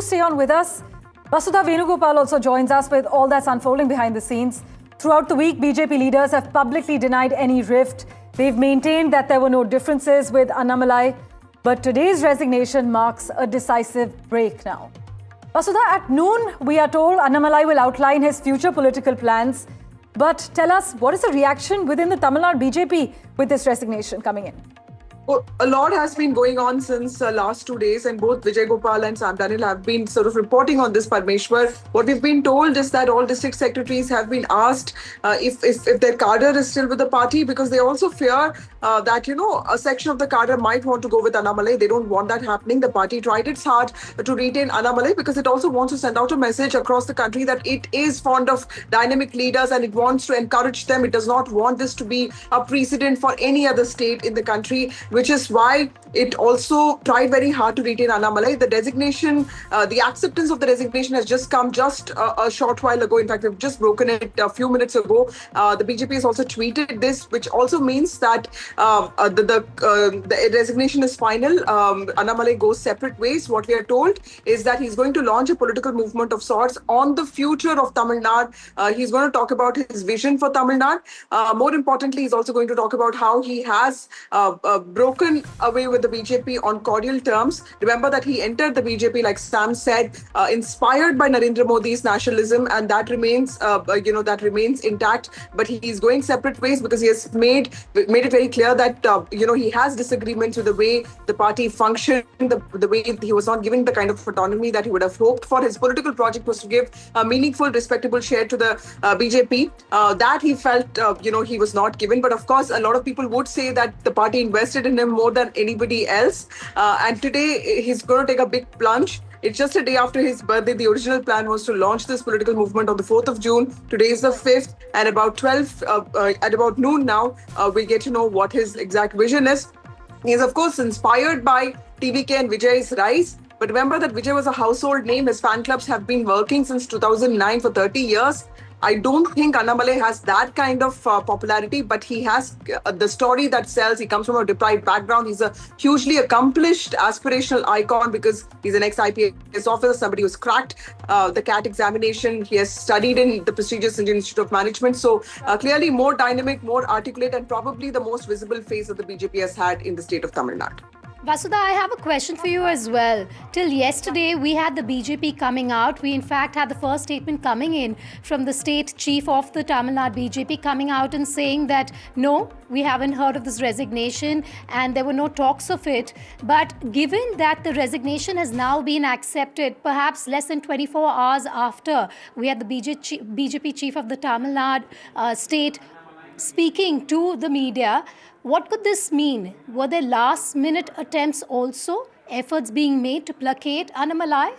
Stay on with us. Vasudha Venugopal also joins us with all that's unfolding behind the scenes. Throughout the week, BJP leaders have publicly denied any rift. They've maintained that there were no differences with Annamalai. But today's resignation marks a decisive break now. Vasudha, at noon, we are told Annamalai will outline his future political plans. But tell us, what is the reaction within the Tamil Nadu BJP with this resignation coming in? Well, a lot has been going on since last 2 days, and both Vijay Gopal and Sam Daniel have been sort of reporting on this, Parmeshwar. What we've been told is that all district secretaries have been asked if their cadre is still with the party, because they also fear that, a section of the cadre might want to go with Annamalai. They don't want that happening. The party tried its hard to retain Annamalai because it also wants to send out a message across the country that it is fond of dynamic leaders and it wants to encourage them. It does not want this to be a precedent for any other state in the country, which is why it also tried very hard to retain Annamalai. The designation, the acceptance of the resignation has just come just a short while ago. In fact, we've just broken it a few minutes ago. The BJP has also tweeted this, which also means that the resignation is final. Annamalai goes separate ways. What we are told is that he's going to launch a political movement of sorts on the future of Tamil Nadu. He's going to talk about his vision for Tamil Nadu. More importantly, he's also going to talk about how he has broken away with the BJP on cordial terms. Remember that he entered the BJP, like Sam said, inspired by Narendra Modi's nationalism, and that remains, intact. But he's going separate ways because he has made it very clear that he has disagreements with the way the party functioned, the way he was not giving the kind of autonomy that he would have hoped for. His political project was to give a meaningful, respectable share to the BJP. That he felt, he was not given. But of course, a lot of people would say that the party invested in him more than anybody else. And today, he's going to take a big plunge. It's just a day after his birthday. The original plan was to launch this political movement on the 4th of June. Today is the 5th, and at about noon now, we'll get to know what his exact vision is. He is, of course, inspired by TVK and Vijay's rise. But remember that Vijay was a household name. His fan clubs have been working since 2009 for 30 years. I don't think Annamalai has that kind of popularity, but he has the story that sells. He comes from a deprived background. He's a hugely accomplished aspirational icon because he's an ex-IPS officer, somebody who's cracked the CAT examination. He has studied in the prestigious Indian Institute of Management. So clearly more dynamic, more articulate, and probably the most visible face that the BJP has had in the state of Tamil Nadu. Vasudha, I have a question for you as well. Till yesterday, we had the BJP coming out. We, in fact, had the first statement coming in from the state chief of the Tamil Nadu BJP coming out and saying that, no, we haven't heard of this resignation and there were no talks of it. But given that the resignation has now been accepted, perhaps less than 24 hours after we had the BJP chief of the Tamil Nadu state speaking to the media, what could this mean? Were there last-minute attempts also, efforts being made to placate Annamalai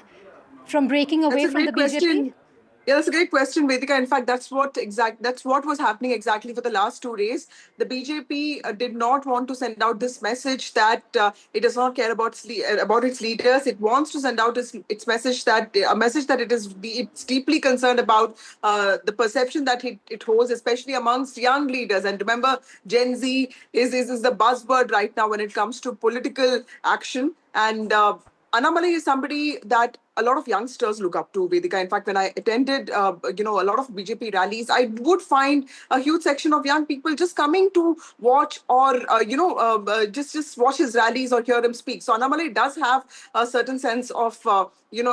from breaking away from the BJP? Yeah, that's a great question, Vedika. In fact, that's what was happening exactly for the last 2 days. The BJP did not want to send out this message that it does not care about its leaders. It wants to send out its message that it's deeply concerned about the perception that it holds, especially amongst young leaders. And remember, Gen Z is the buzzword right now when it comes to political action. And Annamalai is somebody that a lot of youngsters look up to, Vedika. In fact, when I attended, a lot of BJP rallies, I would find a huge section of young people just coming to watch or, just watch his rallies or hear him speak. So Annamalai does have a certain sense of,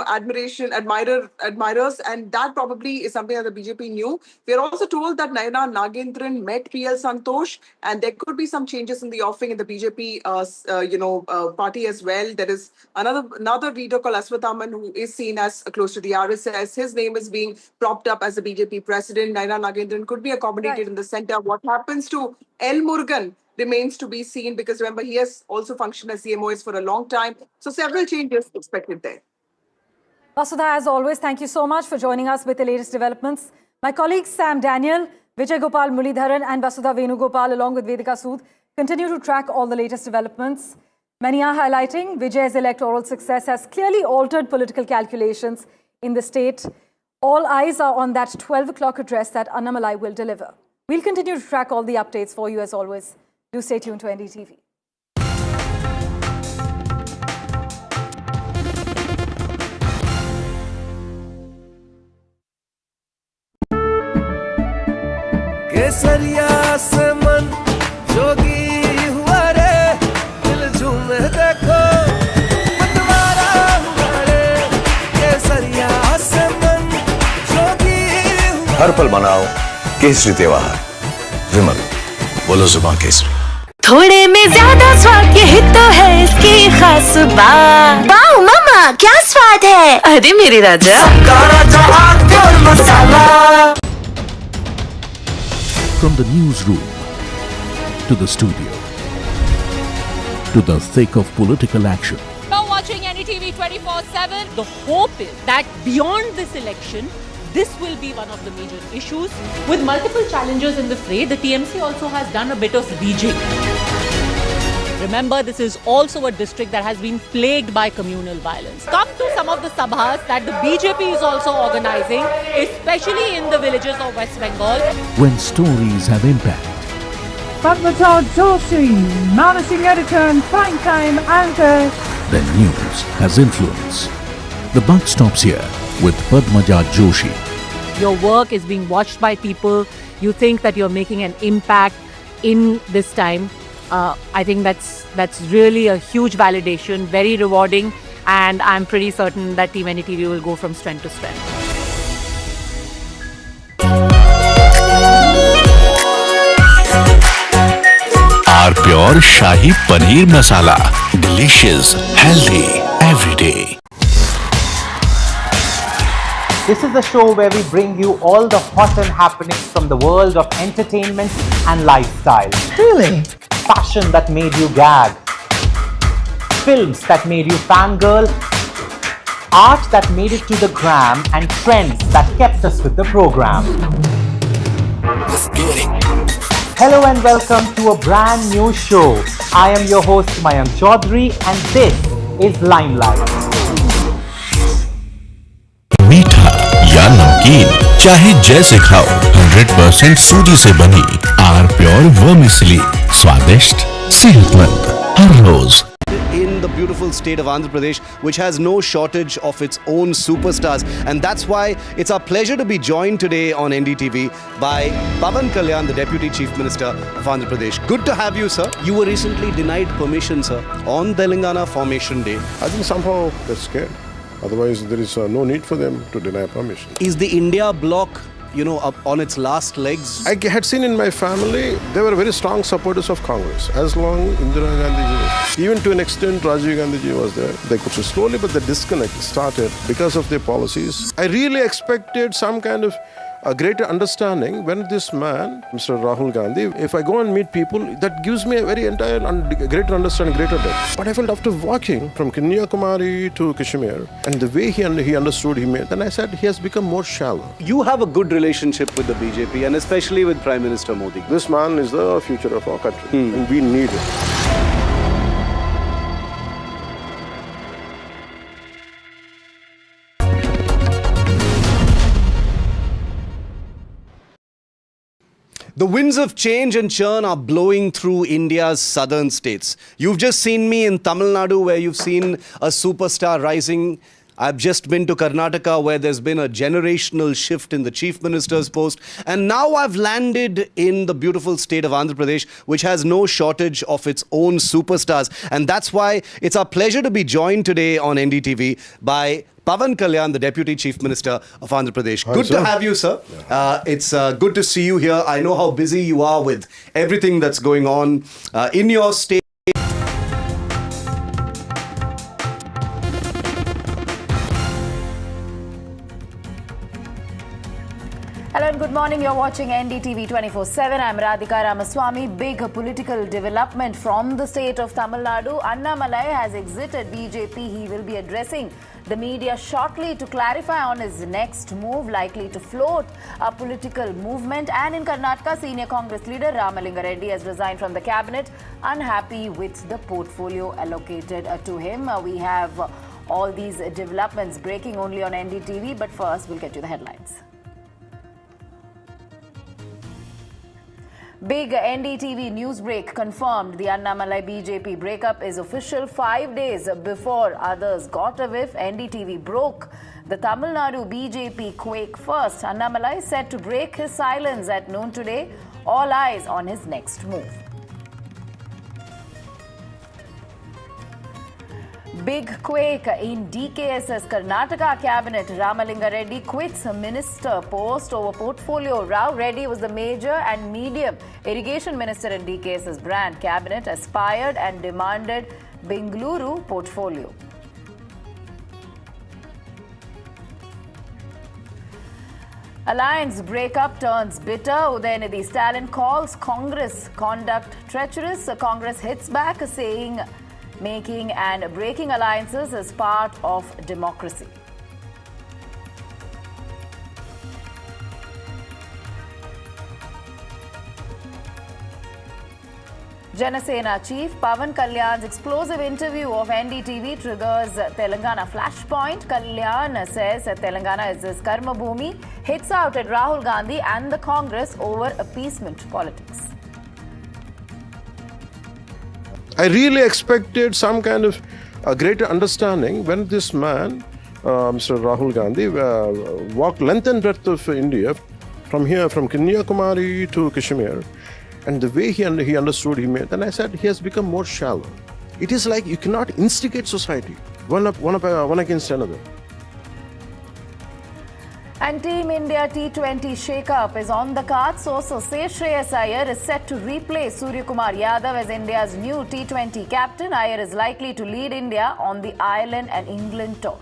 admiration, admirers, and that probably is something that the BJP knew. We are also told that Nayana Nagendran met PL Santosh, and there could be some changes in the offing in the BJP, party as well. There is another leader called Aswathaman who is seen as close to the RSS. His name is being propped up as the BJP president. Nayana Nagendran could be accommodated in the center. What happens to L. Murugan remains to be seen, because remember, he has also functioned as CMOS for a long time. So several changes expected there. Vasudha, as always, thank you so much for joining us with the latest developments. My colleagues Sam Daniel, Vijay Gopal Mulidharan and Vasudha Venugopal, along with Vedika Sood, continue to track all the latest developments. Many are highlighting Vijay's electoral success has clearly altered political calculations in the state. All eyes are on that 12 o'clock address that Annamalai will deliver. We'll continue to track all the updates for you as always. Do stay tuned to NDTV. केसरिया से मन जोगी हुआ रे, दिल झूमे देखो मतवारा हुआ रे, केसरिया से मन जोगी हुआ। हर पल मनाओ केसरी त्योहार। विमल, बोलो जुबान केसरी। थोड़े में ज्यादा स्वाद, यही तो है इसकी खास बात। वाओ मामा, क्या स्वाद है। अरे मेरे राजा, मसाला। From the newsroom to the studio to the thick of political action. You're watching NDTV 24/7. The hope is that beyond this election, this will be one of the major issues. With multiple challengers in the fray, the TMC also has done a bit of rejigging. Remember, this is also a district that has been plagued by communal violence. Come to some of the sabhas that the BJP is also organizing, especially in the villages of West Bengal. When stories have impact, Padmaja Joshi, managing editor and prime-time anchor. then news has influence. The buck stops here with Padmaja Joshi. Your work is being watched by people. You think that you're making an impact in this time. I think that's really a huge validation, very rewarding, and I'm pretty certain that Team NDTV will go from strength to strength. Our pure Shahi Paneer Masala. Delicious, healthy, every day. This is the show where we bring you all the hot and happenings from the world of entertainment and lifestyle. Really? Fashion that made you gag. Films that made you fangirl. Art that made it to the gram, and trends that kept us with the program. Hello and welcome to a brand new show. I am your host Mayank Chaudhary and this is Limelight. मीठा या नमकीन, चाहे जैसे खाओ, 100% सूजी से बनी are pure vermicelli, स्वादिष्ट, सेहतमंद, हर रोज। In the beautiful state of Andhra Pradesh, which has no shortage of its own superstars, and that's why it's our pleasure to be joined today on NDTV by Pavan Kalyan, the Deputy Chief Minister of Andhra Pradesh. Good to have you, sir. You were recently denied permission, sir, on Telangana Formation Day. I think somehow they're scared. Otherwise, there is no need for them to deny permission. Is the India bloc, up on its last legs? I had seen in my family, they were very strong supporters of Congress. As long Indira Gandhi was, even to an extent Rajiv Gandhi ji was there. They could slowly, but the disconnect started because of their policies. I really expected some kind of a greater understanding when this man, Mr. Rahul Gandhi, if I go and meet people, that gives me a very entire greater understanding, greater depth. But I felt after walking from Kanyakumari to Kashmir, and the way he understood, then I said he has become more shallow. You have a good relationship with the BJP and especially with Prime Minister Modi. This man is the future of our country, and we need it. The winds of change and churn are blowing through India's southern states. You've just seen me in Tamil Nadu, where you've seen a superstar rising. I've just been to Karnataka, where there's been a generational shift in the Chief Minister's post. And now I've landed in the beautiful state of Andhra Pradesh, which has no shortage of its own superstars. And that's why it's our pleasure to be joined today on NDTV by Pavan Kalyan, the Deputy Chief Minister of Andhra Pradesh. Hi, good sir. to have you, sir. It's good to see you here. I know how busy you are with everything that's going on in your state. Hello and good morning. You're watching NDTV 24/7. I'm Radhika Ramaswamy. Big political development from the state of Tamil Nadu. Annamalai has exited BJP. He will be addressing the media shortly to clarify on his next move, likely to float a political movement. And in Karnataka, senior Congress leader Ramalinga Reddy has resigned from the cabinet, unhappy with the portfolio allocated to him. We have all these developments breaking only on NDTV. But first, we'll get to the headlines. Big NDTV news break confirmed the Annamalai BJP breakup is official 5 days before others got a whiff. NDTV broke the Tamil Nadu BJP quake first. Annamalai said to break his silence at noon today. All eyes on his next move. Big quake in DKS's Karnataka cabinet. Ramalinga Reddy quits minister post over portfolio row. Reddy was the major and medium irrigation minister in DKS's brand. Cabinet aspired and demanded Bengaluru portfolio. Alliance breakup turns bitter. Udayanidhi Stalin calls Congress conduct treacherous. Congress hits back, saying making and breaking alliances is part of democracy. Janasena Chief Pawan Kalyan's explosive interview of NDTV triggers Telangana flashpoint. Kalyan says that Telangana is his karma bhumi, hits out at Rahul Gandhi and the Congress over appeasement politics. I really expected some kind of a greater understanding when this man, Mr. Rahul Gandhi, walked length and breadth of India, from here, from Kanyakumari to Kashmir, and the way he understood, then I said he has become more shallow. It is like you cannot instigate society one against another. And Team India T20 shake-up is on the cards. Sources say Shreyas Iyer is set to replace Surya Kumar Yadav as India's new T20 captain. Iyer is likely to lead India on the Ireland and England tour.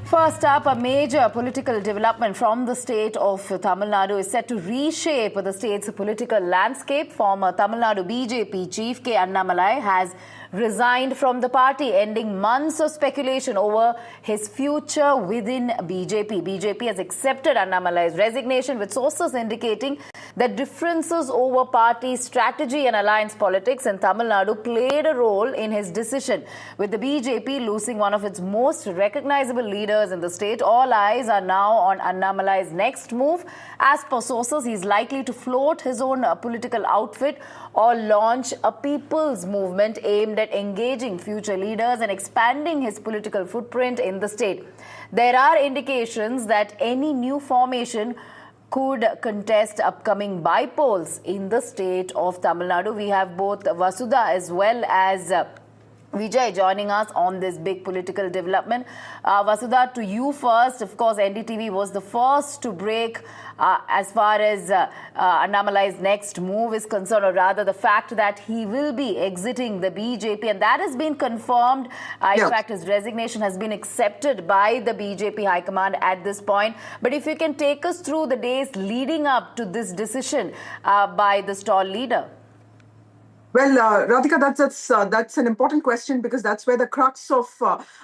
First up, a major political development from the state of Tamil Nadu is set to reshape the state's political landscape. Former Tamil Nadu BJP chief K. Annamalai has resigned from the party, ending months of speculation over his future within BJP. BJP has accepted Annamalai's resignation, with sources indicating that differences over party strategy and alliance politics in Tamil Nadu played a role in his decision. With the BJP losing one of its most recognizable leaders in the state, all eyes are now on Annamalai's next move. As per sources, he is likely to float his own political outfit or launch a people's movement aimed at engaging future leaders and expanding his political footprint in the state. There are indications that any new formation could contest upcoming by-polls in the state of Tamil Nadu. We have both Vasudha as well as Vijay joining us on this big political development. Vasudha, to you first. Of course, NDTV was the first to break as far as Annamalai's next move is concerned, or rather the fact that he will be exiting the BJP, and that has been confirmed. In fact, his resignation has been accepted by the BJP High Command at this point. But if you can take us through the days leading up to this decision by the stall leader. Well, Radhika, that's an important question, because that's where the crux of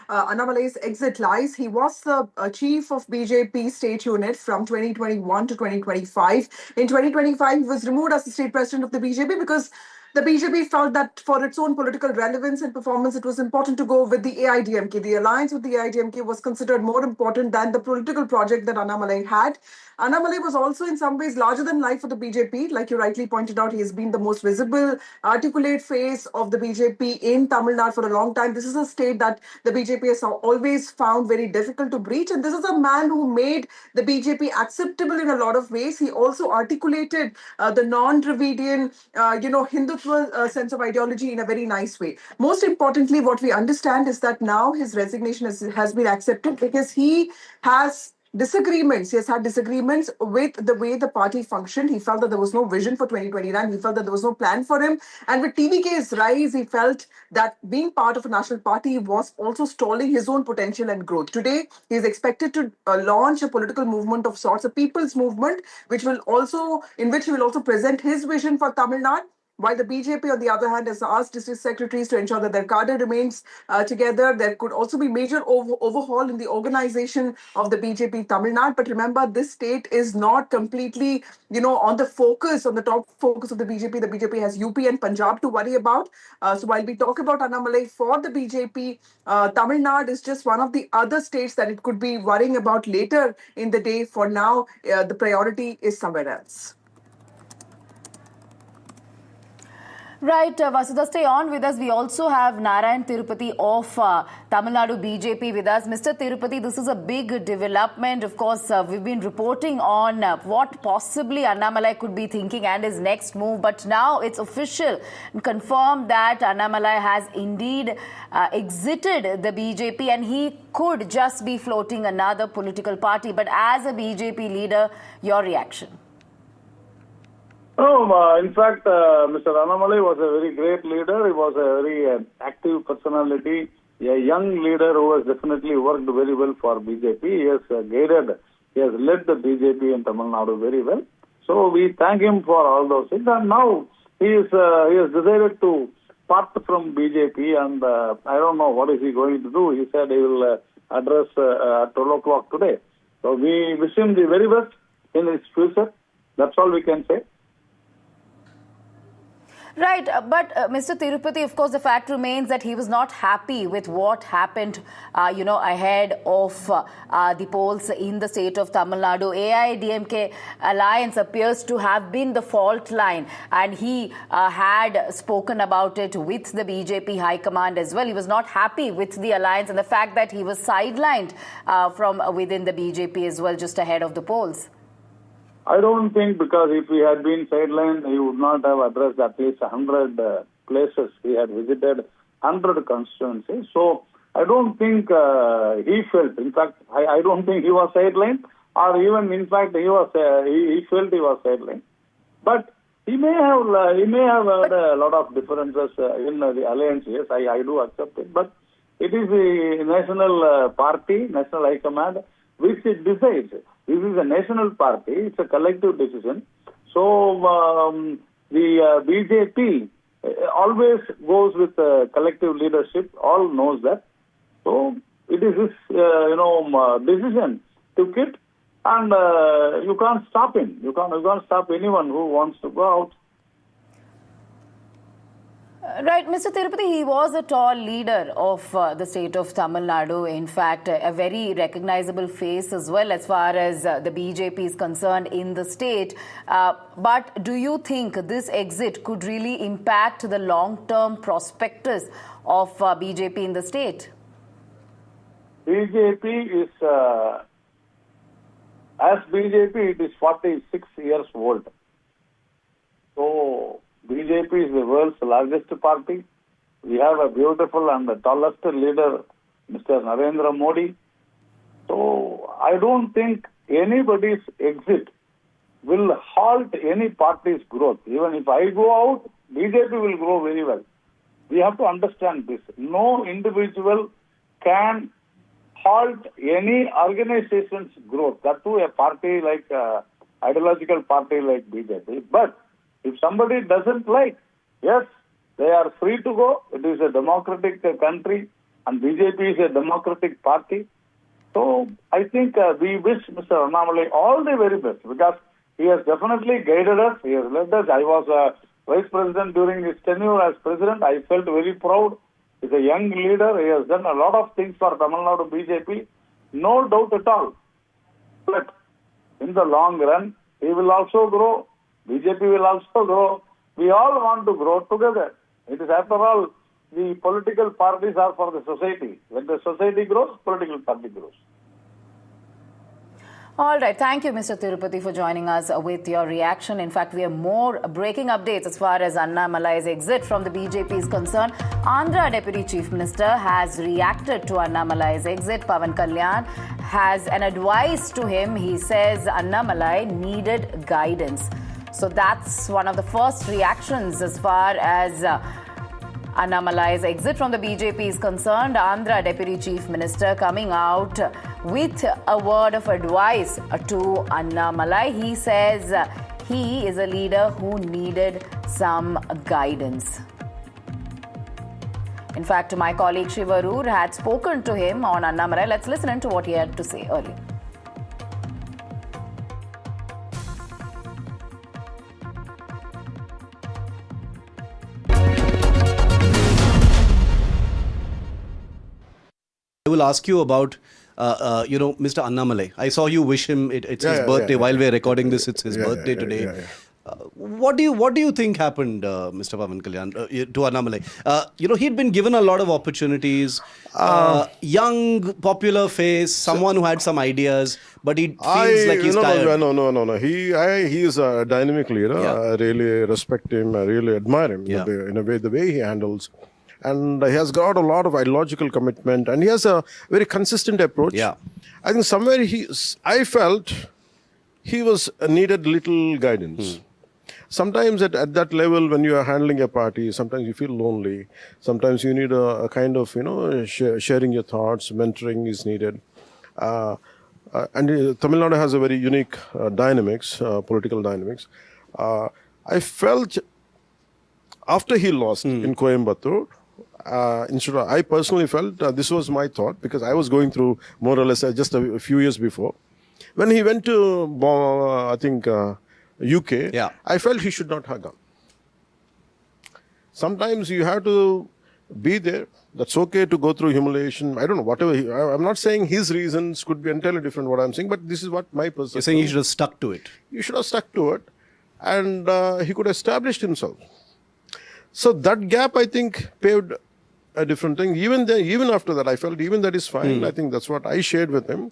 Annamalai's exit lies. He was the chief of BJP state unit from 2021 to 2025. In 2025, he was removed as the state president of the BJP because the BJP felt that for its own political relevance and performance, it was important to go with the AIDMK. The alliance with the AIDMK was considered more important than the political project that Annamalai had. Annamalai was also in some ways larger than life for the BJP. Like you rightly pointed out, he has been the most visible, articulate face of the BJP in Tamil Nadu for a long time. This is a state that the BJP has always found very difficult to breach. And this is a man who made the BJP acceptable in a lot of ways. He also articulated the non-Dravidian, Hindutva sense of ideology in a very nice way. Most importantly, what we understand is that now his resignation has been accepted because he has disagreements. He has had disagreements with the way the party functioned. He felt that there was no vision for 2029. He felt that there was no plan for him. And with TVK's rise, he felt that being part of a national party was also stalling his own potential and growth. Today, he is expected to launch a political movement of sorts, a people's movement, in which he will also present his vision for Tamil Nadu. while the BJP, on the other hand, has asked district secretaries to ensure that their cadre remains together. There could also be major overhaul in the organization of the BJP Tamil Nadu. But remember, this state is not completely, on the top focus of the BJP. The BJP has UP and Punjab to worry about. So while we talk about Annamalai for the BJP, Tamil Nadu is just one of the other states that it could be worrying about later in the day. For now, the priority is somewhere else. Right, Vasudha, stay on with us. We also have Narayan Tirupati of Tamil Nadu BJP with us. Mr. Tirupati, this is a big development. Of course, we've been reporting on what possibly Annamalai could be thinking and his next move. But now it's official and confirmed that Annamalai has indeed exited the BJP and he could just be floating another political party. But as a BJP leader, your reaction? No, in fact, Mr. Annamalai was a very great leader. He was a very active personality, a young leader who has definitely worked very well for BJP. He has led the BJP in Tamil Nadu very well. So we thank him for all those things. And now he has decided to part from BJP, and I don't know what is he going to do. He said he will address at 12 o'clock today. So we wish him the very best in his future. That's all we can say. Right, but Mr. Tirupati, of course, the fact remains that he was not happy with what happened, ahead of the polls in the state of Tamil Nadu. AIDMK alliance appears to have been the fault line, and he had spoken about it with the BJP High Command as well. He was not happy with the alliance and the fact that he was sidelined from within the BJP as well, just ahead of the polls. I don't think, because if he had been sidelined, he would not have addressed at least 100 places. He had visited 100 constituencies. So I don't think he felt. In fact, I don't think he was sidelined, or even in fact he felt he was sidelined. But he may have had a lot of differences in the alliance. Yes, I do accept it. But it is the national party, national high command, which it decides. This is a national party. It's a collective decision. So the BJP always goes with collective leadership. All knows that. So it is his decision to quit, and you can't stop him. You can't stop anyone who wants to go out. Right, Mr. Tirupati, he was a tall leader of the state of Tamil Nadu. In fact, a very recognizable face as well as far as the BJP is concerned in the state. But do you think this exit could really impact the long-term prospectus of BJP in the state? BJP is, as BJP, it is 46 years old. So BJP is the world's largest party. We have a beautiful and the tallest leader, Mr. Narendra Modi. So I don't think anybody's exit will halt any party's growth. Even if I go out, BJP will grow very well. We have to understand this. No individual can halt any organization's growth. That too a party like, ideological party like BJP. But if somebody doesn't like, yes, they are free to go. It is a democratic country, and BJP is a democratic party. So I think we wish Mr. Annamalai all the very best, because he has definitely guided us. He has led us. I was vice president during his tenure as president. I felt very proud. He's a young leader. He has done a lot of things for Tamil Nadu BJP. No doubt at all. But in the long run, he will also grow. BJP will also grow. We all want to grow together. It is, after all, the political parties are for the society. When the society grows, political party grows. All right. Thank you, Mr. Tirupati, for joining us with your reaction. In fact, we have more breaking updates as far as Annamalai's exit from the BJP is concerned. Andhra Deputy Chief Minister has reacted to Annamalai's exit. Pawan Kalyan has an advice to him. He says Annamalai needed guidance. So that's one of the first reactions as far as Annamalai's exit from the BJP is concerned. Andhra Deputy Chief Minister coming out with a word of advice to Annamalai. He says he is a leader who needed some guidance. In fact, my colleague Shivarur had spoken to him on Annamalai. Let's listen in to what he had to say earlier. I will ask you about, Mr. Annamalai. I saw you wish him. It's his birthday. While we're recording this, it's his birthday today. What do you think happened, Mr. Pavan Kalyan, to Annamalai? He'd been given a lot of opportunities. Young, popular face, someone who had some ideas, but he feels like he's tired. No. He is a dynamic leader. I really respect him. I really admire him in a way, the way he handles. And he has got a lot of ideological commitment, and he has a very consistent approach. I think somewhere I felt he needed little guidance. Sometimes at that level, when you are handling a party, sometimes you feel lonely. Sometimes you need a kind of, sharing your thoughts, mentoring is needed. And Tamil Nadu has a very unique political dynamics. I felt after he lost in Coimbatore, I personally felt this was my thought, because I was going through more or less just a few years before. When he went to, UK, I felt he should not have gone. Sometimes you have to be there. That's okay to go through humiliation. I don't know, whatever. I'm not saying his reasons could be entirely different what I'm saying, but this is what my perception. You're saying he should have stuck to it. You should have stuck to it. And he could have established himself. So that gap, I think, paved a different thing. Even after that, I felt even that is fine. I think that's what I shared with him.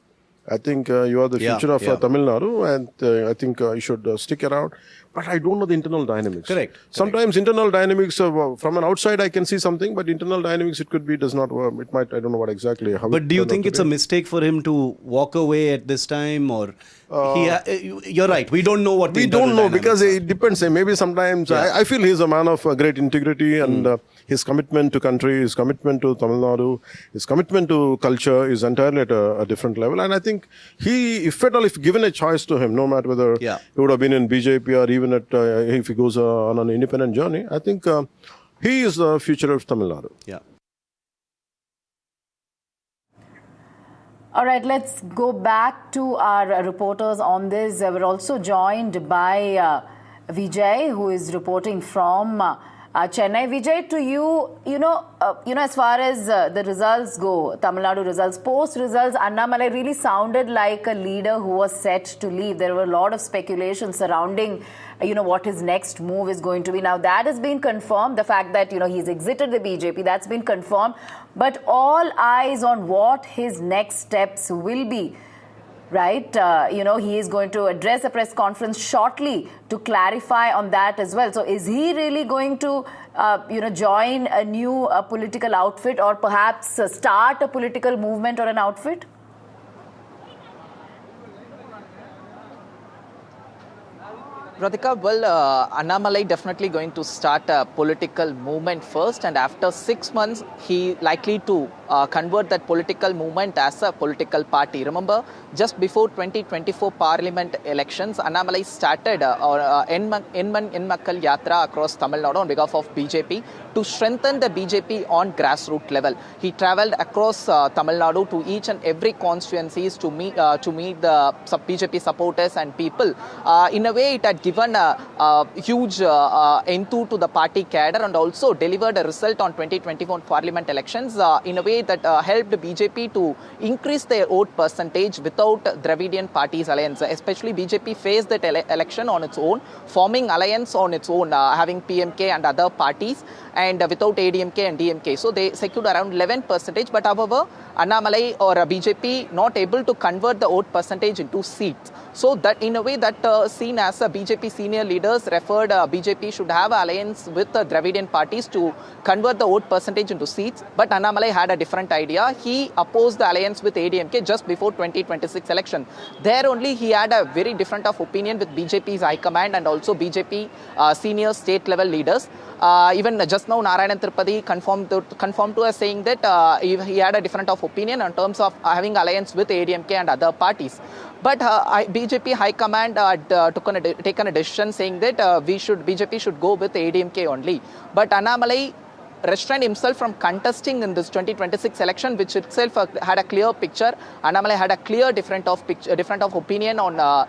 I think you are the future of Tamil Nadu, and I think you should stick around. But I don't know the internal dynamics. Correct. Sometimes internal dynamics, from an outside I can see something, but internal dynamics, it could be, does not work. It might, I don't know what exactly. But do you think it's a mistake for him to walk away at this time, or you're right, we don't know what we don't know, because it depends. Maybe sometimes I feel he's a man of great integrity, and his commitment to country, his commitment to Tamil Nadu, his commitment to culture is entirely at a different level. And I think if given a choice to him, no matter whether he would have been in BJP or even if he goes on an independent journey, I think he is the future of Tamil Nadu. All right, let's go back to our reporters on this. We're also joined by Vijay, who is reporting from Chennai. Vijay, to you, as far as the results go, Tamil Nadu results, post-results, Annamalai really sounded like a leader who was set to leave. There were a lot of speculation surrounding, what his next move is going to be. Now, that has been confirmed. The fact that, he's exited the BJP, that's been confirmed. But all eyes on what his next steps will be. Right, he is going to address a press conference shortly to clarify on that as well. So is he really going to, join a new political outfit, or perhaps start a political movement or an outfit? Radhika, well, Annamalai definitely going to start a political movement first, and after 6 months, he likely to convert that political movement as a political party. Remember, just before 2024 Parliament elections, Annamalai started Enmakkal Yatra across Tamil Nadu on behalf of BJP to strengthen the BJP on grassroots level. He travelled across Tamil Nadu to each and every constituencies to meet the BJP supporters and people. In a way, it had given a huge enthuse to the party cadre, and also delivered a result on 2021 Parliament elections in a way that helped BJP to increase their vote percentage without Dravidian parties alliance. Especially BJP faced that election on its own, forming alliance on its own, having PMK and other parties, and without ADMK and DMK. So they secured around 11%, but however, Annamalai or BJP not able to convert the vote percentage into seats. So that in a way that seen as a BJP senior leaders referred BJP should have an alliance with the Dravidian parties to convert the vote percentage into seats. But Annamalai had a different idea. He opposed the alliance with ADMK just before 2026 election. There only he had a very different of opinion with BJP's high command and also BJP senior state level leaders. Even just now, Narayanan Tripadi confirmed to us saying that he had a different of opinion in terms of having alliance with ADMK and other parties. But BJP High Command taken a decision saying that BJP should go with ADMK only. But Annamalai restrained himself from contesting in this 2026 election, which itself had a clear picture. Annamalai had a clear different of opinion on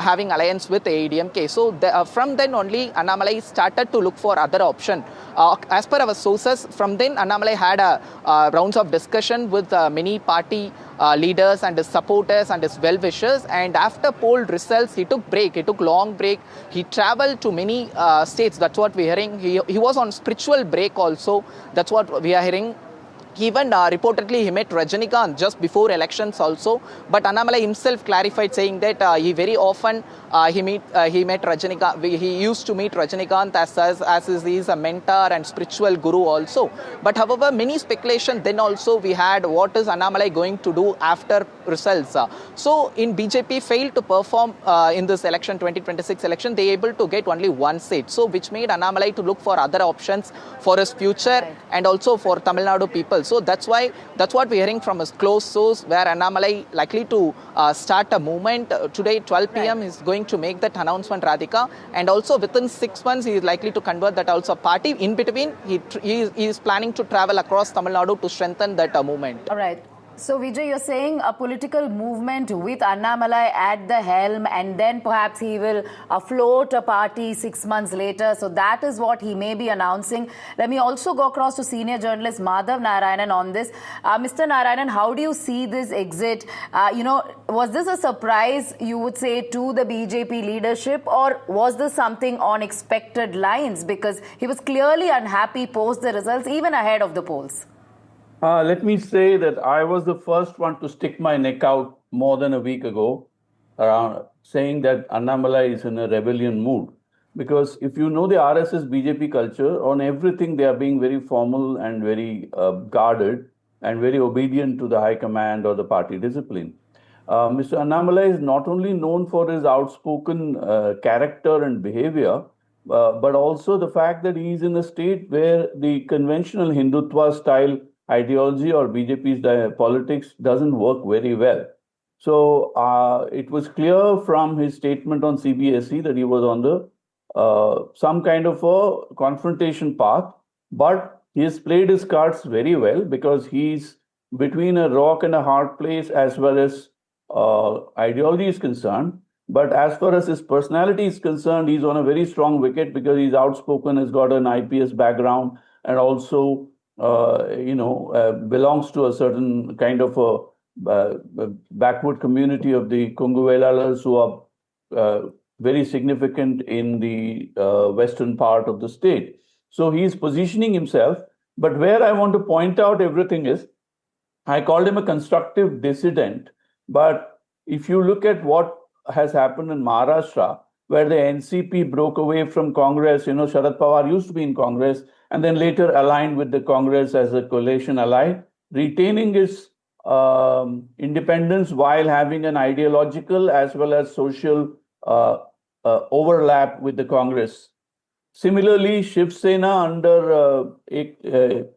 having alliance with ADMK. So from then only, Annamalai started to look for other option. As per our sources, from then Annamalai had rounds of discussion with many party leaders and his supporters and his well-wishers, and after poll results, he took long break. He traveled to many states. That's what we're hearing. He was on spiritual break also. That's what we are hearing. Even reportedly he met Rajinikanth just before elections also, but Annamalai himself clarified saying that he very often he met Rajinikanth. He used to meet Rajinikanth as he is a mentor and spiritual guru also. But however, many speculation then also we had what is Annamalai going to do after results. So in BJP failed to perform in this election, 2026 election, they able to get only one seat. So which made Annamalai to look for other options for his future and also for Tamil Nadu people. So that's what we're hearing from his close source, where Annamalai likely to start a movement. Today, 12 p.m. is going to make that announcement, Radhika. And also within 6 months, he is likely to convert that also party. In between, he is planning to travel across Tamil Nadu to strengthen that movement. All right. So, Vijay, you're saying a political movement with Annamalai at the helm, and then perhaps he will float a party 6 months later. So that is what he may be announcing. Let me also go across to senior journalist Madhav Narayanan on this. Mr. Narayanan, how do you see this exit? Was this a surprise, you would say, to the BJP leadership, or was this something on expected lines? Because he was clearly unhappy post the results, even ahead of the polls. Let me say that I was the first one to stick my neck out more than a week ago, saying that Annamalai is in a rebellion mood. Because if you know the RSS BJP culture, on everything they are being very formal and very guarded and very obedient to the high command or the party discipline. Mr. Annamalai is not only known for his outspoken character and behavior, but also the fact that he is in a state where the conventional Hindutva style ideology or BJP's politics doesn't work very well. So it was clear from his statement on CBSE that he was on the some kind of a confrontation path, but he has played his cards very well because he's between a rock and a hard place as well as ideology is concerned. But as far as his personality is concerned, he's on a very strong wicket because he's outspoken, has got an IPS background, and also belongs to a certain kind of a backward community of the Konguvelalas who are very significant in the western part of the state. So he's positioning himself. But where I want to point out everything is, I called him a constructive dissident. But if you look at what has happened in Maharashtra, where the NCP broke away from Congress, Sharad Pawar used to be in Congress, and then later aligned with the Congress as a coalition ally, retaining his independence while having an ideological as well as social overlap with the Congress. Similarly, Shiv Sena under Eknath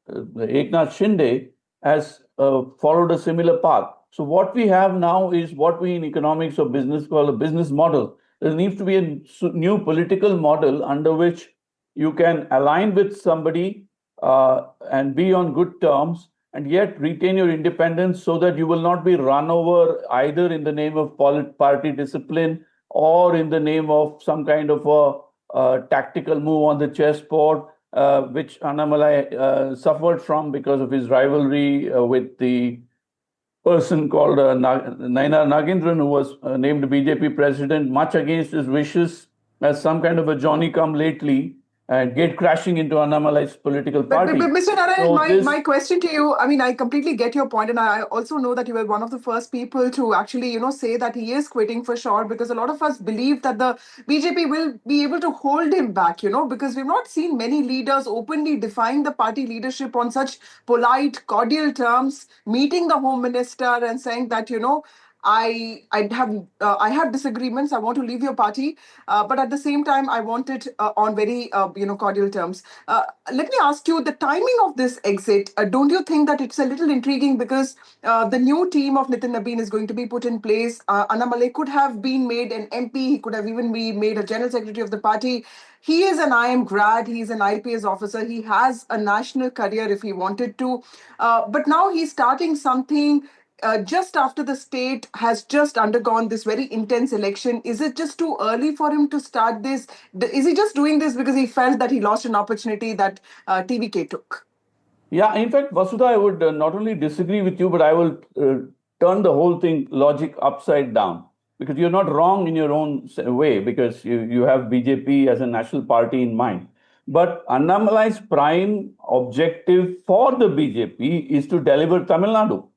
Shinde has followed a similar path. So what we have now is what we in economics or business call a business model. There needs to be a new political model under which you can align with somebody and be on good terms and yet retain your independence so that you will not be run over either in the name of party discipline or in the name of some kind of a tactical move on the chessboard, which Annamalai suffered from because of his rivalry with the person called Nainar Nagendran, who was named BJP president, much against his wishes, as some kind of a Johnny-come-lately, and get crashing into Annamalai's political party. But Mr. Narayan, So my question to you, I completely get your point, and I also know that you were one of the first people to actually, say that he is quitting for sure, because a lot of us believe that the BJP will be able to hold him back, because we've not seen many leaders openly defying the party leadership on such polite, cordial terms, meeting the Home Minister and saying that, I have disagreements. I want to leave your party, but at the same time, I want it on very cordial terms. Let me ask you the timing of this exit. Don't you think that it's a little intriguing because the new team of Nitin Nabeen is going to be put in place? Annamalai could have been made an MP. He could have even been made a general secretary of the party. He is an IM grad. He's an IPS officer. He has a national career if he wanted to. But now he's starting something just after the state has just undergone this very intense election. Is it just too early for him to start this? Is he just doing this because he felt that he lost an opportunity that TVK took? Yeah, in fact, Vasudha, I would not only disagree with you, but I will turn the whole thing logic upside down. Because you're not wrong in your own way, because you have BJP as a national party in mind. But Annamalai's prime objective for the BJP is to deliver Tamil Nadu.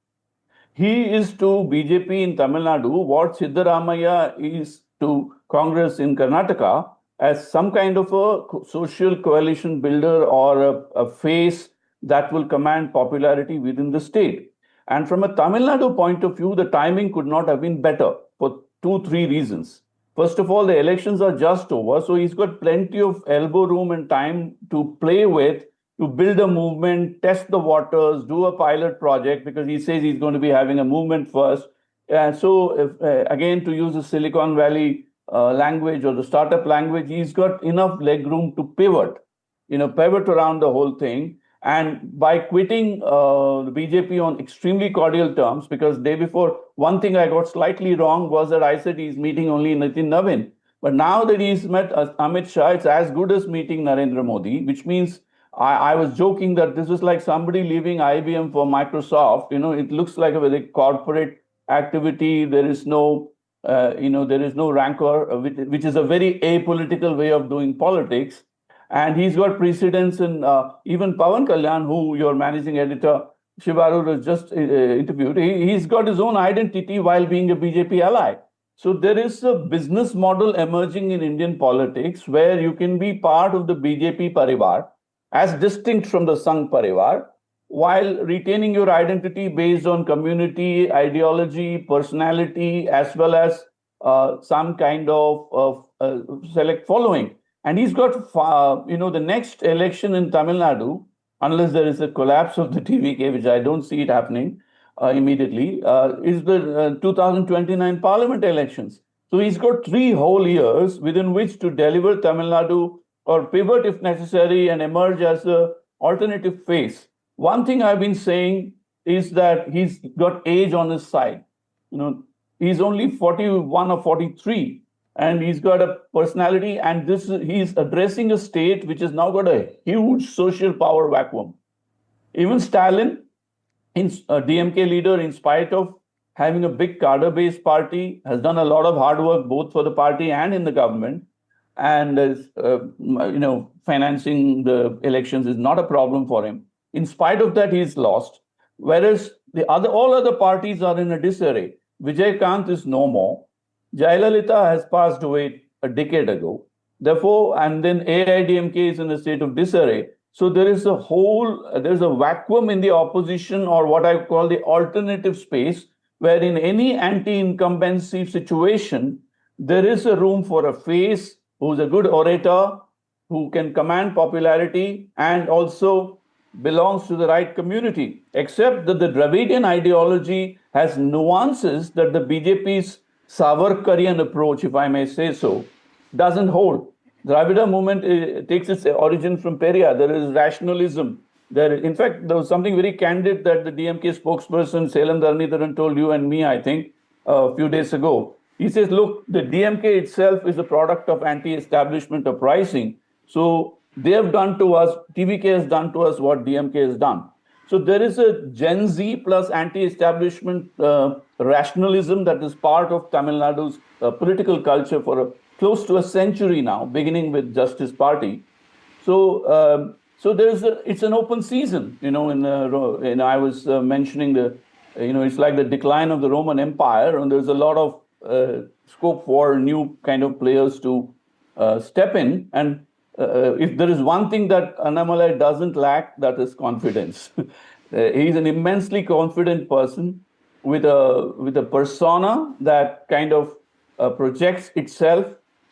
He is to BJP in Tamil Nadu what Siddaramaiah is to Congress in Karnataka as some kind of a social coalition builder or a face that will command popularity within the state. And from a Tamil Nadu point of view, the timing could not have been better for 2-3 reasons. First of all, the elections are just over, so he's got plenty of elbow room and time to play with, to build a movement, test the waters, do a pilot project, because he says he's going to be having a movement first. Again, to use the Silicon Valley language or the startup language, he's got enough leg room to pivot around the whole thing. And by quitting the BJP on extremely cordial terms, because day before, one thing I got slightly wrong was that I said he's meeting only Nitin Nabeen. But now that he's met Amit Shah, it's as good as meeting Narendra Modi, which means I was joking that this is like somebody leaving IBM for Microsoft. It looks like a very corporate activity. There is no, there is no rancor, which is a very apolitical way of doing politics. And he's got precedence in even Pawan Kalyan, who your managing editor, Shivaru, has just interviewed. He's got his own identity while being a BJP ally. So there is a business model emerging in Indian politics where you can be part of the BJP Parivar, as distinct from the Sangh Parivar, while retaining your identity based on community, ideology, personality, as well as some kind of select following. And he's got, the next election in Tamil Nadu, unless there is a collapse of the TVK, which I don't see it happening immediately, is the 2029 parliament elections. So he's got 3 whole years within which to deliver Tamil Nadu or pivot if necessary and emerge as an alternative face. One thing I've been saying is that he's got age on his side. He's only 41 or 43. And he's got a personality, and he's addressing a state which has now got a huge social power vacuum. Even Stalin, a DMK leader, in spite of having a big cadre-based party, has done a lot of hard work both for the party and in the government. And financing the elections is not a problem for him. In spite of that, he's lost. Whereas all other parties are in a disarray. Vijay Kant is no more. Jayalalitha has passed away a decade ago. Therefore, and then AIDMK is in a state of disarray. So there's a vacuum in the opposition, or what I call the alternative space, where in any anti-incumbency situation, there is a room for a face who's a good orator, who can command popularity and also belongs to the right community. Except that the Dravidian ideology has nuances that the BJP's Savarkarian approach, if I may say so, doesn't hold. Dravida movement takes its origin from Periyar. There is rationalism. In fact, there was something very candid that the DMK spokesperson, Selam Dharnidharan, told you and me, I think, a few days ago. He says, look, the DMK itself is a product of anti-establishment uprising. So they have done to us, TVK has done to us what DMK has done. So there is a Gen Z plus anti-establishment rationalism that is part of Tamil Nadu's political culture for close to a century now, beginning with Justice Party. So it's an open season. I was mentioning it's like the decline of the Roman Empire, and there's a lot of scope for new kind of players to step in. And if there is one thing that Annamalai doesn't lack, that is confidence. He's an immensely confident person. with a persona that kind of projects itself.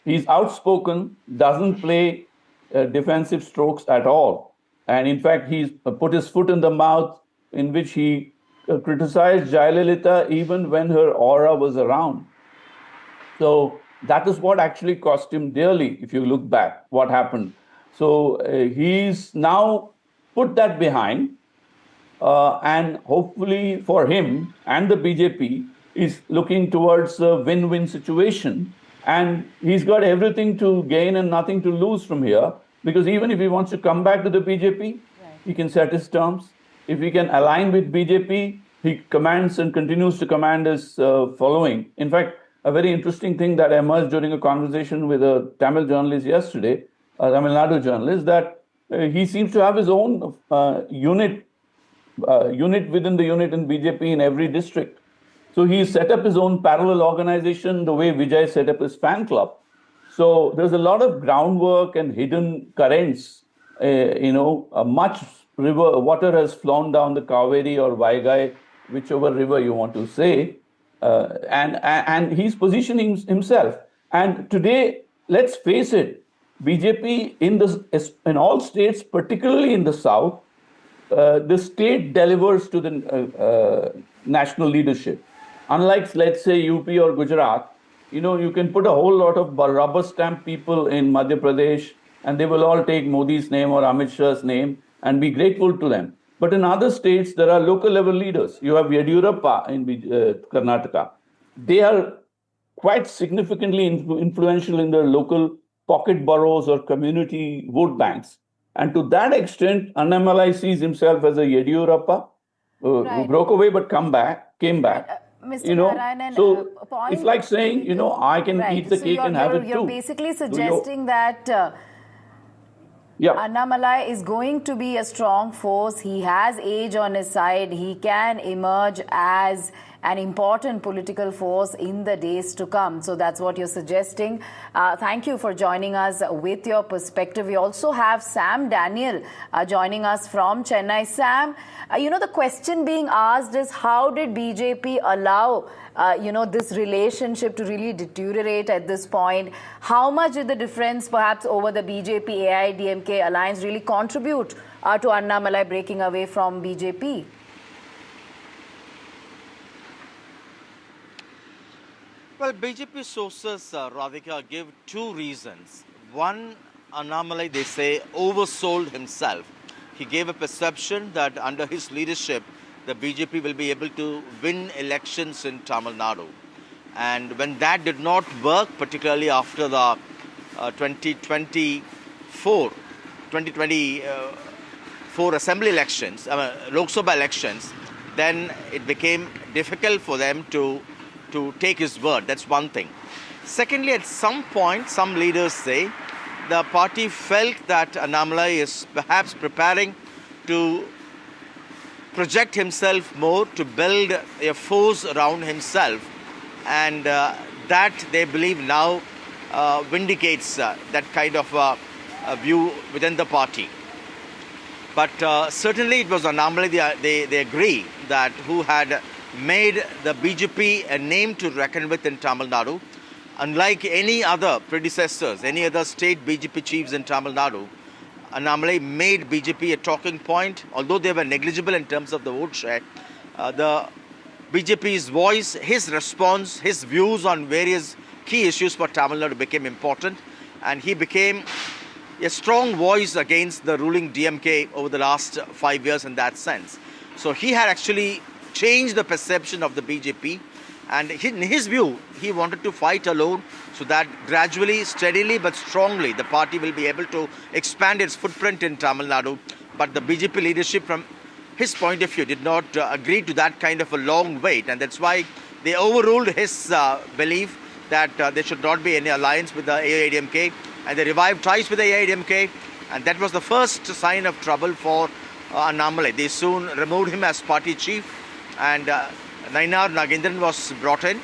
He's outspoken, doesn't play defensive strokes at all. And in fact, he's put his foot in the mouth in which he criticized Jayalalitha even when her aura was around. So that is what actually cost him dearly, if you look back, what happened. So he's now put that behind, and hopefully for him and the BJP is looking towards a win-win situation. And he's got everything to gain and nothing to lose from here, because even if he wants to come back to the BJP, he can set his terms. If he can align with BJP, he commands and continues to command his following. In fact, a very interesting thing that emerged during a conversation with a Tamil journalist yesterday, a Tamil Nadu journalist, that he seems to have his own unit within the unit in BJP in every district. So he set up his own parallel organization the way Vijay set up his fan club. So there's a lot of groundwork and hidden currents. Much water has flown down the Kaveri or Vaigai, whichever river you want to say, and he's positioning himself. And today, let's face it, BJP in all states, particularly in the south, the state delivers to the national leadership. Unlike, let's say, UP or Gujarat, you can put a whole lot of rubber stamp people in Madhya Pradesh, and they will all take Modi's name or Amit Shah's name and be grateful to them. But in other states, there are local level leaders. You have Yediyurappa in Karnataka. They are quite significantly influential in their local pocket boroughs or community vote banks. And to that extent, Annamalai sees himself as a Yediyurappa who broke away but came back. Mr. Narayanan, so it's like saying, I can eat the cake and have it too. You're basically suggesting that Annamalai is going to be a strong force. He has age on his side. He can emerge as an important political force in the days to come. So that's what you're suggesting. Thank you for joining us with your perspective. We also have Sam Daniel joining us from Chennai. Sam, the question being asked is, how did BJP allow this relationship to really deteriorate at this point? How much did the difference perhaps over the BJP-AIDMK alliance really contribute to Annamalai breaking away from BJP? Well, BJP sources, Radhika, give two reasons. One, Annamalai, they say, oversold himself. He gave a perception that under his leadership, the BJP will be able to win elections in Tamil Nadu. And when that did not work, particularly after the 2024 assembly elections, Lok Sabha elections, then it became difficult for them to take his word. That's one thing. Secondly, at some point, some leaders say the party felt that Annamalai is perhaps preparing to project himself more, to build a force around himself, and that they believe now vindicates that kind of view within the party. But certainly it was Annamalai, they agree, that who had made the BJP a name to reckon with in Tamil Nadu. Unlike any other predecessors, any other state BJP chiefs in Tamil Nadu, Annamalai made BJP a talking point. Although they were negligible in terms of the vote share, the BJP's voice, his response, his views on various key issues for Tamil Nadu became important, and he became a strong voice against the ruling DMK over the last 5 years in that sense. So he had actually changed the perception of the BJP, and in his view, he wanted to fight alone so that gradually, steadily but strongly, the party will be able to expand its footprint in Tamil Nadu. But the BJP leadership, from his point of view, did not agree to that kind of a long wait, and that's why they overruled his belief that there should not be any alliance with the AIDMK, and they revived ties with the AIDMK, and that was the first sign of trouble for Annamalai. They soon removed him as party chief, and Nainar Nagendran was brought in.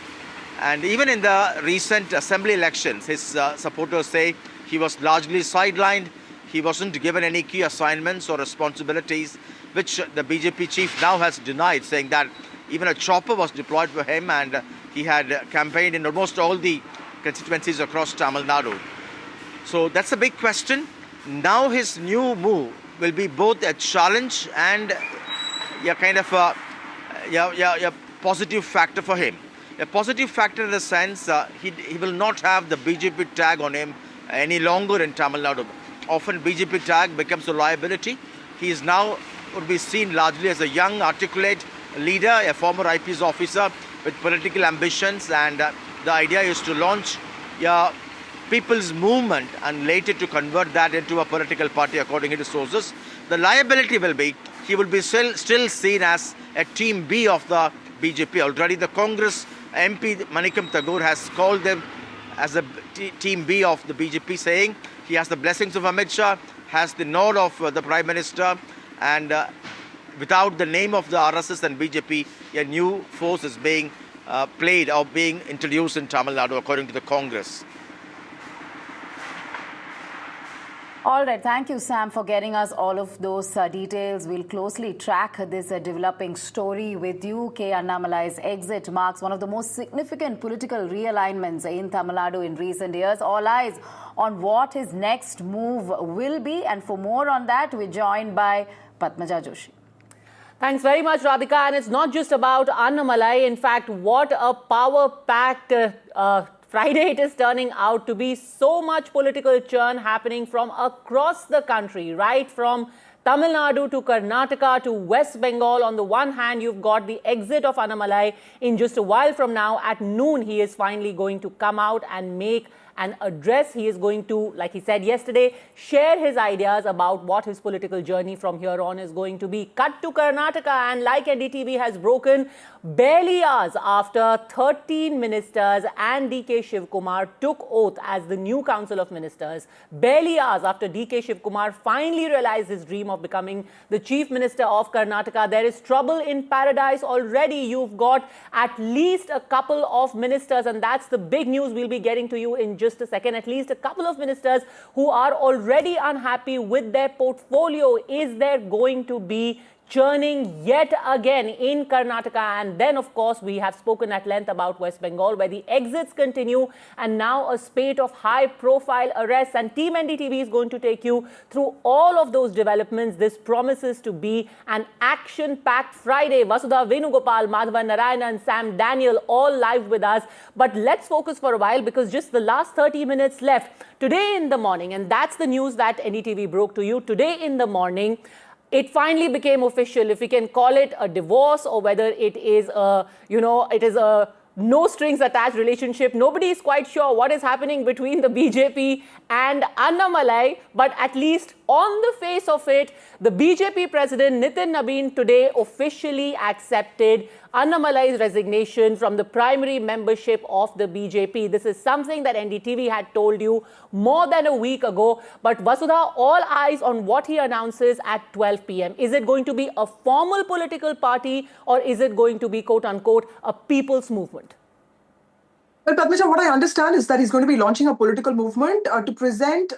And even in the recent assembly elections, his supporters say he was largely sidelined. He wasn't given any key assignments or responsibilities, which the BJP chief now has denied, saying that Even a chopper was deployed for him, and he had campaigned in almost all the constituencies across Tamil Nadu. So that's a big question. Now his new move will be both a challenge and a kind of a positive factor for him. A positive factor in the sense he will not have the BJP tag on him any longer in Tamil Nadu. Often BJP tag becomes a liability. He is now would be seen largely as a young, articulate leader, a former IPS officer with political ambitions, and the idea is to launch a people's movement and later to convert that into a political party according to sources. The liability will be he will be still seen as a team B of the BJP. Already the Congress MP Manikam Tagore has called them as a team B of the BJP, saying he has the blessings of Amit Shah, has the nod of the Prime Minister, and without the name of the RSS and BJP, a new force is being played or being introduced in Tamil Nadu according to the Congress. All right, thank you, Sam, for getting us all of those details. We'll closely track this developing story with you. K. Annamalai's exit marks one of the most significant political realignments in Tamil Nadu in recent years. All eyes on what his next move will be. And for more on that, we're joined by Padmaja Joshi. Thanks very much, Radhika. And it's not just about Annamalai. In fact, what a power-packed Friday it is turning out to be. So much political churn happening from across the country, right from Tamil Nadu to Karnataka to West Bengal. On the one hand, you've got the exit of Annamalai. In just a while from now, at noon, he is finally going to come out and make an address. He is going to, like he said yesterday, share his ideas about what his political journey from here on is going to be. Cut to Karnataka, and like NDTV has broken, barely hours after 13 ministers and DK Shivkumar took oath as the new Council of Ministers, barely hours after DK Shivkumar finally realized his dream of becoming the Chief Minister of Karnataka, there is trouble in paradise already. You've got at least a couple of ministers, and that's the big news we'll be getting to you in just a second. At least a couple of ministers who are already unhappy with their portfolio. Is there going to be churning yet again in Karnataka? And then, of course, we have spoken at length about West Bengal, where the exits continue, and now a spate of high-profile arrests. And Team NDTV is going to take you through all of those developments. This promises to be an action-packed Friday. Vasudha Venugopal, Madhavan Narayana, and Sam Daniel all live with us. But let's focus for a while, because just the last 30 minutes left. Today in the morning, and that's the news that NDTV broke to you. Today in the morning, it finally became official, if we can call it a divorce or whether it is a, it is a no strings attached relationship. Nobody is quite sure what is happening between the BJP and Annamalai, but at least on the face of it, the BJP president Nitin Nabin today officially accepted Annamalai's resignation from the primary membership of the BJP. This is something that NDTV had told you more than a week ago. But Vasudha, all eyes on what he announces at 12 p.m. Is it going to be a formal political party, or is it going to be, quote unquote, a people's movement? Well, Padmaja, what I understand is that he's going to be launching a political movement to present,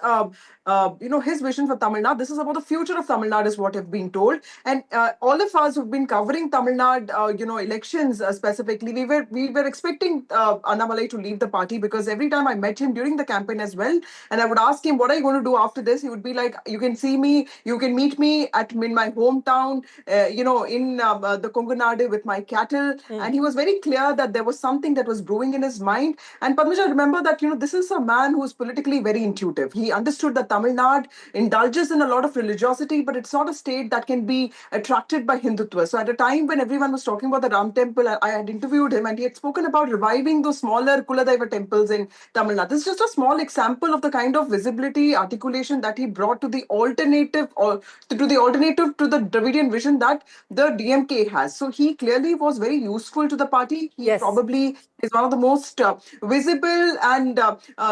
his vision for Tamil Nadu. This is about the future of Tamil Nadu, is what I've been told. And all of us who've been covering Tamil Nadu, elections specifically, we were expecting Annamalai to leave the party, because every time I met him during the campaign as well, and I would ask him, what are you going to do after this? He would be like, you can see me, you can meet me in my hometown, in the Kongunadu with my cattle. And he was very clear that there was something that was brewing in his mind. And Padmaja, remember that, this is a man who's politically very intuitive. He understood that Tamil Nadu indulges in a lot of religiosity, but it's not a state that can be attracted by Hindutva. So at a time when everyone was talking about the Ram temple, I had interviewed him, and he had spoken about reviving those smaller Kuladaiva temples in Tamil Nadu. This is just a small example of the kind of visibility, articulation that he brought to the alternative, or to the Dravidian vision that the DMK has. So he clearly was very useful to the party. He probably is one of the most visible and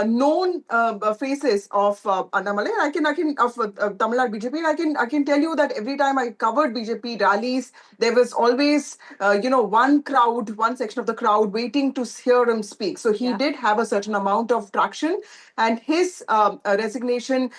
known faces of Annamalai. I can of Tamil Nadu BJP. I can tell you that every time I covered BJP rallies, there was always one section of the crowd waiting to hear him speak. So he did have a certain amount of traction, and his resignation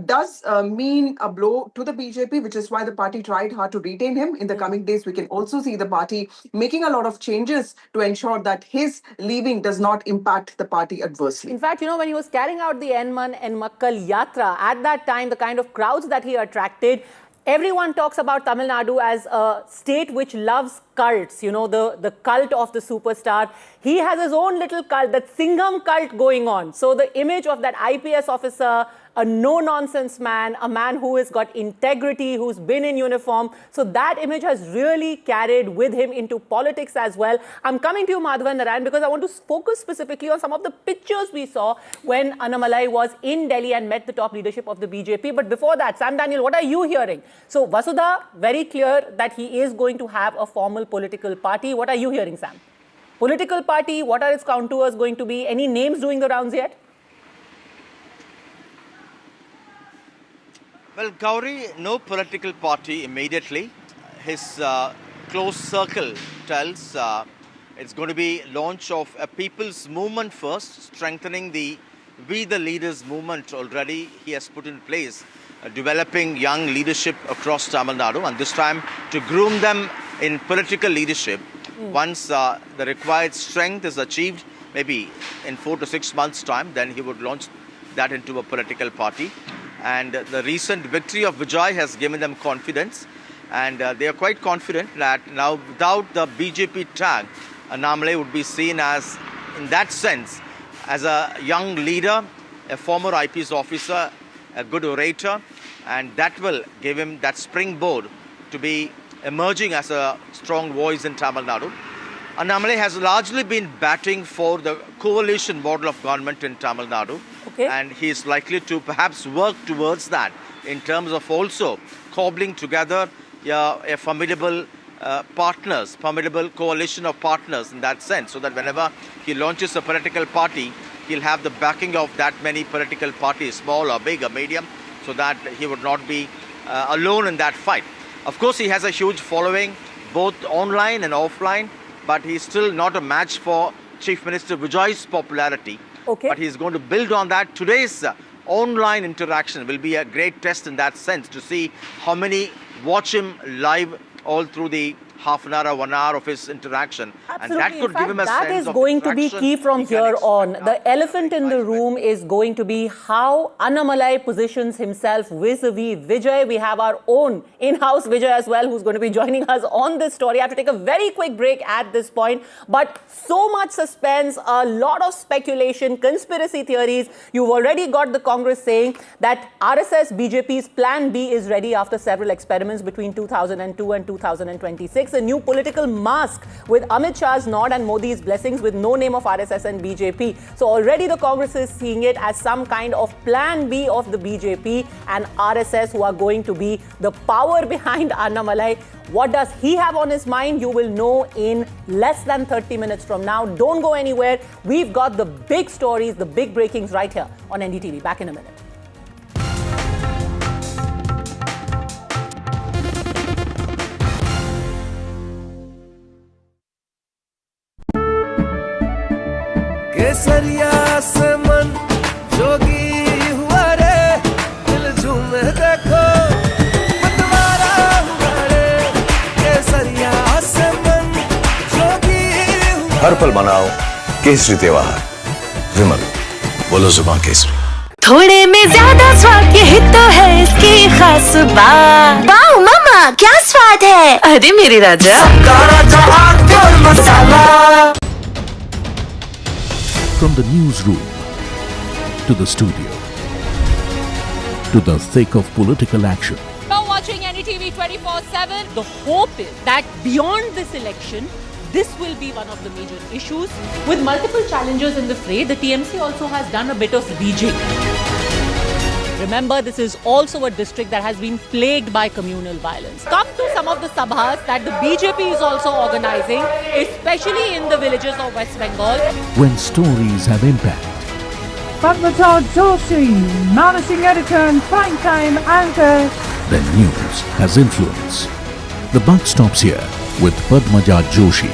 does mean a blow to the BJP, which is why the party tried hard to retain him. In the coming days, we can also see the party making a lot of changes to ensure that his leaving does not impact the party adversely. In fact, when he was carrying out the Enman and Makkal Yatra, at that time, the kind of crowds that he attracted, everyone talks about Tamil Nadu as a state which loves cults, the cult of the superstar. He has his own little cult, that Singham cult going on. So the image of that IPS officer, a no-nonsense man, a man who has got integrity, who's been in uniform. So that image has really carried with him into politics as well. I'm coming to you, Madhavan Narayan, because I want to focus specifically on some of the pictures we saw when Annamalai was in Delhi and met the top leadership of the BJP. But before that, Sam Daniel, what are you hearing? So Vasudha, very clear that he is going to have a formal political party. What are you hearing, Sam? Political party, what are its contours going to be? Any names doing the rounds yet? Well, Gauri, no political party immediately. His close circle tells it's going to be launch of a people's movement first, strengthening the We the Leaders movement already he has put in place, developing young leadership across Tamil Nadu, and this time to groom them in political leadership. Once the required strength is achieved, maybe in 4 to 6 months' time, then he would launch that into a political party. And the recent victory of Vijay has given them confidence, and they are quite confident that now without the BJP tag, Annamalai would be seen as, in that sense, as a young leader, a former IPS officer, a good orator, and that will give him that springboard to be emerging as a strong voice in Tamil Nadu. Annamalai has largely been batting for the coalition model of government in Tamil Nadu. And he is likely to perhaps work towards that in terms of also cobbling together a formidable formidable coalition of partners in that sense, so that whenever he launches a political party, he'll have the backing of that many political parties, small or big or medium, so that he would not be alone in that fight. Of course, he has a huge following, both online and offline, but he's still not a match for Chief Minister Vijay's popularity. But he's going to build on that. Today's online interaction will be a great test in that sense, to see how many watch him live all through the half an hour, 1 hour of his interaction. Absolutely. And that could give him a sense of that is going to be key from here on. The elephant in the room is going to be how Annamalai positions himself vis-a-vis Vijay. We have our own in-house Vijay as well, who's going to be joining us on this story. I have to take a very quick break at this point. But so much suspense, a lot of speculation, conspiracy theories. You've already got the Congress saying that RSS BJP's plan B is ready after several experiments between 2002 and 2026. A new political mask with Amit Shah's nod and Modi's blessings with no name of RSS and BJP. So already the Congress is seeing it as some kind of plan B of the BJP and RSS, who are going to be the power behind Annamalai. What does he have on his mind? You will know in less than 30 minutes from now. Don't go anywhere. We've got the big stories, the big breakings right here on NDTV. Back in a minute. केसरिया से मन जोगी हुआ रे दिल झूमे देखो मतवारा हुआ रे केसरिया से मन जोगी हुआ हर पल मनाओ केसरी त्योहार विमल बोलो जुबान केसरी। थोड़े में ज्यादा स्वाद यही तो है इसकी खास बात। वाओ मामा क्या स्वाद है, अरे मेरे राजा मसाला। From the newsroom to the studio to the thick of political action. Now watching NDTV 24/7, the hope is that beyond this election, this will be one of the major issues. With multiple challengers in the fray, the TMC also has done a bit of rejig. Remember, this is also a district that has been plagued by communal violence. Come to some of the sabhas that the BJP is also organizing, especially in the villages of West Bengal. When stories have impact, Padmaja Joshi, managing editor and primetime anchor. then news has influence. The buck stops here with Padmaja Joshi.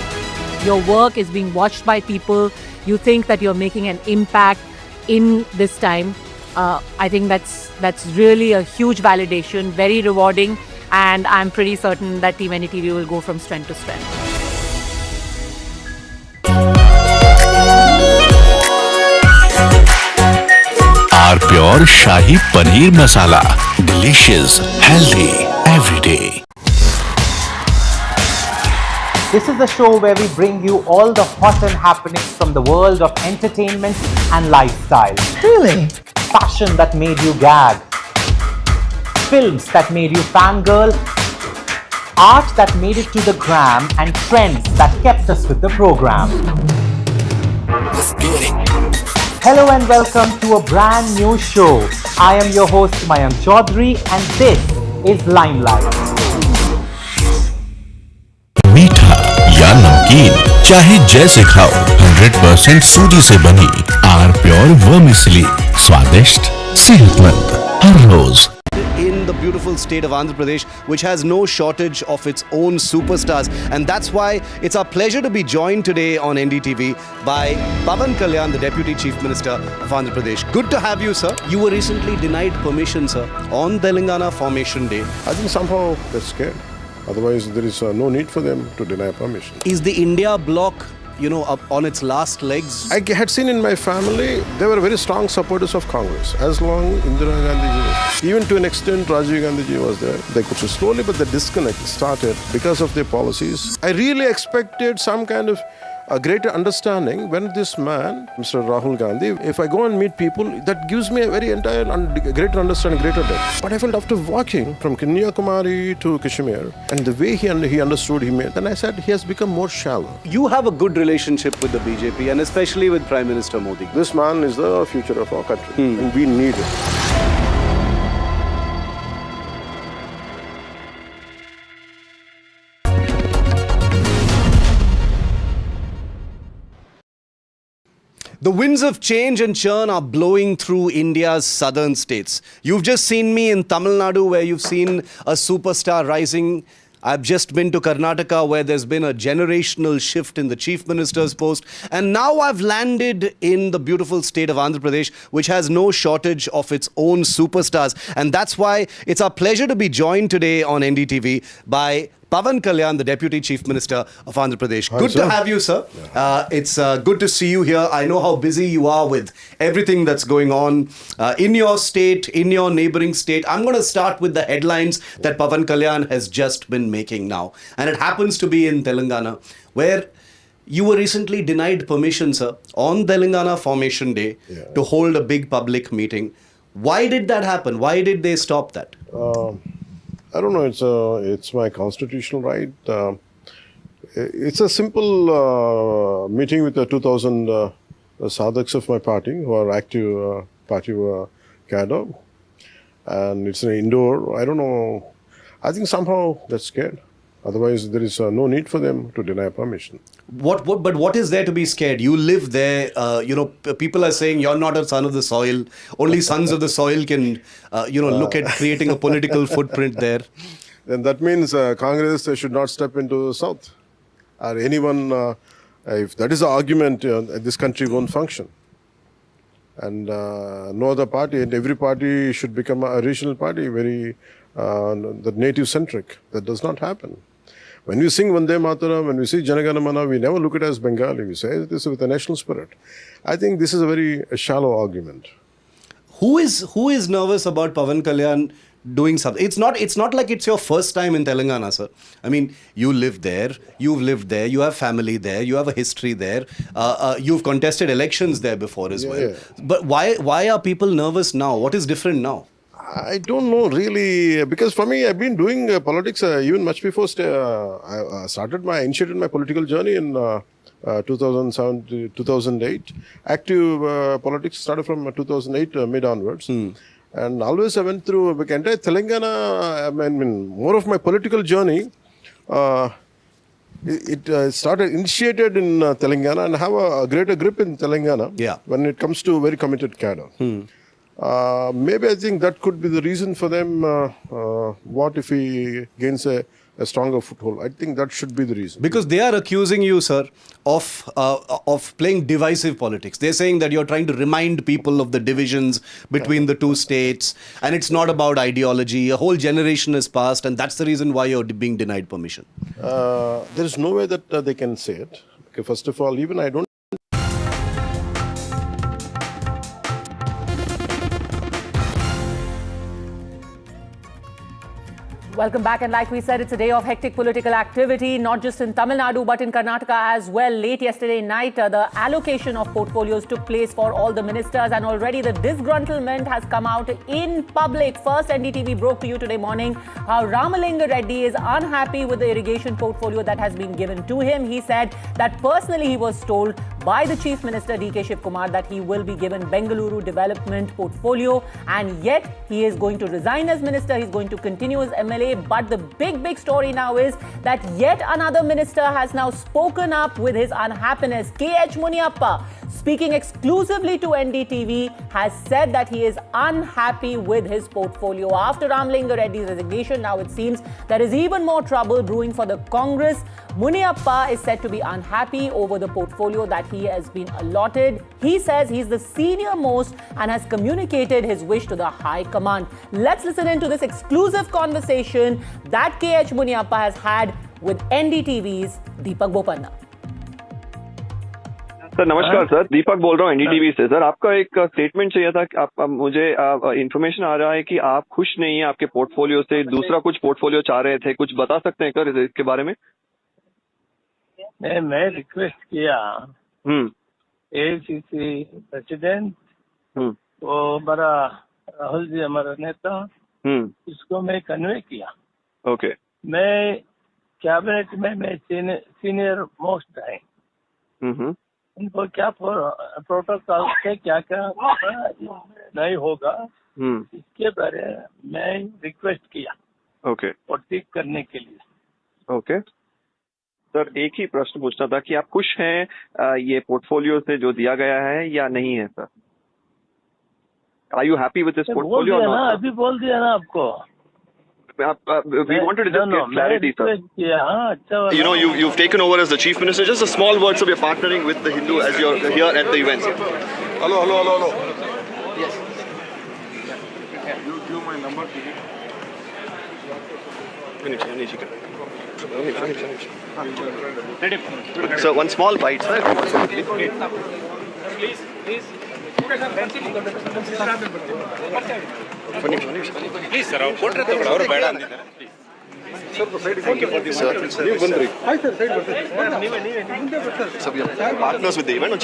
Your work is being watched by people. You think that you're making an impact in this time. I think that's really a huge validation, very rewarding, and I'm pretty certain that Team NDTV will go from strength to strength. Our pure Shahi Paneer Masala. Delicious, healthy, every day. This is the show where we bring you all the hot and happenings from the world of entertainment and lifestyle. Really? Fashion that made you gag. Films that made you fangirl. Art that made it to the gram, and trends that kept us with the program. Hello and welcome to a brand new show. I am your host Mayank Chaudhary and this is Limelight. मीठा या नमकीन, चाहे जैसे खाओ, 100% सूजी से बनी are pure vermicelli, स्वादिष्ट, सेहतमंद, हर रोज. In the beautiful state of Andhra Pradesh, which has no shortage of its own superstars. And that's why it's our pleasure to be joined today on NDTV by Pavan Kalyan, the Deputy Chief Minister of Andhra Pradesh. Good to have you, sir. You were recently denied permission, sir, on Telangana Formation Day. I think somehow they're scared. Otherwise, there is no need for them to deny permission. Is the India bloc, up on its last legs? I had seen in my family, they were very strong supporters of Congress. As long Indira Gandhi was, even to an extent Rajiv Gandhi was there. They could slowly, but the disconnect started because of their policies. I really expected some kind of a greater understanding when this man, Mr. Rahul Gandhi, if I go and meet people, that gives me a very greater understanding, greater depth. But I felt after walking from Kanyakumari to Kashmir, and the way he understood, then I said he has become more shallow. You have a good relationship with the BJP and especially with Prime Minister Modi. This man is the future of our country, and we need it. The winds of change and churn are blowing through India's southern states. You've just seen me in Tamil Nadu, where you've seen a superstar rising. I've just been to Karnataka, where there's been a generational shift in the Chief Minister's post. And now I've landed in the beautiful state of Andhra Pradesh, which has no shortage of its own superstars. And that's why it's our pleasure to be joined today on NDTV by Pavan Kalyan, the Deputy Chief Minister of Andhra Pradesh. Good to have you, sir. It's good to see you here. I know how busy you are with everything that's going on in your state, in your neighboring state. I'm going to start with the headlines that Pavan Kalyan has just been making now. And it happens to be in Telangana, where you were recently denied permission, sir, on Telangana Formation Day to hold a big public meeting. Why did that happen? Why did they stop that? I don't know. It's my constitutional right. It's a simple meeting with the 2,000 sadhaks of my party who are active party cadre, and it's an indoor. I don't know. I think somehow they're scared. Otherwise, there is no need for them to deny permission. But what is there to be scared? You live there. People are saying you're not a son of the soil. Only sons of the soil can, look at creating a political footprint there. Then that means Congress should not step into the South. Or anyone, if that is the argument, this country won't function. And no other party, and every party should become a regional party, very the native-centric. That does not happen. When we sing Vande Mataram, when we see Janagana Mana, we never look at it as Bengali. We say this with a national spirit. I think this is a very shallow argument. Who is nervous about Pavan Kalyan doing something? It's not like it's your first time in Telangana, sir. I mean, you live there, you've lived there, you have family there, you have a history there. You've contested elections there before as well. But why are people nervous now? What is different now? I don't know really, because for me, I've been doing politics even much before I initiated my political journey in 2007 to 2008. Active politics started from 2008 mid onwards. And always I went through like, entire Telangana. I mean, more of my political journey. It initiated in Telangana and have a greater grip in Telangana. Yeah. When it comes to very committed cadre. Maybe I think that could be the reason for them. What if he gains a stronger foothold? I think that should be the reason. Because they are accusing you, sir, of playing divisive politics. They're saying that you're trying to remind people of the divisions between the two states, and it's not about ideology. A whole generation has passed, and that's the reason why you're being denied permission. There is no way that they can say it. Okay, first of all, even I don't. Welcome back, and like we said, it's a day of hectic political activity, not just in Tamil Nadu but in Karnataka as well. Late yesterday night, the allocation of portfolios took place for all the ministers, and already the disgruntlement has come out in public. First, NDTV broke to you today morning how Ramalinga Reddy is unhappy with the irrigation portfolio that has been given to him. He said that personally he was told by the Chief Minister DK Shivkumar that he will be given Bengaluru development portfolio, and yet he is going to resign as minister. He's going to continue as MLA. But the big story now is that yet another minister has now spoken up with his unhappiness. K.H. Muniappa, speaking exclusively to NDTV, has said that he is unhappy with his portfolio. After Ramalinga Reddy's resignation, now it seems there is even more trouble brewing for the Congress. Muniappa is said to be unhappy over the portfolio that he has been allotted. He says he's the senior most and has communicated his wish to the High Command. Let's listen into this exclusive conversation that K.H. Muniappa has had with NDTV's Deepak Bopanna. Sir नमस्कार sir, दीपक बोल रहा हूँ NDTV से। Sir आपका एक statement चाहिए था। आप मुझे इन्फॉर्मेशन आ रहा है कि आप खुश नहीं है आपके पोर्टफोलियो से, दूसरा कुछ पोर्टफोलियो चाह रहे थे, कुछ बता सकते हैं सर इसके बारे में? मैं रिक्वेस्ट किया एआईसीसी प्रेसिडेंट वो हमारा राहुल जी हमारा नेता, इसको मैं कन्वे किया। ओके। मैं कैबिनेट में मैं सीनियर मोस्ट है, इनको क्या प्रोटोकॉल से क्या क्या नहीं होगा इसके बारे में मैं रिक्वेस्ट किया। ओके। और ठीक करने के लिए। ओके सर, एक ही प्रश्न पूछना था कि आप खुश हैं ये पोर्टफोलियो से जो दिया गया है या नहीं है sir? Are you happy with this portfolio? अभी बोल दिया ना आपको। We wanted to just get clarity, sir. You know, you've taken over as the chief minister. Just a small word, so we're partnering with the Hindu as you're here at the events. Hello. Yes. You give my number to me. So one small bite, sir. Please. Please, sir. So we are partners with the event.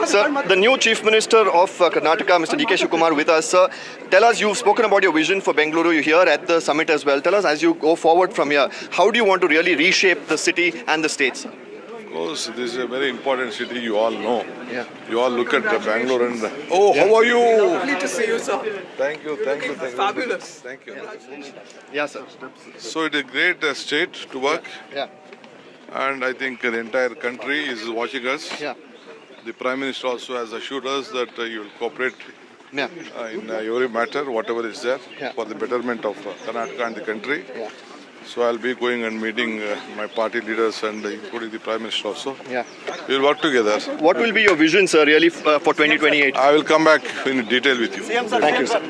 Sir, the new Chief Minister of Karnataka, Mr. DK Shivkumar, with us. Sir, tell us, you've spoken about your vision for Bengaluru. You're here at the summit as well. Tell us, as you go forward from here, how do you want to really reshape the city and the state? Of course, this is a very important city, you all know. Yeah. You all look at Bangalore and... Oh, how are you? Lovely to see you, sir. Thank you. Fabulous. Thank you. Yeah, sir. So it is a great state to work. Yeah. And I think the entire country is watching us. Yeah. The Prime Minister also has assured us that he will cooperate in every matter, whatever is there, for the betterment of Karnataka and the country. Yeah. So I'll be going and meeting my party leaders and including the Prime Minister also. Yeah. We'll work together. What will be your vision, sir, really for 2028? I will come back in detail with you. Thank you, sir.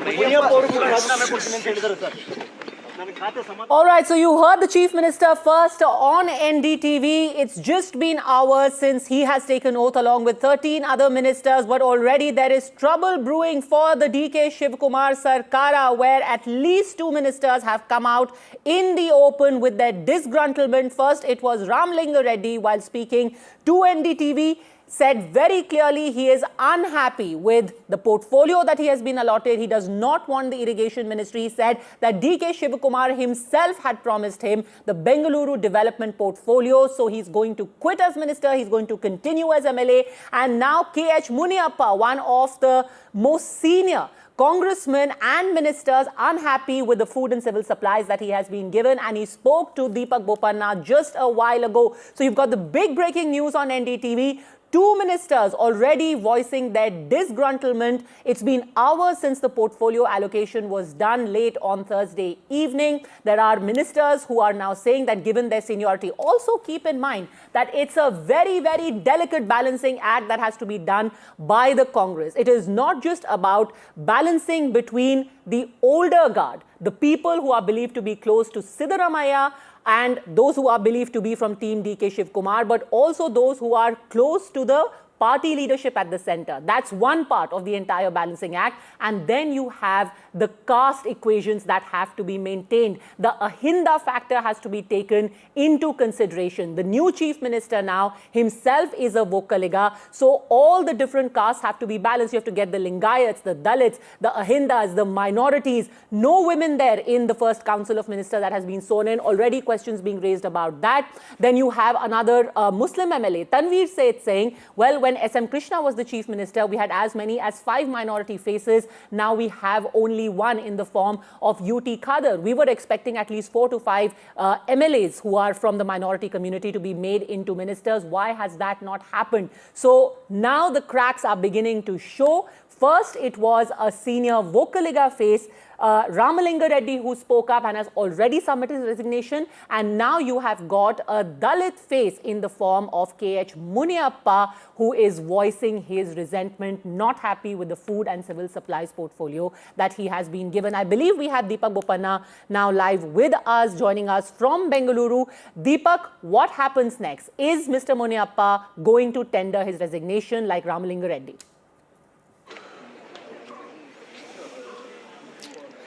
All right, so you heard the Chief Minister first on NDTV. It's just been hours since he has taken oath along with 13 other ministers, but already there is trouble brewing for the DK Shivkumar Sarkara, where at least 2 ministers have come out in the open with their disgruntlement. First, it was Ramalinga Reddy, while speaking to NDTV, said very clearly he is unhappy with the portfolio that he has been allotted. He does not want the irrigation ministry. He said that DK Shivkumar himself had promised him the Bengaluru development portfolio. So he's going to quit as minister. He's going to continue as MLA. And now K.H. Muniappa, one of the most senior congressmen and ministers unhappy with the food and civil supplies that he has been given, and he spoke to Deepak Bopanna just a while ago. So you've got the big breaking news on NDTV. 2 ministers already voicing their disgruntlement. It's been hours since the portfolio allocation was done late on Thursday evening. There are ministers who are now saying that given their seniority, also keep in mind that it's a very, very delicate balancing act that has to be done by the Congress. It is not just about balancing between the older guard, the people who are believed to be close to Siddaramaiah, and those who are believed to be from Team DK Shiv Kumar, but also those who are close to the party leadership at the center. That's one part of the entire balancing act. And then you have the caste equations that have to be maintained. The Ahinda factor has to be taken into consideration. The new chief minister now himself is a Vocaliga. So all the different castes have to be balanced. You have to get the Lingayats, the Dalits, the Ahindas, the minorities. No women there in the first council of ministers that has been sworn in. Already questions being raised about that. Then you have another Muslim MLA, Tanveer Seth, saying, well, when SM Krishna was the chief minister, we had as many as 5 minority faces. Now we have only one in the form of UT Khader. We were expecting at least 4 to 5 MLAs who are from the minority community to be made into ministers. Why has that not happened? So now the cracks are beginning to show. First, it was a senior Vocaliga face, Ramalinga Reddy, who spoke up and has already submitted his resignation. And now you have got a Dalit face in the form of KH Muniappa, who is voicing his resentment, not happy with the food and civil supplies portfolio that he has been given. I believe we have Deepak Bopanna now live with us, joining us from Bengaluru. Deepak, what happens next? Is Mr. Muniappa going to tender his resignation like Ramalinga Reddy?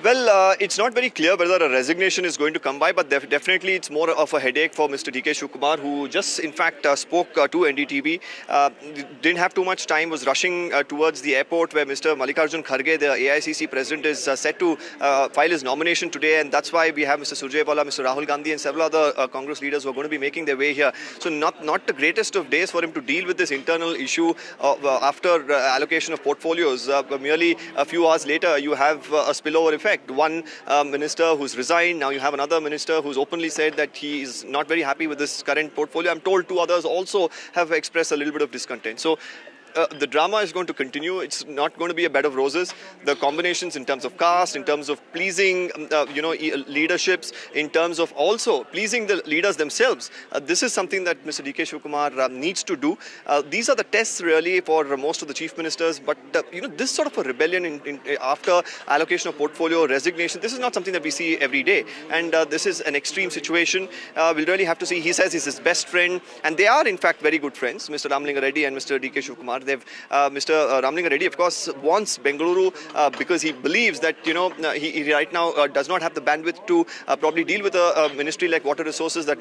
Well, it's not very clear whether a resignation is going to come by, but definitely it's more of a headache for Mr. DK Shiv Kumar, who just, in fact, spoke to NDTV. Didn't have too much time, was rushing towards the airport where Mr. Mallikarjun Kharge, the AICC president, is set to file his nomination today, and that's why we have Mr. Surjewala, Mr. Rahul Gandhi, and several other Congress leaders who are going to be making their way here. So not the greatest of days for him to deal with this internal issue after allocation of portfolios. Merely a few hours later, you have a spillover effect. One minister who's resigned, now you have another minister who's openly said that he is not very happy with this current portfolio. I'm told 2 others also have expressed a little bit of discontent. So the drama is going to continue. It's not going to be a bed of roses. The combinations in terms of caste, in terms of pleasing, leaderships, in terms of also pleasing the leaders themselves. This is something that Mr. DK Shiv Kumar needs to do. These are the tests really for most of the chief ministers. But this sort of a rebellion after allocation of portfolio, resignation, this is not something that we see every day. And this is an extreme situation. We'll really have to see. He says he's his best friend, and they are in fact very good friends, Mr. Ramalinga Reddy and Mr. DK Shiv Kumar. Mr. Ramalinga Reddy, of course, wants Bengaluru because he believes that he right now does not have the bandwidth to probably deal with a ministry like water resources that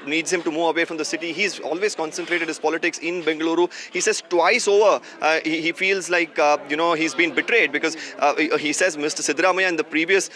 needs him to move away from the city. He's always concentrated his politics in Bengaluru. He says twice over he feels like he's been betrayed because he says Mr. Siddaramaiah in the previous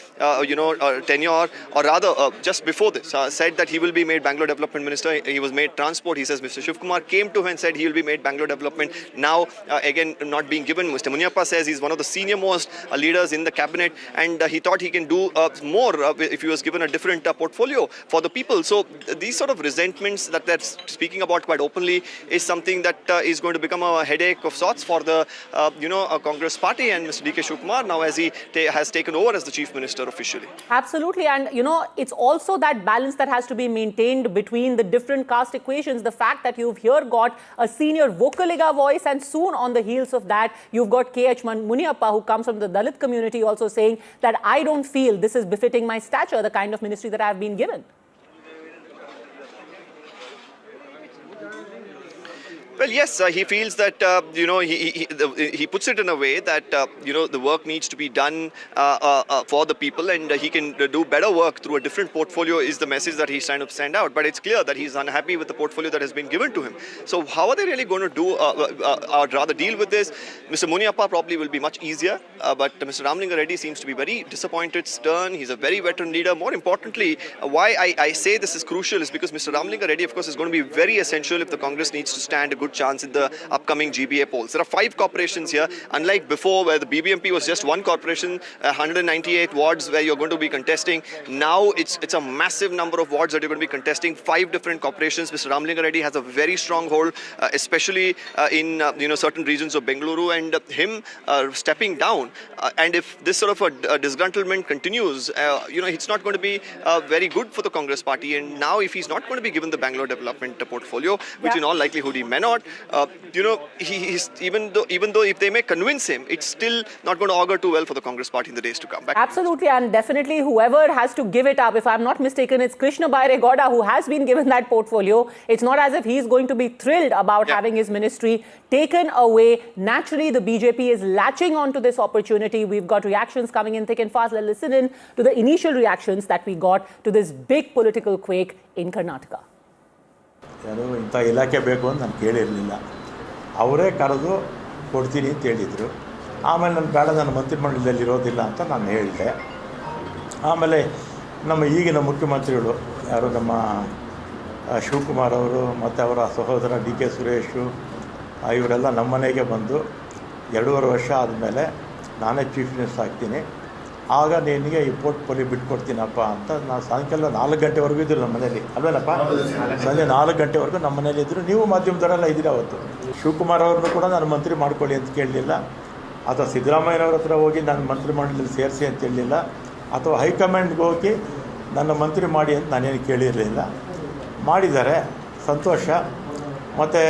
tenure, or rather just before this, said that he will be made Bangalore Development Minister. He was made Transport. He says Mr. Shiv Kumar came to him and said he will be made Bangalore Development. Now, again, not being given. Mr. Muniappa says he's one of the senior most leaders in the cabinet, and he thought he can do more if he was given a different portfolio for the people. So these sort of resentments that they're speaking about quite openly is something that is going to become a headache of sorts for the Congress party and Mr. DK Shiv Kumar now as he has taken over as the chief minister officially. Absolutely, and it's also that balance that has to be maintained between the different caste equations. The fact that you've here got a senior Vocaliga voice, and soon on the heels of that, you've got KH Muniappa, who comes from the Dalit community, also saying that I don't feel this is befitting my stature, the kind of ministry that I've been given. Well, yes, he feels that, he puts it in a way that, the work needs to be done for the people, and he can do better work through a different portfolio is the message that he's trying to send out. But it's clear that he's unhappy with the portfolio that has been given to him. So how are they really going to do, or rather deal with this? Mr. Muniappa probably will be much easier, but Mr. Ramalinga Reddy seems to be very disappointed, stern. He's a very veteran leader. More importantly, why I say this is crucial is because Mr. Ramalinga Reddy, of course, is going to be very essential if the Congress needs to stand a good good chance in the upcoming GBA polls. There are 5 corporations here, unlike before where the BBMP was just one corporation, 198 wards where you're going to be contesting. Now it's a massive number of wards that you're going to be contesting, 5 different corporations. Mr. Ramlinga Reddy has a very strong hold, especially in certain regions of Bengaluru, and him stepping down. And if this sort of a disgruntlement continues, it's not going to be very good for the Congress party. And now if he's not going to be given the Bangalore development portfolio, which in all likelihood he may not, he's even though if they may convince him, it's still not going to augur too well for the Congress party in the days to come. Absolutely, and definitely whoever has to give it up, if I'm not mistaken, it's Krishna Baire Gowda who has been given that portfolio. It's not as if he's going to be thrilled about having his ministry taken away. Naturally, the BJP is latching onto this opportunity. We've got reactions coming in thick and fast. Let's listen in to the initial reactions that we got to this big political quake in Karnataka. ಯಾರು ಇಂಥ ಇಲಾಖೆ ಬೇಕು ಅಂತ ನಾನು ಕೇಳಿರಲಿಲ್ಲ. ಅವರೇ ಕರೆದು ಕೊಡ್ತೀನಿ ಅಂತ ಹೇಳಿದರು. ಆಮೇಲೆ ನಾನು ಬೇಡ, ನನ್ನ ಮಂತ್ರಿಮಂಡಲದಲ್ಲಿ ಇರೋದಿಲ್ಲ ಅಂತ ನಾನು ಹೇಳಿದೆ. ಆಮೇಲೆ ನಮ್ಮ ಈಗಿನ ಮುಖ್ಯಮಂತ್ರಿಗಳು ಯಾರು ನಮ್ಮ ಶಿವಕುಮಾರ್ ಅವರು ಮತ್ತು ಅವರ ಸಹೋದರ ಡಿ ಕೆ ಸುರೇಶು ಇವರೆಲ್ಲ ನಮ್ಮ ಮನೆಗೆ ಬಂದು 2.5 ವರ್ಷ ಆದಮೇಲೆ ನಾನೇ ಚೀಫ್ ಮಿನಿಸ್ಟರ್ ಆಗ್ತೀನಿ, ಆಗ ನಿನಗೆ ಈ ಪೋರ್ಟ್ಫೋಲಿಯೋ ಬಿಟ್ಕೊಡ್ತೀನಪ್ಪ ಅಂತ ನಾನು ಸಾಯಂಕಾಲ 4 ಗಂಟೆವರೆಗೂ ಇದ್ದರು ನಮ್ಮ ಮನೇಲಿ, ಅಲ್ವೇನಪ್ಪ? ಸಂಜೆ 4 ಗಂಟೆವರೆಗೂ ನಮ್ಮ ಮನೇಲಿ ಇದ್ದರು. ನೀವು ಮಾಧ್ಯಮದವರೆಲ್ಲ ಇದ್ದೀರ ಅವತ್ತು. ಶಿವಕುಮಾರ್ ಅವ್ರನ್ನೂ ಕೂಡ ನಾನು ಮಂತ್ರಿ ಮಾಡ್ಕೊಳ್ಳಿ ಅಂತ ಕೇಳಲಿಲ್ಲ, ಅಥವಾ ಸಿದ್ದರಾಮಯ್ಯನವ್ರ ಹತ್ರ ಹೋಗಿ ನನ್ನ ಮಂತ್ರಿಮಂಡಲದಲ್ಲಿ ಸೇರಿಸಿ ಅಂತ ಹೇಳಲಿಲ್ಲ, ಅಥವಾ ಹೈಕಮಾಂಡ್ಗೆ ಹೋಗಿ ನನ್ನ ಮಂತ್ರಿ ಮಾಡಿ ಅಂತ ನಾನೇನು ಕೇಳಿರಲಿಲ್ಲ. ಮಾಡಿದ್ದಾರೆ, ಸಂತೋಷ. ಮತ್ತು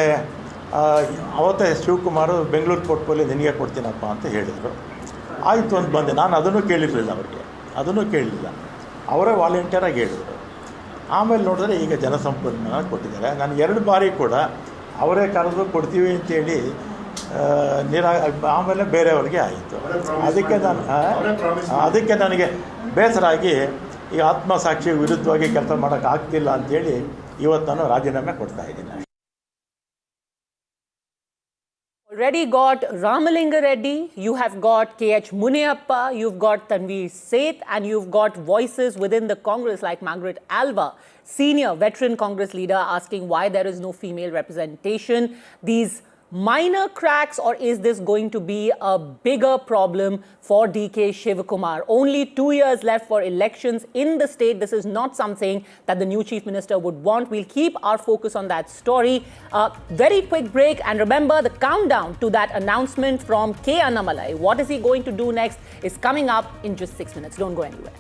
ಅವತ್ತೇ ಶಿವಕುಮಾರ್ ಬೆಂಗಳೂರು ಪೋರ್ಟ್ಫೋಲಿಯೋ ನಿನಗೆ ಕೊಡ್ತೀನಪ್ಪ ಅಂತ ಹೇಳಿದರು. ಆಯಿತು ಅಂತ ಬಂದೆ. ನಾನು ಅದನ್ನು ಕೇಳಿರಲಿಲ್ಲ, ಅವರಿಗೆ ಅದನ್ನು ಕೇಳಲಿಲ್ಲ, ಅವರೇ ವಾಲಂಟಿಯರಾಗಿ ಹೇಳಿದರು. ಆಮೇಲೆ ನೋಡಿದ್ರೆ ಈಗ ಜನಸಂಪನ್ಮೂಲ ಕೊಟ್ಟಿದ್ದಾರೆ. ನಾನು 2 ಬಾರಿ ಕೂಡ ಅವರೇ ಕರೆದು ಕೊಡ್ತೀವಿ ಅಂತೇಳಿ ಆಮೇಲೆ ಬೇರೆಯವ್ರಿಗೆ ಆಯಿತು. ಅದಕ್ಕೆ ನನಗೆ ಬೇಸರ ಆಗಿ ಈ ಆತ್ಮಸಾಕ್ಷಿ ವಿರುದ್ಧವಾಗಿ ಕೆಲಸ ಮಾಡೋಕ್ಕಾಗ್ತಿಲ್ಲ ಅಂಥೇಳಿ ಇವತ್ತು ನಾನು ರಾಜೀನಾಮೆ ಕೊಡ್ತಾ ಇದ್ದೀನಿ. Already got Ramalinga Reddy, you have got K.H. Muniappa, you've got Tanveer Seth, and you've got voices within the Congress like Margaret Alva, senior veteran Congress leader, asking why there is no female representation. These minor cracks, or is this going to be a bigger problem for DK Shivakumar? Only 2 years left for elections in the state. This is not something that the new chief minister would want. We'll keep our focus on that story. Very quick break, and remember the countdown to that announcement from K. Annamalai. What is he going to do next is coming up in just 6 minutes. Don't go anywhere.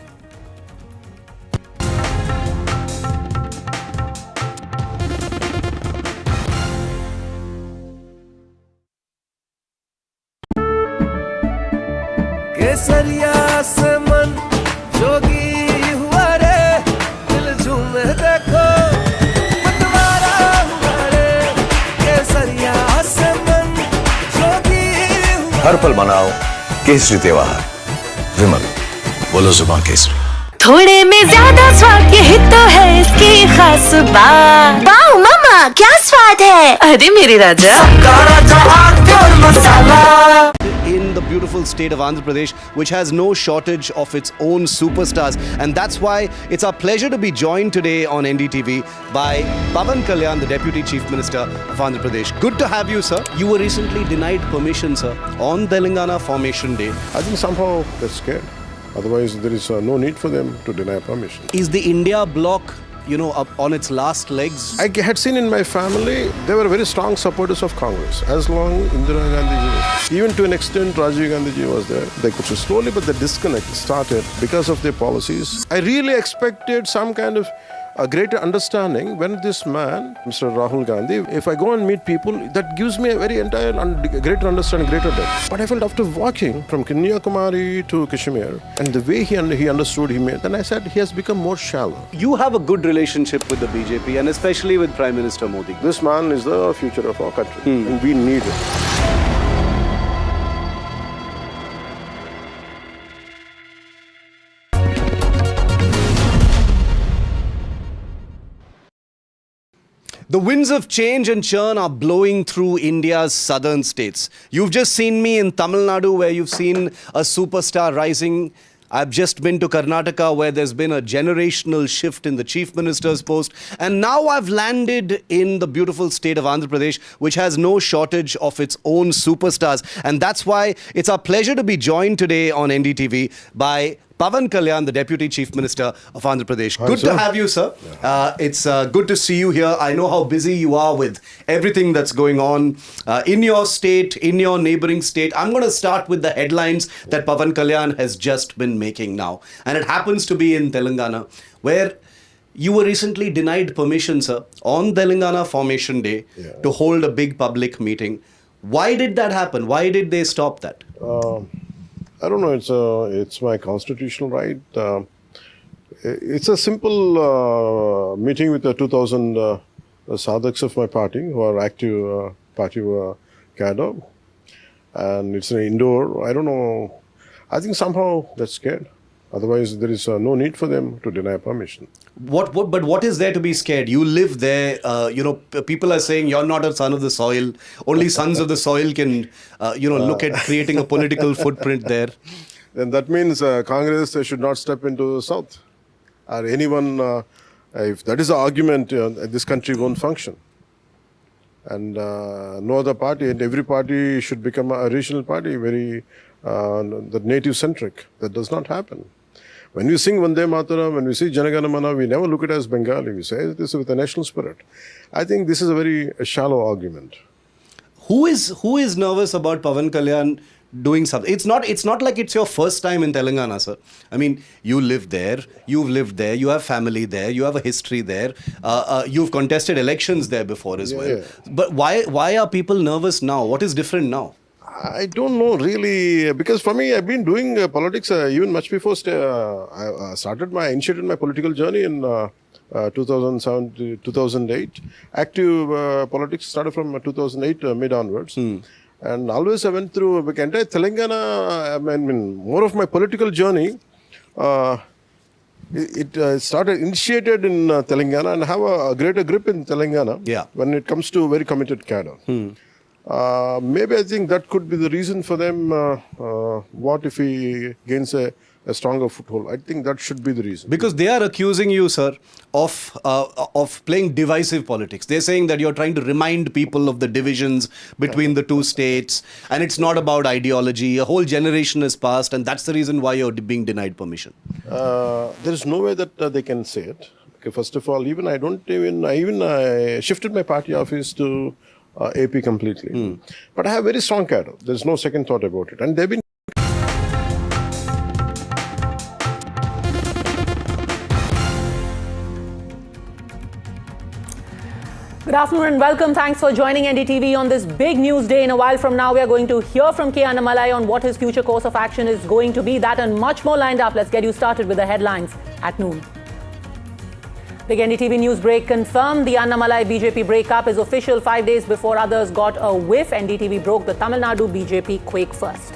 केसरिया से मन जोगी हुआ रे, दिल झूमे देखो मतवारा हुआ रे, केसरिया से मन जोगी हुआ। हर पल मनाओ केसरी त्योहार, विमल बोलो जुबान केसरी। थोड़े में ज्यादा स्वाद, यही तो है इसकी खास बात। वाओ मामा, क्या स्वाद है! अरे मेरे राजा, in the beautiful state of Andhra Pradesh, which has no shortage of its own superstars. And that's why it's our pleasure to be joined today on NDTV by Pawan Kalyan, the Deputy Chief Minister of Andhra Pradesh. Good to have you, sir. You were recently denied permission, sir, on Telangana Formation Day. I think somehow they're scared. Otherwise, there is no need for them to deny permission. Is the India bloc, up on its last legs? I had seen in my family, they were very strong supporters of Congress. As long Indira Gandhi ji was, even to an extent Rajiv Gandhi ji was there, they could slowly, but the disconnect started because of their policies. I really expected some kind of a greater understanding when this man, Mr. Rahul Gandhi, if I go and meet people, that gives me a very entire greater understanding, greater depth. But I felt after walking from Kanyakumari to Kashmir, and the way he understood, then I said he has become more shallow. You have a good relationship with the BJP and especially with Prime Minister Modi. This man is the future of our country, and we need it. The winds of change and churn are blowing through India's southern states. You've just seen me in Tamil Nadu, where you've seen a superstar rising. I've just been to Karnataka, where there's been a generational shift in the chief minister's post. And now I've landed in the beautiful state of Andhra Pradesh, which has no shortage of its own superstars. And that's why it's our pleasure to be joined today on NDTV by Pavan Kalyan, the Deputy Chief Minister of Andhra Pradesh. Hi, good sir. to have you, sir. It's good to see you here. I know how busy you are with everything that's going on in your state, in your neighboring state. I'm going to start with the headlines that Pavan Kalyan has just been making now. And it happens to be in Telangana, where you were recently denied permission, sir, on Telangana Formation Day to hold a big public meeting. Why did that happen? Why did they stop that? I don't know. It's my constitutional right. It's a simple meeting with the 2,000 sadhaks of my party who are active party cadre, and it's an indoor. I don't know. I think somehow they're scared. Otherwise, there is no need for them to deny permission. But what is there to be scared? You live there. People are saying you're not a son of the soil. Only sons of the soil can, look at creating a political footprint there. Then that means Congress should not step into the south. Or anyone, if that is the argument, this country won't function. And no other party, and every party should become a regional party, very the native centric. That does not happen. When we sing Vande Mataram, when we see Janagana Mana, we never look at it as Bengali. We say this with a national spirit. I think this is a very shallow argument. Who is nervous about Pavan Kalyan doing something? It's not like it's your first time in Telangana, sir. I mean, you live there, you've lived there, you have family there, you have a history there, you've contested elections there before as well. Yeah. But why are people nervous now? What is different now? I don't know really, because for me, I've been doing politics even much before I initiated my political journey in 2007 to 2008. Active politics started from 2008 mid onwards. And always I went through entire Telangana. I mean, more of my political journey, it initiated in Telangana and have a greater grip in Telangana when it comes to very committed cadre. Maybe I think that could be the reason for them. What if he gains a stronger foothold? I think that should be the reason. Because they are accusing you, sir, of playing divisive politics. They're saying that you're trying to remind people of the divisions between the two states, and it's not about ideology. A whole generation has passed, and that's the reason why you're being denied permission. There is no way that they can say it. Okay, first of all, I shifted my party office to AP completely. But I have very strong cadre. There's no second thought about it. And they've been Good afternoon and welcome. Thanks for joining NDTV on this big news day. In a while from now, we are going to hear from K. Annamalai on what his future course of action is going to be. That and much more lined up. Let's get you started with the headlines at noon. Big NDTV news break confirmed. The Annamalai BJP breakup is official 5 days before others got a whiff. NDTV broke the Tamil Nadu BJP quake first.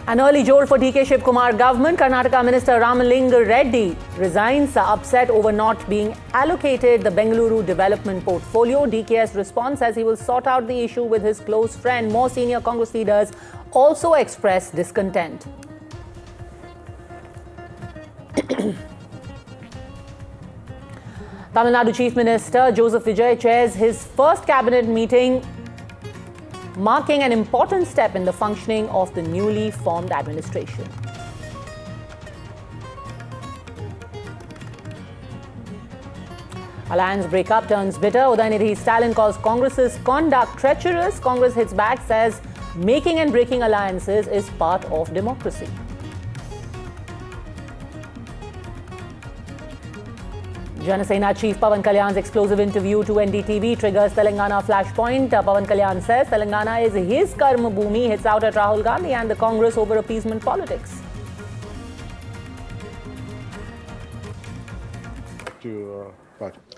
An early jolt for DK Shivkumar government. Karnataka Minister Ramalinga Reddy resigns, upset over not being allocated the Bengaluru development portfolio. DK's response says he will sort out the issue with his close friend. More senior Congress leaders also expressed discontent. Tamil Nadu Chief Minister Joseph Vijay chairs his first cabinet meeting, marking an important step in the functioning of the newly formed administration. Alliance breakup turns bitter. Udayanidhi Stalin calls Congress's conduct treacherous. Congress hits back, says making and breaking alliances is part of democracy. Janasena Chief Pavan Kalyan's explosive interview to NDTV triggers Telangana flashpoint. Pavan Kalyan says Telangana is his karma bhoomi, hits out at Rahul Gandhi and the Congress over appeasement politics.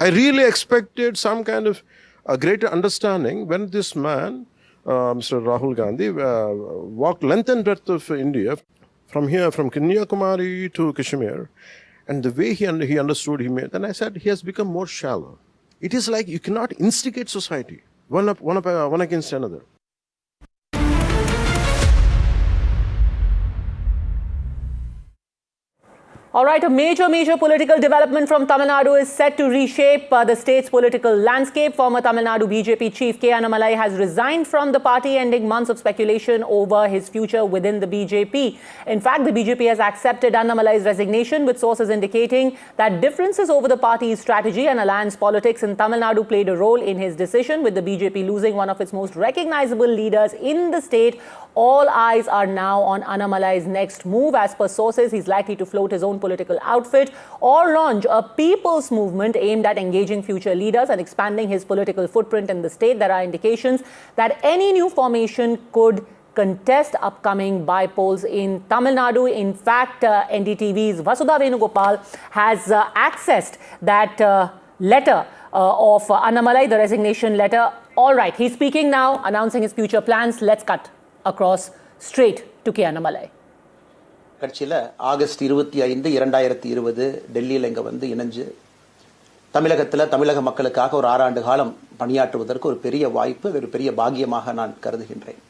I really expected some kind of a greater understanding when this man, Mr. Rahul Gandhi, walked length and breadth of India, from here, from Kanyakumari to Kashmir. And the way he understood, then I said, he has become more shallow. It is like you cannot instigate society, one against another. All right, a major political development from Tamil Nadu is set to reshape the state's political landscape. Former Tamil Nadu BJP chief K. Annamalai has resigned from the party, ending months of speculation over his future within the BJP. In fact, the BJP has accepted Annamalai's resignation, with sources indicating that differences over the party's strategy and alliance politics in Tamil Nadu played a role in his decision. With the BJP losing one of its most recognizable leaders in the state, all eyes are now on Annamalai's next move. As per sources, he's likely to float his own political outfit or launch a people's movement aimed at engaging future leaders and expanding his political footprint in the state. There are indications that any new formation could contest upcoming by-polls in Tamil Nadu. In fact, NDTV's Vasudha Venugopal has accessed that letter of Annamalai, the resignation letter. All right, he's speaking now, announcing his future plans. Let's cut across straight to K. Annamalai. கட்சியில் August 25, 2020 டெல்லியில் இங்கே வந்து இணைஞ்சு தமிழக மக்களுக்காக ஒரு 6 ஆண்டு காலம் பணியாற்றுவதற்கு ஒரு பெரிய வாய்ப்பு, ஒரு பெரிய பாக்கியமாக நான் கருதுகின்றேன்.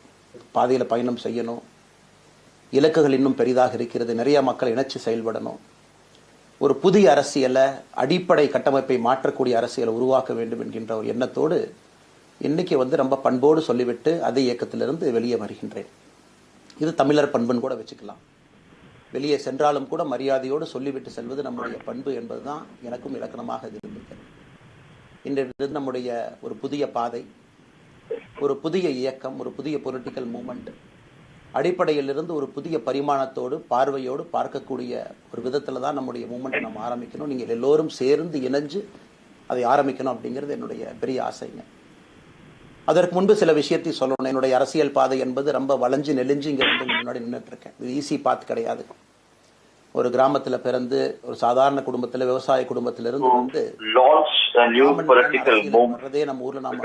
பாதையில் பயணம் செய்யணும், இலக்குகள் இன்னும் பெரிதாக இருக்கிறது, நிறைய மக்கள் இணைச்சு செயல்படணும், ஒரு புதிய அரசியலை, அடிப்படை கட்டமைப்பை மாற்றக்கூடிய அரசியலை உருவாக்க வேண்டும் என்கின்ற ஒரு எண்ணத்தோடு இன்னைக்கு வந்து ரொம்ப பண்போடு சொல்லிவிட்டு அதே இயக்கத்திலிருந்து வெளியே வருகின்றேன். இது தமிழர் பண்புன்னு கூட வச்சுக்கலாம். வெளியே சென்றாலும் கூட மரியாதையோடு சொல்லிவிட்டு செல்வது நம்முடைய பண்பு என்பதுதான் எனக்கும் இலக்கணமாக இருந்திருக்கிறது. இன்றைய நம்முடைய ஒரு புதிய பாதை, ஒரு புதிய இயக்கம், ஒரு புதிய பொலிட்டிக்கல் மூமெண்ட் அடிப்படையிலிருந்து ஒரு புதிய பரிமாணத்தோடு பார்வையோடு பார்க்கக்கூடிய ஒரு விதத்தில் தான் நம்முடைய மூமெண்ட்டை நம்ம ஆரம்பிக்கணும். நீங்கள் எல்லோரும் சேர்ந்து இணைஞ்சு அதை ஆரம்பிக்கணும் அப்படிங்கிறது என்னுடைய பெரிய ஆசைங்க. அதற்கு முன்பு சில விஷயத்தை சொல்லணும். என்னுடைய அரசியல் பாதை என்பது ரொம்ப வளைஞ்சு நெளிஞ்சு இங்கே வந்து முன்னாடி நின்றுட்டு இருக்கேன். இது ஈஸி பாத் கிடையாது. ஒரு கிராமத்தில் பிறந்து ஒரு சாதாரண குடும்பத்தில், விவசாய குடும்பத்திலிருந்து வந்து வர்றதே நம்ம ஊர்ல நாம.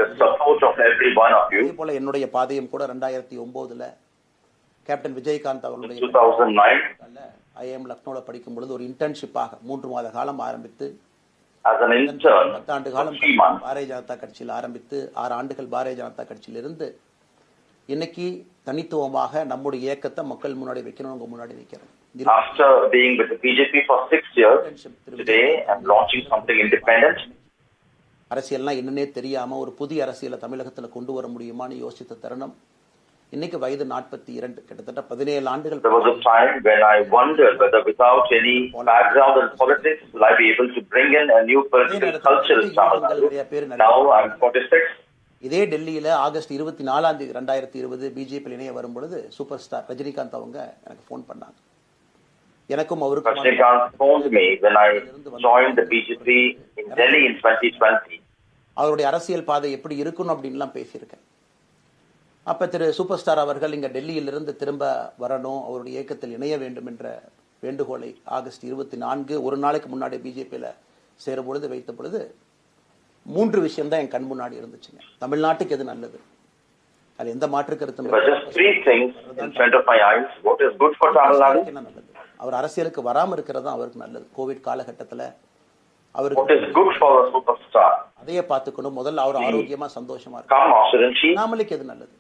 அதே போல என்னுடைய பாதையும் கூட 2009 கேப்டன் விஜயகாந்த் அவர்களுடைய IIM லக்னோல படிக்கும் பொழுது ஒரு இன்டர்ன்ஷிப்பாக 3 மாத காலம் ஆரம்பித்து 10 ஆண்டு காலம் பாரதிய ஜனதா கட்சியில் ஆரம்பித்து 6 ஆண்டுகள் பாரதிய ஜனதா கட்சியில் இருந்து இன்னைக்கு தனித்துவமாக நம்முடைய இயக்கத்தை மக்கள் முன்னாடி வைக்கணும், உங்க முன்னாடி வைக்கிறோம். After being with the BJP for 6 years, today I'm launching something independent. அரசியல்னா என்னன்னே தெரியாம ஒரு புதிய அரசியலை தமிழகத்துல கொண்டு வர முடியுமான்னு யோசித்த தருணம். இன்னைக்கு வயது 42, கிட்டத்தட்ட 17 ஆண்டுகள். There was a time when I wondered whether without any background in politics will I be able to bring in a new political culture in Tamil Nadu. Now I'm 46. இதே டெல்லியில ஆகஸ்ட் 24, 2020 பிஜேபி இணைய வரும் பொழுது super star Rajinikanth அவங்க எனக்கு phone பண்ணாங்க. எனக்கும் அவருக்கும் Rajinikanth phoned me when I joined the BJP in Delhi in 2020. அவருடைய அரசியல் பாதை எப்படி இருக்கணும் அப்படின்லாம் பேசியிருக்கேன். அப்போ திரு சூப்பர் ஸ்டார் அவர்கள் இங்கே டெல்லியிலிருந்து திரும்ப வரணும், அவருடைய இயக்கத்தில் இணைய வேண்டும் என்ற வேண்டுகோளை ஆகஸ்ட் 24 ஒரு நாளைக்கு முன்னாடி பிஜேபியில் சேரும் பொழுது வைத்த பொழுது 3 விஷயம் தான் என் கண் முன்னாடி இருந்துச்சுங்க. தமிழ்நாட்டுக்கு எது நல்லது, அது எந்த மாற்று கருத்தும் நல்லது. அவர் அரசியலுக்கு வராமல் இருக்கிறது தான் அவருக்கு நல்லது. கோவிட் காலகட்டத்தில் அவருக்கு அதையே பார்த்துக்கணும். முதல்ல அவர் ஆரோக்கியமா சந்தோஷமா இருக்கு. அண்ணாமலைக்கு எது நல்லது,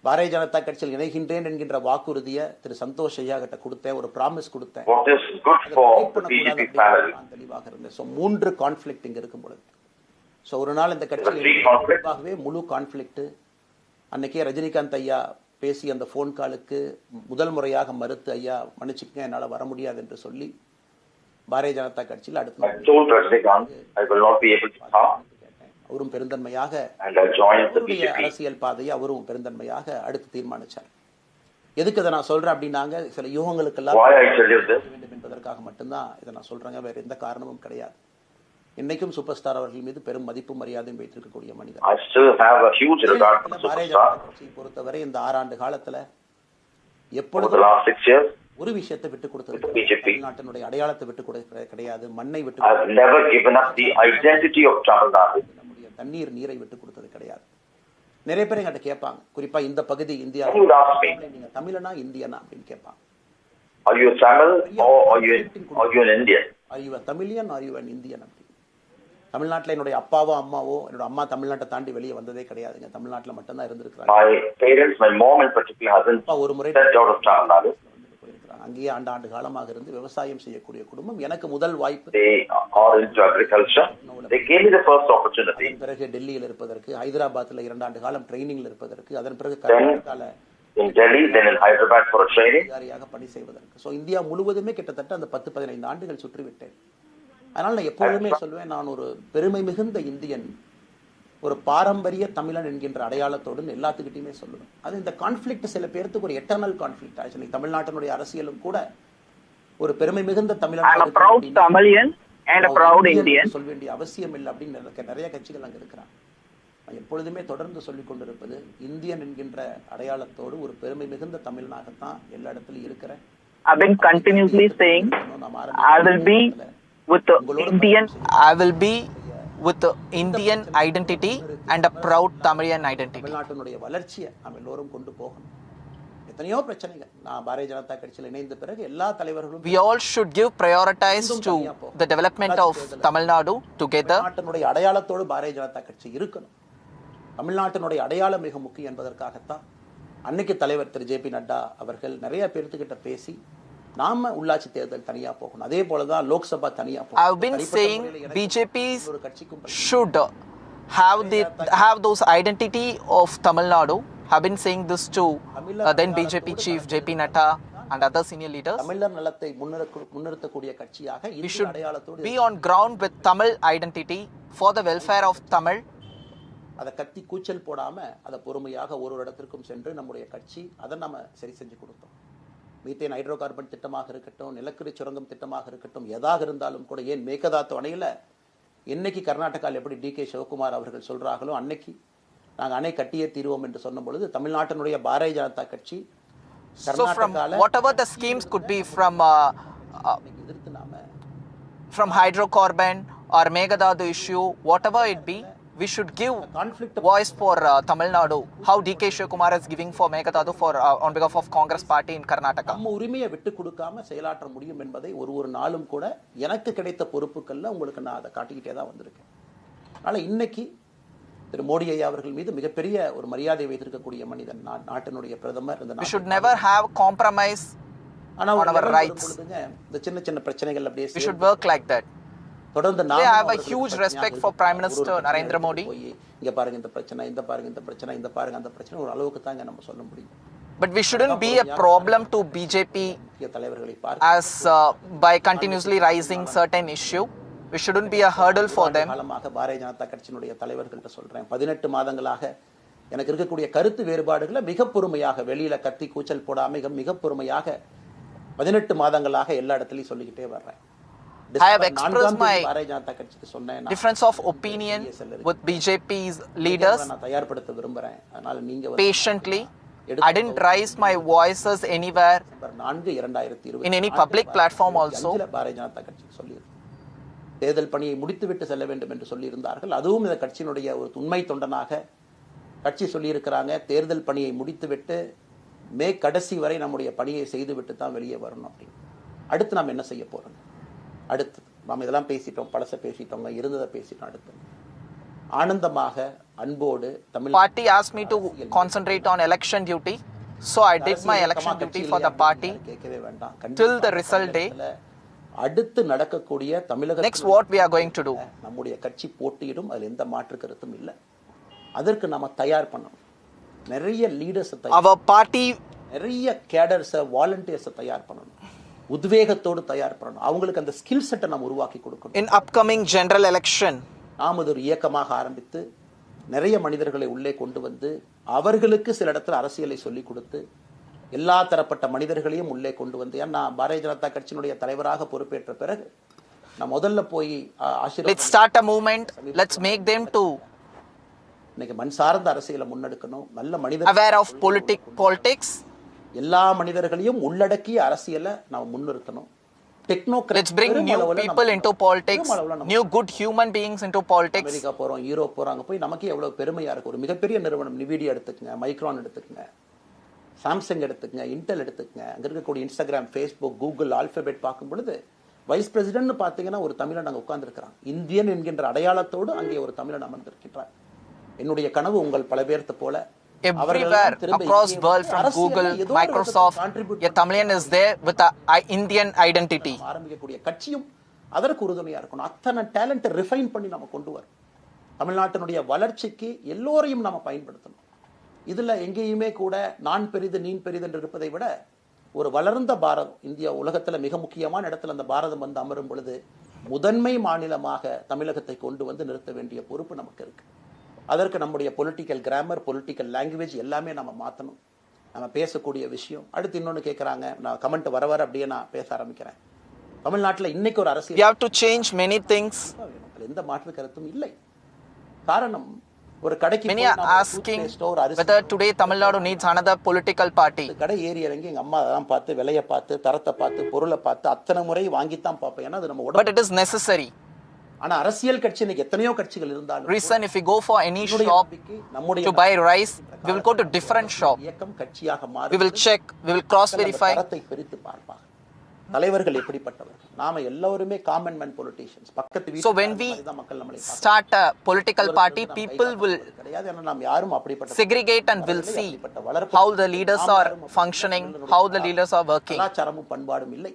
பாரதிய ஜனதா கட்சியில் இணைகின்றேன் என்கின்ற வாக்குறுதியை திரு சந்தோஷ் ஐயா கிட்ட கொடுத்தேன், ஒரு ப்ராமிஸ் கொடுத்தேன், தெளிவாக இருந்தேன். ஸோ 3 கான்ஃபிளிக்ட் இங்க இருக்கும் பொழுது, ஸோ ஒரு நாள் இந்த கட்சியிலே முழு கான்ஃபிளிக்ட். அன்னைக்கே ரஜினிகாந்த் ஐயா பேசி அந்த போன் காலுக்கு முதல் முறையாக மறுத்து, ஐயா மன்னிச்சுக்கங்க என்னால் வர முடியாது என்று சொல்லி பாரதிய ஜனதா கட்சியில் அவரும் பெருந்தன்மையாக அரசியல் பாதையை அவரும் பெருந்தன்மையாக அடுத்து தீர்மானிச்சார். எதுக்கு இதை நான் சொல்றேன் அப்படின்னாங்க, சில யூகங்களுக்கெல்லாம் வேண்டும் என்பதற்காக மட்டும்தான் இதை நான் சொல்றேங்க, வேற எந்த காரணமும் கிடையாது. இன்னைக்கும் சூப்பர் ஸ்டார் அவர்கள் மீது பெரும் மதிப்பு மரியாதையும் வைத்திருக்கக்கூடிய மனிதர். பாரதிய ஜனதா கட்சியை பொறுத்தவரை இந்த 6 ஆண்டு காலத்துல எப்பொழுதும் ஒரு விஷயத்தை விட்டு கொடுத்தது, தமிழ்நாட்டினுடைய அடையாளத்தை விட்டு கொடுக்க கிடையாது, மண்ணை விட்டு, நம்முடைய தண்ணீர் நீரை விட்டு கொடுத்தது கிடையாது. நிறைய பேர் என்கிட்ட கேட்பாங்க, குறிப்பா இந்த பகுதி இந்தியா, நீங்க தமிழனா இந்தியனா அப்படின்னு கேட்பாங்க. Are you Tamil or are you an Indian? Are you a Tamilian or are you an Indian? தமிழ்நாட்டில் என்னுடைய அப்பாவோ அம்மாவோ, என்னோட அம்மா தமிழ்நாட்டை தாண்டி வெளியே வந்ததே கிடையாதுங்க, தமிழ்நாட்டில் மட்டும்தான் இருந்திருக்கிறாங்க. My parents, my mom in particular hasn't stepped out of Tamil Nadu. இருக்கிறாங்க. அங்கேயே ஆண்டாண்டு காலமாக இருந்து விவசாயம் செய்யக்கூடிய குடும்பம். எனக்கு முதல் வாய்ப்பு they are into agriculture. They gave me the first opportunity. அதன் பிறகு டெல்லியில் இருப்பதற்கு, ஹைதராபாத்தில் 2 ஆண்டு காலம் ட்ரைனிங்ல இருப்பதற்கு, அதன் பிறகு கர்நாடகால In Delhi, then in Hyderabad for a training. அதிகாரியாக பணி செய்வதற்கு. ஸோ இந்தியா முழுவதுமே கிட்டத்தட்ட அந்த 10-15 ஆண்டுகள் சுற்றிவிட்டேன். அதனால் நான் எப்பொழுதுமே சொல்வேன், நான் ஒரு பெருமை மிகுந்த இந்தியன், ஒரு பாரம்பரிய தமிழன் என்கின்ற அடையாளத்தோடு எல்லாத்துக்கிட்டையுமே சொல்லுவேன். அது இந்த கான்ஃப்ளிக்ட் சில பேருக்கு ஒரு எட்டர்னல் கான்ஃப்ளிக்ட் ஆக்சுவலி. தமிழ்நாட்டினுடைய அரசியலும் கூட ஒரு பெருமை மிகுந்த தமிழன் சொல்ல வேண்டிய அவசியம் இல்லை அப்படின்னு நிறைய கட்சிகள் அங்கே இருக்கிறாங்க. எப்பொழுதுமே தொடர்ந்து சொல்லிக் கொண்டிருப்பது, இந்தியன் என்கின்ற அடையாளத்தோடு ஒரு பெருமை மிகுந்த தமிழனாகத்தான் எல்லா இடத்துலையும் இருக்கிறேன். I've been continuously saying I will be with the Indian identity and a proud Tamilian identity. தமிழ்நாட்டினுடைய வளர்ச்சியை நாம் எல்லோரும் கொண்டு போகணும். எத்தனையோ பிரச்சனைகள் நான் பாரதிய ஜனதா கட்சியில் இணைந்த பிறகு எல்லா தலைவர்களும் We all should give prioritize to the development of Tamil Nadu together. தமிழ்நாட்டினுடைய அடையாளத்தோடு பாரதிய ஜனதா கட்சி இருக்கணும். தமிழ்நாட்டினுடைய அடையாளம் மிக முக்கியம் என்பதற்காகத்தான் அன்னைக்கு தலைவர் திரு ஜே.பி. நட்டா அவர்கள் நிறைய பேர்த்துக்கிட்ட பேசி நாம உள்ளாட்சி தேர்தல் தனியா போகணும், அதே போலதான் லோக்சபா தனியா போகணும். I've been saying BJPs should have those identity of Tamil Nadu. I've been saying this to then BJP chief J.P. Natta and other senior leaders. தமிழர் நலத்தை முன்னிறுத்தக்கூடிய கட்சியாக we should be on ground with Tamil identity for the welfare of Tamil. அதை கத்தி கூச்சல் போடாம அதை பொறுமையாக ஒரு இடத்திற்கும் சென்று நம்முடைய கட்சி அதை நம்ம சரி செஞ்சு கொடுத்தோம். மீத்தேன் ஹைட்ரோ கார்பன் திட்டமாக இருக்கட்டும், நிலக்கரி சுரங்கம் திட்டமாக இருக்கட்டும், எதாக இருந்தாலும் கூட, ஏன் மேகதாத்து அணையில் இன்னைக்கு கர்நாடகாவில் எப்படி டி.கே. சிவகுமார் அவர்கள் சொல்றாங்களோ அன்னைக்கு நாங்கள் அணை கட்டியே தீர்வோம் என்று சொன்ன பொழுது தமிழ்நாட்டினுடைய பாரதிய ஜனதா கட்சி கர்நாடகாவில் whatever the schemes could be from hydrocarbon or Megadadu issue, whatever it be, we should give voice for Tamil Nadu. How D.K. Shivakumar is giving for Megadadu for on behalf of Congress party in Karnataka. நம்ம உரிமையை விட்டு கொடுக்காம செயலாற்ற முடியும் என்பதை ஒரு நாளும் கூட எனக்கு கிடைத்த பொறுப்புக்கள்ல உங்களுக்கு நான் அதை காட்டிக்கிட்டே தான் வந்திருக்கேன். அதனால இன்னைக்கு திரு மோடி ஐயா அவர்கள் மீது மிகப்பெரிய ஒரு மரியாதை வைத்திருக்கக்கூடிய மனிதன், நாட்டினுடைய பிரதமர். We should never have compromise on our rights. இந்த சின்ன சின்ன பிரச்சனைகள் அப்படியே we should work like that. தொடர்ந்து I have a huge respect for Prime Minister Narendra Modi. இங்க பாருங்க இந்த பிரச்சனை, இந்த பாருங்க இந்த பிரச்சனை, இந்த பாருங்க அந்த பிரச்சனை, ஒரு அளவுக்கு தாங்க நம்ம சொல்ல முடியும். But we shouldn't be a problem to BJP as by continuously raising certain issue. We shouldn't be a hurdle for them. Bharatiya Janata கட்சியினுடைய தலைவர்கள்ட்ட சொல்றேன், 18 மாதங்களாக எனக்கு இருக்கக்கூடிய கருத்து வேறுபாடுகளை மிக பொறுமையாக, வெளியில கத்தி கூச்சல் போடாம மிக பொறுமையாக 18 மாதங்களாக எல்லா இடத்துலயும் சொல்லிக்கிட்டே வர்றேன். I have expressed my difference of opinion with BJP's leaders patiently. I didn't raise my voices anywhere in any public platform also. தேர்தல் பணியை முடித்துவிட்டு செல்ல வேண்டும் என்று சொல்லியிருந்தார்கள். அதுவும் இந்த கட்சியினுடைய ஒரு உண்மை தொண்டனாக கட்சி சொல்லியிருக்கிறாங்க, தேர்தல் பணியை முடித்துவிட்டு மே கடைசி வரை நம்முடைய பணியை செய்துவிட்டு தான் வெளியே வரணும் அப்படின்னு. அடுத்து நாம் என்ன செய்ய போறோம்? அடுத்து நாம் இதெல்லாம் பேசிட்டோம், பழச பேசிட்டோங்க, இருந்ததை பேசிட்டோம். அடுத்து ஆனந்தமாக அன்போடு Tamil party asked me to concentrate on election duty, so I did my election duty for the party till the result day. அடுத்து நடக்கக்கூடிய தமிழக next what we are going to do, நம்முடைய கட்சி போட்டியிடும், அதில் எந்த மாற்று கருத்தும் இல்லை. அதற்கு நாம தயார் பண்ணணும். நிறைய லீடர்ஸ் our party நிறைய கேடர்ஸ் வாலண்டியர்ஸ் தயார் பண்ணணும், உத்வேகத்தோடு தயார் பண்ணணும். அவங்களுக்கு அந்த ஸ்கில் செட்டை நம்ம உருவாக்கி கொடுக்கணும். in upcoming general election நாம் ஒரு இயக்கமாக ஆரம்பித்து நிறைய மனிதர்களை உள்ளே கொண்டு வந்து அவர்களுக்கு சில இடத்துல அரசியலை சொல்லிக் கொடுத்து எல்லா தரப்பட்ட மனிதர்களையும் உள்ளே கொண்டு வந்து, ஏன்னா பாரதிய ஜனதா கட்சியினுடைய தலைவராக பொறுப்பேற்ற பிறகு நான் முதல்ல போய் let's start a movement, let's make them to இன்னைக்கு மண் சார்ந்த அரசியலை முன்னெடுக்கணும். நல்ல மனிதர் aware of politics, எல்லா மனிதர்களையும் உள்ளடக்கிய அரசியலை நாம் முன்னிறுத்தணும். let's bring new people into politics, new good human beings into politics. America போறோம், யூரோப் போறாங்க, போய் நமக்கே எவ்வளவு பெருமையா இருக்கு. ஒரு மிகப்பெரிய நிறுவனம் நிவிடியா எடுத்துக்கங்க, மைக்ரான் எடுத்துக்கங்க, சாம்சங் எடுத்துக்கங்க, இன்டெல் எடுத்துக்கங்க, அங்க இருக்கக்கூடிய இன்ஸ்டாகிராம், ஃபேஸ்புக், கூகுள், ஆல்பபெட் பார்க்கும் பொழுது வைஸ் பிரசிடென்ட் பார்த்தீங்கன்னா ஒரு தமிழன் அங்கே உட்கார்ந்துருக்கிறான். இந்தியன் என்கின்ற அடையாளத்தோடு அங்கே ஒரு தமிழன் அமர்ந்திருக்கின்றார். என்னுடைய கனவு உங்கள் பல பேர்த்த போல everywhere across world, from Google, Microsoft, a Tamilian is there with a Indian identity. ஆரம்பிக்கக்கூடிய கட்சியும் அதற்கு உறுதுணையா இருக்கணும். அத்தனை டேலண்ட்டை ரிஃபைன் பண்ணி நம்ம கொண்டு வரோம். தமிழ்நாட்டினுடைய வளர்ச்சிக்கு எல்லோரையும் நம்ம பயன்படுத்தணும். இதுல எங்கேயுமே கூட நான் பெரிது நீ பெரிது என்று இருப்பதை விட ஒரு வளர்ந்த பாரதம், இந்தியா உலகத்துல மிக முக்கியமான இடத்துல அந்த பாரதம் வந்து அமரும் பொழுது முதன்மை மாநிலமாக தமிழகத்தை கொண்டு வந்து நிறுத்த வேண்டிய பொறுப்பு நமக்கு இருக்கு. அதற்கு நம்முடைய பொலிட்டிக்கல் கிராமர், பொலிட்டிக்கல் லாங்குவேஜ் எல்லாமே நம்ம மாற்றணும். நம்ம பேசக்கூடிய விஷயம். அடுத்து இன்னொன்று கேட்குறாங்க, நான் கமெண்ட் வர வர அப்படியே நான் பேச ஆரம்பிக்கிறேன். தமிழ்நாட்டில் இன்னைக்கு ஒரு அரசியல், we have to change many things. எந்த மாற்று கருத்தும் இல்லை. காரணம், ஒரு கடைக்கு many are asking whether today Tamil Nadu needs another political party. கடை ஏறி இறங்கி எங்க அம்மா அதெல்லாம் பார்த்து, விலையை பார்த்து, தரத்தை பார்த்து, பொருளை பார்த்து அத்தனை முறை வாங்கித்தான் பார்ப்பேன். ஏன்னா அது நம்ம உடம்பு. But it is necessary. ஆனா அரசியல் கட்சி இன்னைக்கு எத்தனையோ கட்சிகள் இருந்தாலும் Reason, if we go for any shop to buy rice, we will go to different shop. இயக்கம் கட்சியாக மாறி We will check, we will cross verify. தரத்தை பிரித்து பார்ப்பாங்க. தலைவர்கள் எப்படிப்பட்டவர்கள்? நாம எல்லாருமே காமன் மேன் பொலிட்டிஷியன்ஸ். பக்கத்து வீட்டு So when we start a political party, people will segregate and will see how the leaders are functioning, how the leaders are working. கலாச்சாரமும் பண்பாடும் இல்லை.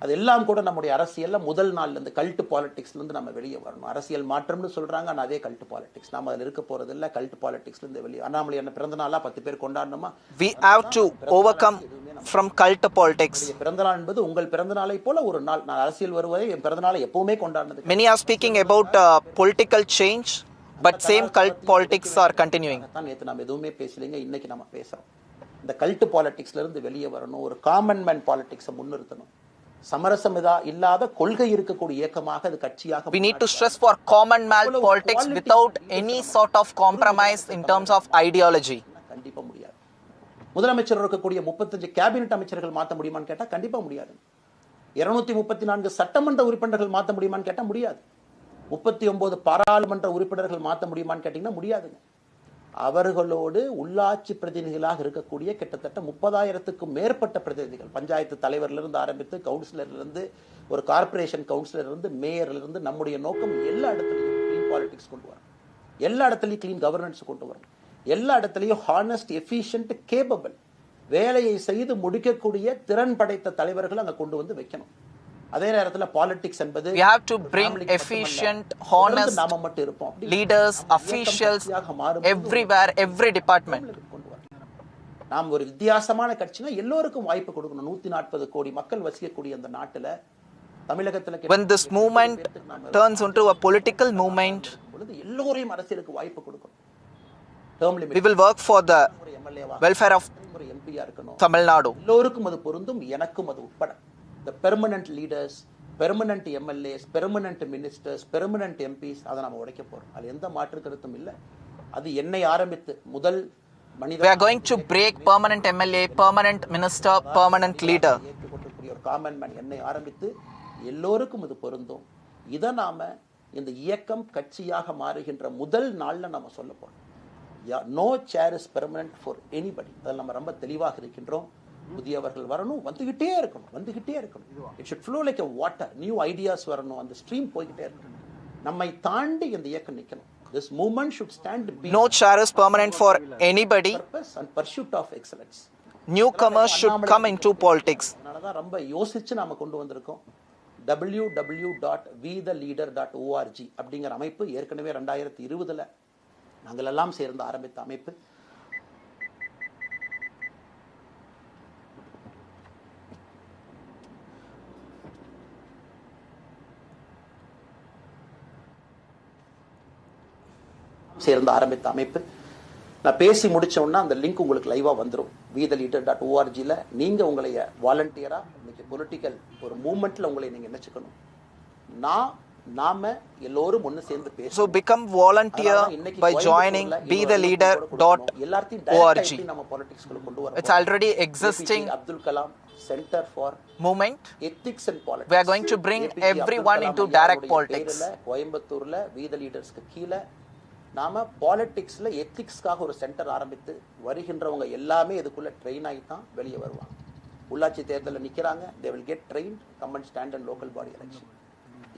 அதெல்லாம் கூட நம்முடைய அரசியல்ல முதல் நாள்ல இருந்து கல்ட் பாலிடிக்ஸ்ல இருந்து நம்ம வெளியே வரணும். அரசியல் மாற்றம்னு சொல்றாங்க, ஆனா அதே கல்ட் பாலிடிக்ஸ். நாம அதுல இருக்க போறது இல்ல. கல்ட் பாலிடிக்ஸ்ல இருந்து வெளியே. அண்ணாமலை என்ன பிறந்த நாளா 10 பேர் கொண்டாடணுமா? We have to overcome from cult politics. பிறந்த நாள் என்பது உங்கள் பிறந்த நாளை போல ஒரு நாள். நான் அரசியல் வருவதை என் பிறந்த நாளை எப்பவுமே கொண்டாடுனது. Many are speaking about political change, but same cult politics are continuing. நேத்து நாம எதுவுமே பேசலங்க, இன்னைக்கு நாம பேசுறோம். இந்த கல்ட் பாலிடிக்ஸ்ல இருந்து வெளியே வரணும். ஒரு காமன் மேன் பாலிடிக்ஸை முன்னிறுத்தணும். சமரசம் இல்லாத கொள்கை இருக்கக்கூடிய இயக்கமாக அது கட்சியாக. We need to stress for common man politics without any sort of compromise in terms of ideology. கண்டிப்பா முடியாது. முதலமைச்சர் இருக்கக்கூடிய 35 கேபினெட் அமைச்சர்கள் மாற்ற முடியுமான்னு கேட்டா கண்டிப்பா முடியாது. 234 சட்டமன்ற உறுப்பினர்கள் மாற்ற முடியுமான்னு கேட்டா முடியாது. 39 பாராளுமன்ற உறுப்பினர்கள் மாற்ற முடியுமான்னு கேட்டீங்கன்னா முடியாதுங்க. அவர்களோடு உள்ளாட்சி பிரதிநிதிகளாக இருக்கக்கூடிய கிட்டத்தட்ட 30,000க்கும் மேற்பட்ட பிரதிநிதிகள், பஞ்சாயத்து தலைவரிலிருந்து ஆரம்பித்து கவுன்சிலரிலிருந்து, ஒரு கார்பரேஷன் கவுன்சிலரிலிருந்து, மேயரிலிருந்து, நம்முடைய நோக்கம் எல்லா இடத்துலையும் கிளீன் பாலிடிக்ஸ் கொண்டு வரணும். எல்லா இடத்துலையும் கிளீன் கவர்னன்ஸ் கொண்டு வரணும். எல்லா இடத்துலையும் ஹானஸ்ட், எஃபிஷியன்ட், கேபபிள், வேலையை செய்து முடிக்கக்கூடிய திறன் படைத்த தலைவர்கள் அங்க கொண்டு வந்து வைக்கணும். அதே நேரத்தில் பாலிடிக்ஸ் என்பது we have to bring efficient, honest leaders, officials everywhere, every department. நாம் ஒரு வித்தியாசமான கட்சினா எல்லோருக்கும் வாய்ப்பு கொடுக்கணும். 140 கோடி மக்கள் வசிக்கக்கூடிய அந்த நாட்டில் தமிழகத்தில் when this movement turns into a political movement, எல்லோரையும் அரசியலுக்கு வாய்ப்பு கொடுக்கணும். we will work for the welfare of Tamil Nadu. எல்லோருக்கும் அது பொருந்தும், எனக்கும் அது உட்பட. The permanent leaders, permanent MLAs, permanent ministers, permanent MPs, அதை நாம உடைக்க போறோம். அது எந்த மாற்று கருத்தும் இல்லை. அது என்னை ஆரம்பித்து முதல் மனித we are going to break permanent MLA, permanent minister, permanent leader. ஒரு காமன் மேன் என்னை ஆரம்பித்து எல்லோருக்கும் இது பொருந்தும். இதை நாம இந்த இயக்கம் கட்சியாக மாறுகின்ற முதல் நாள்ல நாம சொல்ல போறோம். No chair is permanent for anybody. அதில் நம்ம ரொம்ப தெளிவாக இருக்கின்றோம். புதியவர்கள் வரணும், வந்துகிட்டே இருக்கணும். It should flow like a water. New ideas வரணும், அந்த ஸ்ட்ரீம் போய்கிட்டே இருக்கணும். நம்மை தாண்டி இந்த இயக்கம் நிக்கணும். This movement should stand behind. No chair is permanent for anybody. Purpose and pursuit of excellence. Newcomers should come into politics. அதனால தான் ரொம்ப யோசிச்சு நாம கொண்டு வந்திருக்கோம். www.wetheleader.org அப்படிங்கிற அமைப்பு ஏற்கனவே 2020ல நாங்கள் எல்லாம் சேர்ந்து ஆரம்பித்த அமைப்பு. சேர்ந்து ஆரம்பித்த அமைப்பு. நான் பேசி முடிச்சோன்னா அந்த லிங்க் உங்களுக்கு லைவா வந்துடும். wetheleader.org-ல நீங்க உங்களை வாலண்டியரா இன்னைக்கு பொலிட்டிக்கல் ஒரு மூவ்மெண்ட்ல உங்களை நீங்க நினைச்சுக்கணும். நாம எல்லோரும் ஒன்னு சேர்ந்து பேச. So become volunteer by joining BeTheLeader.org. நம்ம பாலிடிக்ஸ்க்குள்ள கொண்டு வரோம். It's already existing. Abdul Kalam Center for movement, ethics and politics. We are going to bring everyone into direct politics. கோயம்புத்தூர்ல We the Leadersக்கு கீழ நாம பாலிடிக்ஸ்ல எத்திக்ஸ்க்காக ஒரு சென்டர் ஆரம்பித்து வருகின்றவங்க எல்லாமே இதுக்குள்ள ட்ரெயின் ஆகி தான் வெளியே வருவாங்க. உள்ளாட்சி தேர்தலில் நிக்கிறாங்க, they will get trained, come and stand in local body election.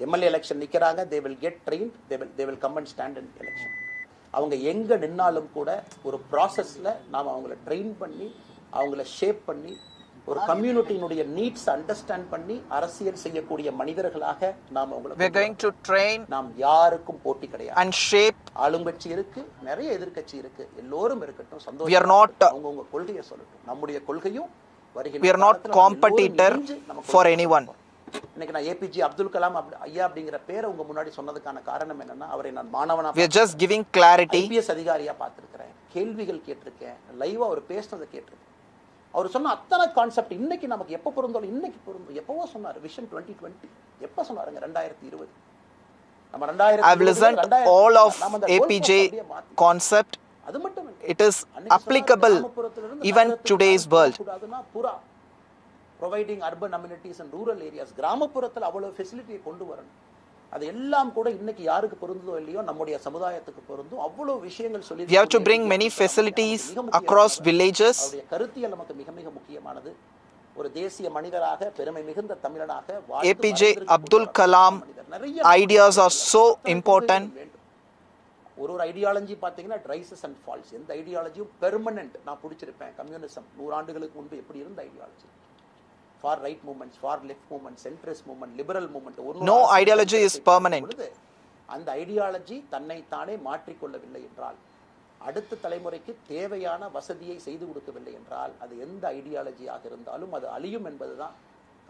MLA election நிக்கிறாங்க, they will get trained, they will come and stand in election. அவங்க எங்க நின்னாலும் கூட ஒரு ப்ராசஸ்ல நாம் அவங்கள ட்ரெயின் பண்ணி அவங்கள ஷேப் பண்ணி ஒரு கம்யூனிட்டியினுடைய நீட்ஸ் அண்டர்ஸ்டாண்ட் பண்ணி அரசியல் செய்யக்கூடிய மனிதர்களாக நாம் அவங்களை நாம் யாருக்கும் போட்டி கிடையாது. And shape ஆளுங்கட்சி இருக்கு, நிறைய எதிர்க்கட்சி இருக்கு, எல்லோரும் இருக்கட்டும், we are not அவங்கவுங்க கொள்கையை சொல்லட்டும். நம்முடைய கொள்கையும் we are not competitor for anyone. இன்னைக்கு நான் ஏபிஜே அப்துல் கலாம் ஐயா அப்படிங்கிற பேரை உங்க முன்னாடி சொன்னதுக்கான காரணம் என்னன்னா, அவரை நான் மாணவனா we are just giving clarity. IPS அதிகாரியா பார்த்திருக்கிறேன், கேள்விகள் கேட்டிருக்கேன், லைவா அவர் பேசுனதை கேட்டிருக்கேன். அவர் சொன்ன அத்தனை கான்செப்ட் இன்னைக்கு நமக்கு எப்போ பொருந்தோம், இன்னைக்கு பொருந்தும். எப்பவோ சொன்னார் விஷன் 2020, எப்போ சொன்னாருங்க 2020. நம்ம 2020 I've listened all of APJ concept. அது மட்டும் it is applicable even today's world. Providing urban amenities and rural areas, கிராமப்புறத்தில் அவ்வளவு ஃபெசிலிட்டியை கொண்டு வரணும். அது எல்லாம் கூட இன்னைக்கு யாருக்கு பொருந்ததோ இல்லையோ நம்முடைய சமுதாயத்துக்கு பொருந்தும். அவ்வளவு விஷயங்கள் சொல்லி we have to bring many facilities across villages. அவருடைய கருத்தியல் நமக்கு மிக மிக முக்கியமானது. ஒரு தேசிய மனிதராக பெருமை மிகுந்த தமிழனாக APJ Abdul Kalam ideas are so important. ஒரு ஐடியாலஜி பார்த்தீங்கன்னா ரைசஸ் அண்ட் ஃபால்ஸ். எந்த ஐடியாலஜியும் பெர்மனன்ட் நான் பிடிச்சிருப்பேன். கம்யூனிசம் 100 ஆண்டுகளுக்கு முன்பு எப்படி இருந்த ideology, for right movements, for left movement, centrist movement, liberal movement, no ideology is permanent. அந்த ஐடியாலஜி தன்னை தானே மாற்றிக்கொள்ளவில்லை என்றால், அடுத்த தலைமுறைக்கு தேவையான வசதியை செய்து கொடுக்கவில்லை என்றால், அது எந்த ஐடியாலஜியாக இருந்தாலும் அது அழியும் என்பதுதான்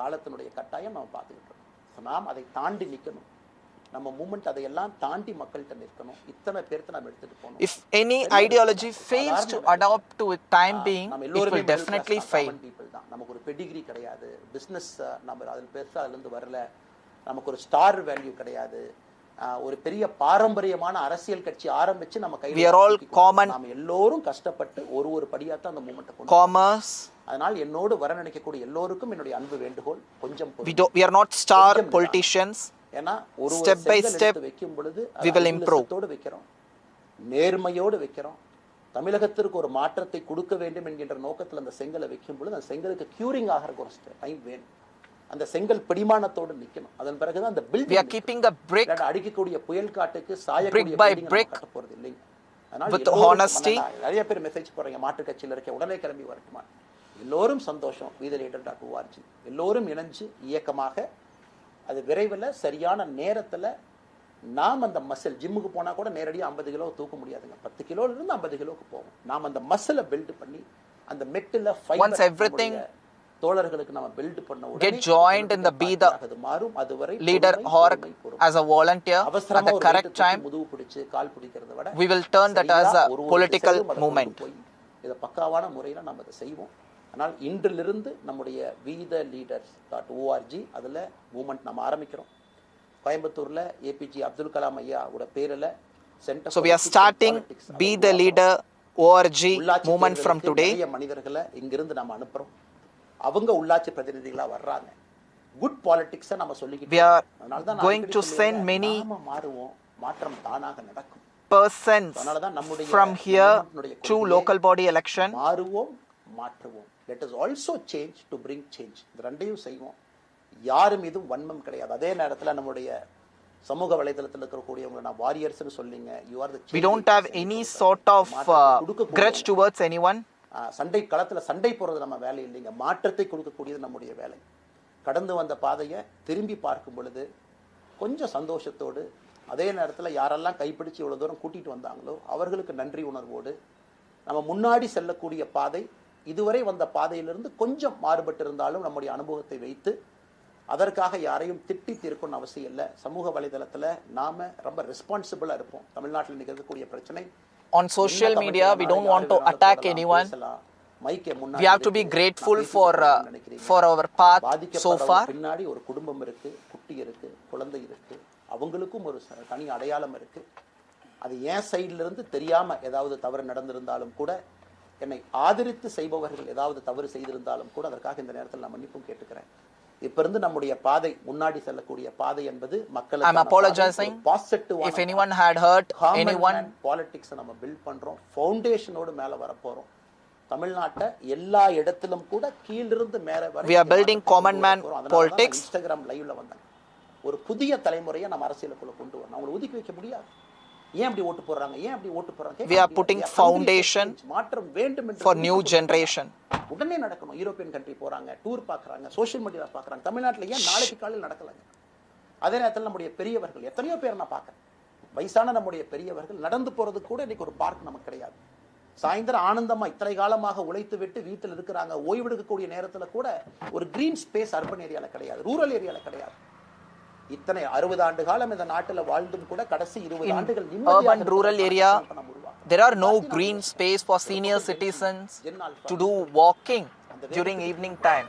காலத்தினுடைய கட்டாயம். நாம் பார்த்துக்கிட்டு இருக்கோம். நாம் அதை தாண்டி நிற்கணும். நம்ம மூமெண்ட் அதையெல்லாம் தாண்டி மக்கள்கிட்ட நிற்கணும். இத்தனை பேர்த்த நம்ம எடுத்துட்டு போகணும். If any ideology fails to adopt to a time being, it will definitely fail. நமக்கு ஒரு பெடிகிரி கிடையாது, பிசினஸ் நம்ம அதில் பெருசா அதுல இருந்து வரல, நமக்கு ஒரு ஸ்டார் வேல்யூ கிடையாது, ஒரு பெரிய பாரம்பரியமான அரசியல் கட்சி ஆரம்பிச்சு நம்ம கையில we are all common. நாம எல்லோரும் கஷ்டப்பட்டு ஒரு படியா தான் அந்த மூமெண்ட் கொண்டு commerce. அதனால் என்னோடு வர நினைக்கக்கூடிய எல்லோருக்கும் என்னுடைய அன்பு வேண்டுகோள், கொஞ்சம் we are not star politicians. ஏன்னா ஒரு step by step வைக்கும் பொழுது we will improve. வைக்கிறோம், நேர்மையோடு வைக்கிறோம். தமிழகத்திற்கு ஒரு மாற்றத்தை கொடுக்க வேண்டும் என்கின்ற நோக்கத்தில் அந்த செங்கலை வைக்கும் பொழுது அந்த செங்கலுக்கு கியூரிங் ஆகிற ஒரு டைம் வேணும். அந்த செங்கல் பிடிமானத்தோடு நிக்கணும். அதன் பிறகுதான் அந்த we are keeping a brick அடிக்கக்கூடிய புயல் காட்டுக்கு சாயக்கூடிய brick by brick கட்ட போறது இல்லைங்க. அதனால with honesty. நிறைய பேர் மெசேஜ் போறீங்க, மாற்று கட்சியில் இருக்க உடனே கிளம்பி வரட்டுமா. எல்லோரும் சந்தோஷம். leader.org எல்லோரும் இணைஞ்சு இயக்கமாக அது விரைவில் சரியான நேரத்தில் நாம் அந்த மசில், ஜிம்முக்கு போனால் கூட நேரடியாக 50 கிலோ தூக்க முடியாதுங்க, 10 கிலோலேருந்து 50 கிலோக்கு போகும். நாம் அந்த மசிலை பில்ட் பண்ணி அந்த மெட்டில் once everything தோழர்களுக்கு நம்ம பில்ட் பண்ண உடனே get joined in the be the மாறும். அதுவரை leader or as a volunteer at the correct time, முதுகு பிடிச்சு கால் பிடிக்கிறத விட we will turn that as a political movement. இத பக்காவான முறையில் நம்ம அதை செய்வோம். ஆனால் இன்றிலிருந்து நம்முடைய leaders.org அதுல மூவ்மெண்ட் நம்ம ஆரம்பிக்கிறோம். கோயம்புத்தூர்ல ஏபிஜே அப்துல் கலாம் ஐயாவோட பேர்ல centre. So we are starting be the leader.org movement from today. மனிதர்களை இங்கிருந்து நம்ம அனுப்புறோம். அவங்க உள்ளாட்சி பிரதிநிதிகளா வர்றாங்க. குட் பாலிடிக்ஸை நம்ம சொல்லிக்கிட்டு we are going to send many மாறுவோம், மாற்றம் தானாக நடக்கும். persons from here to local body election. மாறுவோம், மாற்றுவோம். let us also change to bring change. இந்த ரெண்டையும் செய்வோம். யாரு மீதும் வன்மம் கிடையாது. அதே நேரத்தில் நம்முடைய சமூக வலைதளத்தில் இருக்கக்கூடியவங்க நான் வாரியர்ஸ்னு சொல்லிங்க. you are the we don't have any sort of grudge towards anyone. சண்டை களத்தில் சண்டை போறது நம்ம வேலை இல்லைங்க. மாற்றத்தை கொடுக்கக்கூடியது நம்முடைய வேலை. கடந்து வந்த பாதையை திரும்பி பார்க்கும் பொழுது கொஞ்சம் சந்தோஷத்தோடு, அதே நேரத்தில் யாரெல்லாம் கைப்பிடிச்சு இவ்வளோ தூரம் கூட்டிகிட்டு வந்தாங்களோ அவர்களுக்கு நன்றி உணர்வோடு நம்ம முன்னாடி செல்லக்கூடிய பாதை இதுவரை வந்த பாதையிலிருந்து கொஞ்சம் மாறுபட்டு இருந்தாலும் நம்முடைய அனுபவத்தை வைத்து அதற்காக யாரையும் திட்டி தீர்க்கணும்னு அவசியம் இல்லை. சமூக வலைதளத்தில் நாம ரொம்ப ரெஸ்பான்சிபிளாக இருப்போம். தமிழ்நாட்டில் நிகழக்கூடிய பிரச்சனை, on social media we don't want to attack anyone. we have to be grateful for our path so far. பின்னாடி ஒரு குடும்பம் இருக்கு, குட்டி இருக்கு, குழந்தை இருக்கு, அவங்களுக்கும் ஒரு தனி அடையாளம் இருக்கு. அது ஏன் சைடுல இருந்து தெரியாம ஏதாவது தவறு நடந்திருந்தாலும் கூட, என்னை ஆதரித்து செய்பவர்கள் ஏதாவது தவறு செய்திருந்தாலும் கூட அதற்காக இந்த நேரத்தில் நான் மன்னிப்பும் கேட்டுக்கிறேன். இப்ப இருந்து நம்முடைய பாதை, முன்னாடி செல்லக்கூடிய பாதை என்பது மக்களுக்கு I'm apologizing if anyone had hurt anyone. Politics நம்ம பில்ட் பண்றோம், ஃபவுண்டேஷனோடு மேல வர போறோம். தமிழ்நாட்டை எல்லா இடத்திலும் கூட கீழிருந்து மேல வர we are building common man politics. Instagram லைவ்ல வந்தாங்க. ஒரு புதிய தலைமுறையை நம்ம அரசியலுக்குள்ள கொண்டு வரணும். அவங்களை ஒதுக்கி வைக்க முடியாது. ஏன் அப்படி ஓட்டு போடுறாங்க, ஏன் அப்படி ஓட்டு போடுறாங்க? We are putting foundation மாற்றம் வேண்டும் என்று for new generation. உடனே நடக்கணும். யூரோப்பியன் கண்ட்ரி போறாங்க, டூர் பார்க்கறாங்க, சோஷியல் மீடியால பார்க்கறாங்க. தமிழ்நாட்டுல ஏன் நாளைக்கு காலையில் நடக்கலங்க? அதே நேரத்தில் நம்முடைய பெரியவர்கள் எத்தனையோ பேர் நான் பார்க்கறேன். வயசான நம்முடைய பெரியவர்கள் நடந்து போறது கூட இன்னைக்கு ஒரு பார்க் நமக்கு கிடையாது. சாயந்தரம் ஆனந்தமா இத்தனை காலமாக உழைத்து விட்டு வீட்டில் இருக்கிறாங்க. ஓய்வெடுக்கக்கூடிய நேரத்துல கூட ஒரு கிரீன் ஸ்பேஸ் அர்பன் ஏரியால கிடையாது, ரூரல் ஏரியால கிடையாது. இத்தனை 60 ஆண்டு காலம் இந்த நாட்டில் வாழ்ந்தும் கூட கடைசி 20 ஆண்டுகள் urban rural area there are no green space for senior citizens to do walking during evening time.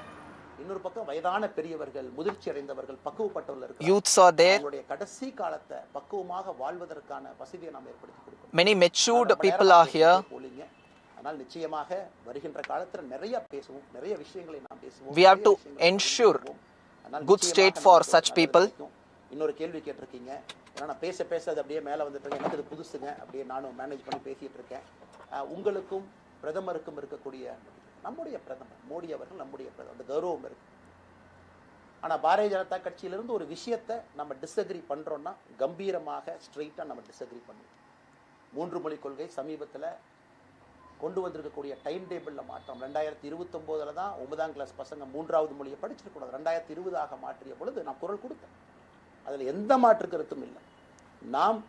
இன்னொரு பக்கம் வயதான பெரியவர்கள், முதிர்ச்சி அடைந்தவர்கள், பக்குவப்பட்டவர்கள் இருக்காங்க. Youths are there. அவங்களுடைய கடைசி காலத்தை பக்குவமாக வாழ்வதற்கான வசதியை நாம் ஏற்படுத்தி கொடுக்கணும். Many matured people are here. ஆனால் நிச்சயமாக வருகின்ற காலத்துல நிறைய பேசுவோம், நிறைய விஷயங்களை நாம் பேசுவோம். We have to ensure good state for such people. இன்னொரு கேள்வி கேட்டிருக்கீங்க. ஏன்னா நான் பேச அது அப்படியே மேலே வந்துட்டு இருக்கேன். எனக்கு இது புதுசுங்க, அப்படியே நானும் மேனேஜ் பண்ணி பேசிட்டு இருக்கேன். உங்களுக்கும் பிரதமருக்கும் இருக்கக்கூடிய நம்முடைய பிரதமர் மோடி அவர்கள் நம்முடைய பிரதமர், அந்த கௌரவம் இருக்கு. ஆனா பாரதிய ஜனதா கட்சியிலிருந்து ஒரு விஷயத்தை நம்ம டிஸ்அக்ரி பண்றோம்னா கம்பீரமாக ஸ்ட்ரெயிட்டா நம்ம டிஸ்அக்ரி பண்ணுவோம். 3 மொழி கொள்கை சமீபத்தில் கொண்டு வந்திருக்கக்கூடிய டைம் டேபிளில் மாற்றம் 2029 தான் 9ஆம் கிளாஸ் பசங்க 3வது மொழியை படிச்சிருக்கூடாது, 2020 மாற்றிய பொழுது நான் குரல் கொடுத்தேன். அதில் எந்த மாற்று கருத்தும் இல்லை. நாம்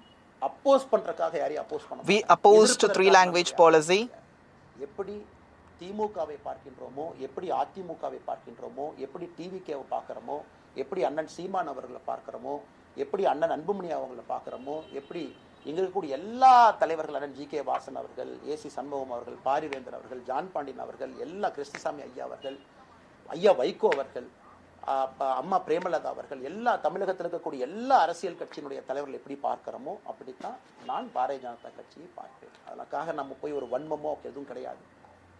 அப்போஸ் பண்றதுக்காக யாரையும் அப்போஸ் பண்ண we opposed 3 language policy. எப்படி திமுகவை பார்க்கின்றோமோ, எப்படி அதிமுகவை பார்க்கின்றோமோ, எப்படி டிவிகேவை பார்க்குறோமோ, எப்படி அண்ணன் சீமான் அவர்களை பார்க்குறோமோ, எப்படி அண்ணன் அன்புமணி அவர்களை பார்க்குறோமோ, எப்படி இங்கே இருக்கக்கூடிய எல்லா தலைவர்கள், அண்ணன் ஜி.கே. வாசன் அவர்கள், ஏசி சண்முகம் அவர்கள், பாரிவேந்தர் அவர்கள், ஜான் பாண்டியன் அவர்கள், எல்லா கிருஷ்ணசாமி ஐயா அவர்கள், ஐயா வைகோ அவர்கள், அம்மா பிரேமலதா அவர்கள், எல்லா தமிழகத்தில் இருக்கக்கூடிய எல்லா அரசியல் கட்சியினுடைய தலைவர்கள் எப்படி பார்க்கிறோமோ அப்படித்தான் நான் பாரதிய ஜனதா கட்சியை பார்ப்பேன். அதற்காக நம்ம போய் ஒரு வன்மமோ எதுவும் கிடையாது.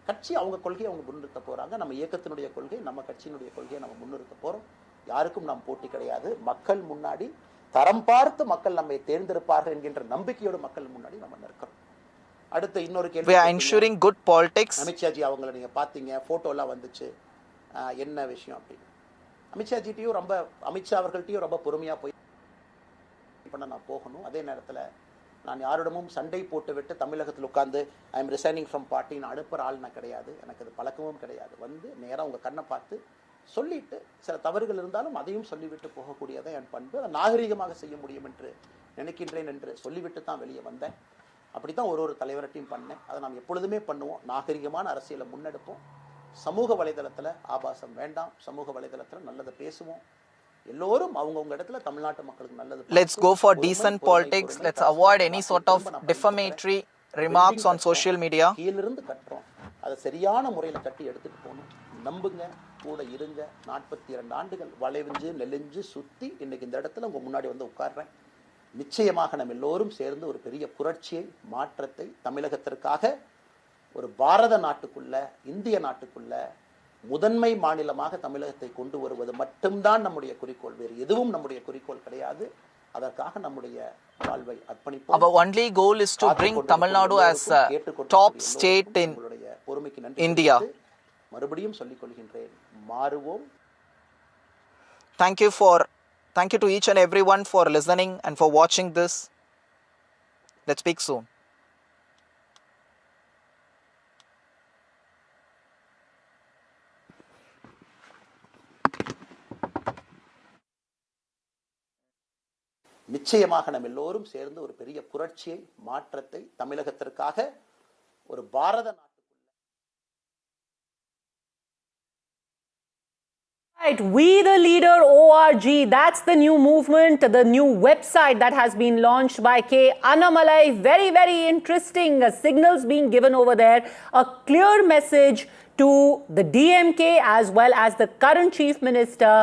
கட்சி அவங்க கொள்கையை அவங்க முன்னிறுத்த போறாங்க. நம்ம இயக்கத்தினுடைய கொள்கை, நம்ம கட்சியினுடைய கொள்கையை நம்ம முன்னிறுத்த போறோம். யாருக்கும் நாம் போட்டி கிடையாது. மக்கள் முன்னாடி தரம் பார்த்து மக்கள் நம்மை தேர்ந்தெடுப்பார்கள் என்கின்ற நம்பிக்கையோடு மக்கள் முன்னாடி நம்ம நிற்கிறோம். அடுத்து இன்னொரு கேள்வி, we are ensuring good politics. Amit Shah ji அவங்களை நீங்க பாத்தீங்க, போட்டோலாம் வந்துச்சு, என்ன விஷயம் அப்படின்னு. அமித்ஷாஜிட்டையும் அமித்ஷா அவர்கள்ட்டையும் ரொம்ப பொறுமையா போய் பண்ண நான் போகணும். அதே நேரத்தில் நான் யாரிடமும் சண்டை போட்டு விட்டு தமிழகத்தில் உட்கார்ந்து ஐ எம் ரிசைனிங் ஃப்ரம் பார்ட்டின்னு அனுப்புகிற ஆள் நான் கிடையாது. எனக்கு அது பழக்கமும் கிடையாது. வந்து நேராக உங்கள் கண்ணை பார்த்து சொல்லிட்டு சில தவறுகள் இருந்தாலும் அதையும் சொல்லிவிட்டு போகக்கூடியதான் என் பண்பு. அதை நாகரீகமாக செய்ய முடியும் என்று நினைக்கின்றேன் என்று சொல்லிவிட்டு தான் வெளியே வந்தேன். அப்படி தான் ஒரு தலைவர்கிட்டையும் பண்ணேன். அதை நாம் எப்பொழுதுமே பண்ணுவோம். நாகரிகமான அரசியலை முன்னெடுப்போம். சமூக வலைதளத்தில் ஆபாசம் வேண்டாம். சமூக வலைதளத்தில் நல்லதை பேசுவோம். எல்லோரும் அவங்கவுங்க இடத்துல தமிழ்நாட்டு மக்களுக்கு நல்லது. Let's go for decent politics. Let's avoid any sort of defamatory remarks on social media. கீழிருந்து கட்டுறோம், அதை சரியான முறையில் கட்டி எடுத்துட்டு போகணும். நம்புங்க, கூட இருங்க. 42 ஆண்டுகள் வளைவிஞ்சு நெலிஞ்சு சுத்தி இன்னைக்கு இந்த இடத்துல உங்க முன்னாடி வந்து உட்கார்றேன். நிச்சயமாக நம்ம எல்லோரும் சேர்ந்து ஒரு பெரிய புரட்சியை, மாற்றத்தை தமிழகத்திற்காக, ஒரு பாரத நாட்டுக்குள்ள, இந்திய நாட்டுக்குள்ள முதன்மை மாநிலமாக தமிழகத்தை கொண்டு வருவது மட்டும்தான் நம்முடைய குறிக்கோள். வேறு எதுவும் நம்முடைய குறிக்கோள் கிடையாது. அதற்காக நம்முடைய வாழ்வை அர்ப்பணிப்போம். Our only goal is to bring Tamil Nadu as a top state in India. மறுபடியும் சொல்லிக் கொள்கின்றேன், மாறுவோம். Thank you to each and everyone for listening and for watching this. Let's speak soon. நிச்சயமாக நம்ம எல்லோரும் சேர்ந்து ஒரு பெரிய புரட்சியை, மாற்றத்தை தமிழகத்திற்காக, ஒரு பாரத நாட்டுக்குள்ள. Right, We the Leader ORG, that's the new movement, the new website that has been launched by K. Annamalai. Very, very interesting signals being given over there. A clear message to the DMK as well as the current Chief Minister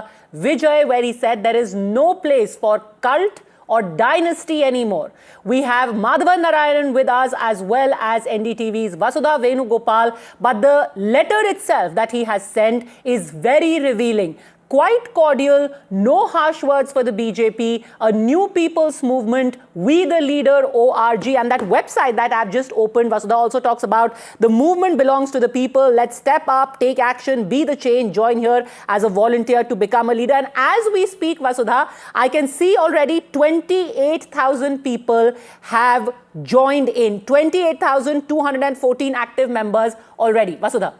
Vijay, where he said there is no place for cult or dynasty anymore. We have Madhavan Narayanan with us as well as NDTV's Vasudha Venugopal. But the letter itself that he has sent is very revealing. quite cordial, no harsh words for the BJP, a new people's movement, We the Leader ORG, and that website that I've just opened, Vasudha, also talks about the movement belongs to the people. Let's step up, take action, be the change, join here as a volunteer to become a leader. And as we speak, Vasudha, I can see already 28,000 people have joined in. 28,214 active members already. Vasudha.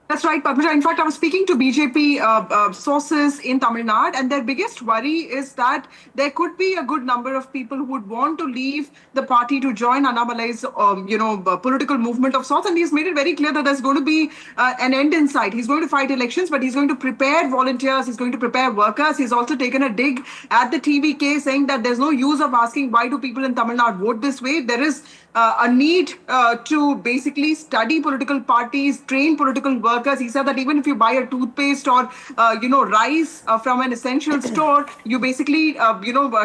That's right, Padmaja. In fact, I was speaking to BJP sources in Tamil Nadu, and their biggest worry is that there could be a good number of people who would want to leave the party to join Annamalai's, political movement of sorts. And he's made it very clear that there's going to be an end in sight. He's going to fight elections, but he's going to prepare volunteers. He's going to prepare workers. He's also taken a dig at the TVK, saying that there's no use of asking why do people in Tamil Nadu vote this way. There is a need to basically study political parties, train political workers. He said that even if you buy a toothpaste or, rice from an essential store, you basically,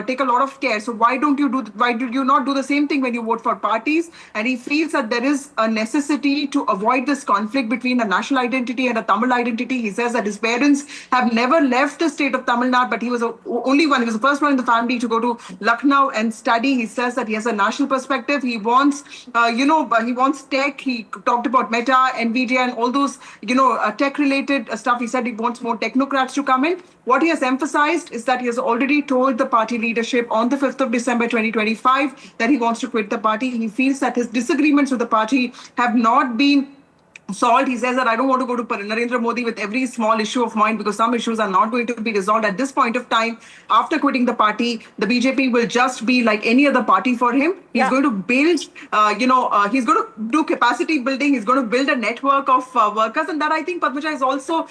take a lot of care. So why do you not do the same thing when you vote for parties? And he feels that there is a necessity to avoid this conflict between a national identity and a Tamil identity. He says that his parents have never left the state of Tamil Nadu, but he was the only one. He was the first one in the family to go to Lucknow and study. He says that he has a national perspective. He wants, he wants tech. He talked about Meta, NVIDIA, and all those, tech-related stuff. He said he wants more technocrats to come in. What he has emphasized is that he has already told the party leadership on the 5th of December 2025 that he wants to quit the party. He feels that his disagreements with the party have not been solved. He says that I don't want to go to Narendra Modi with every small issue of mine because some issues are not going to be resolved at this point of time. After quitting the party, the BJP will just be like any other party for him. He's going to build, he's going to do capacity building. He's going to build a network of workers. And that I think Padmaja is also,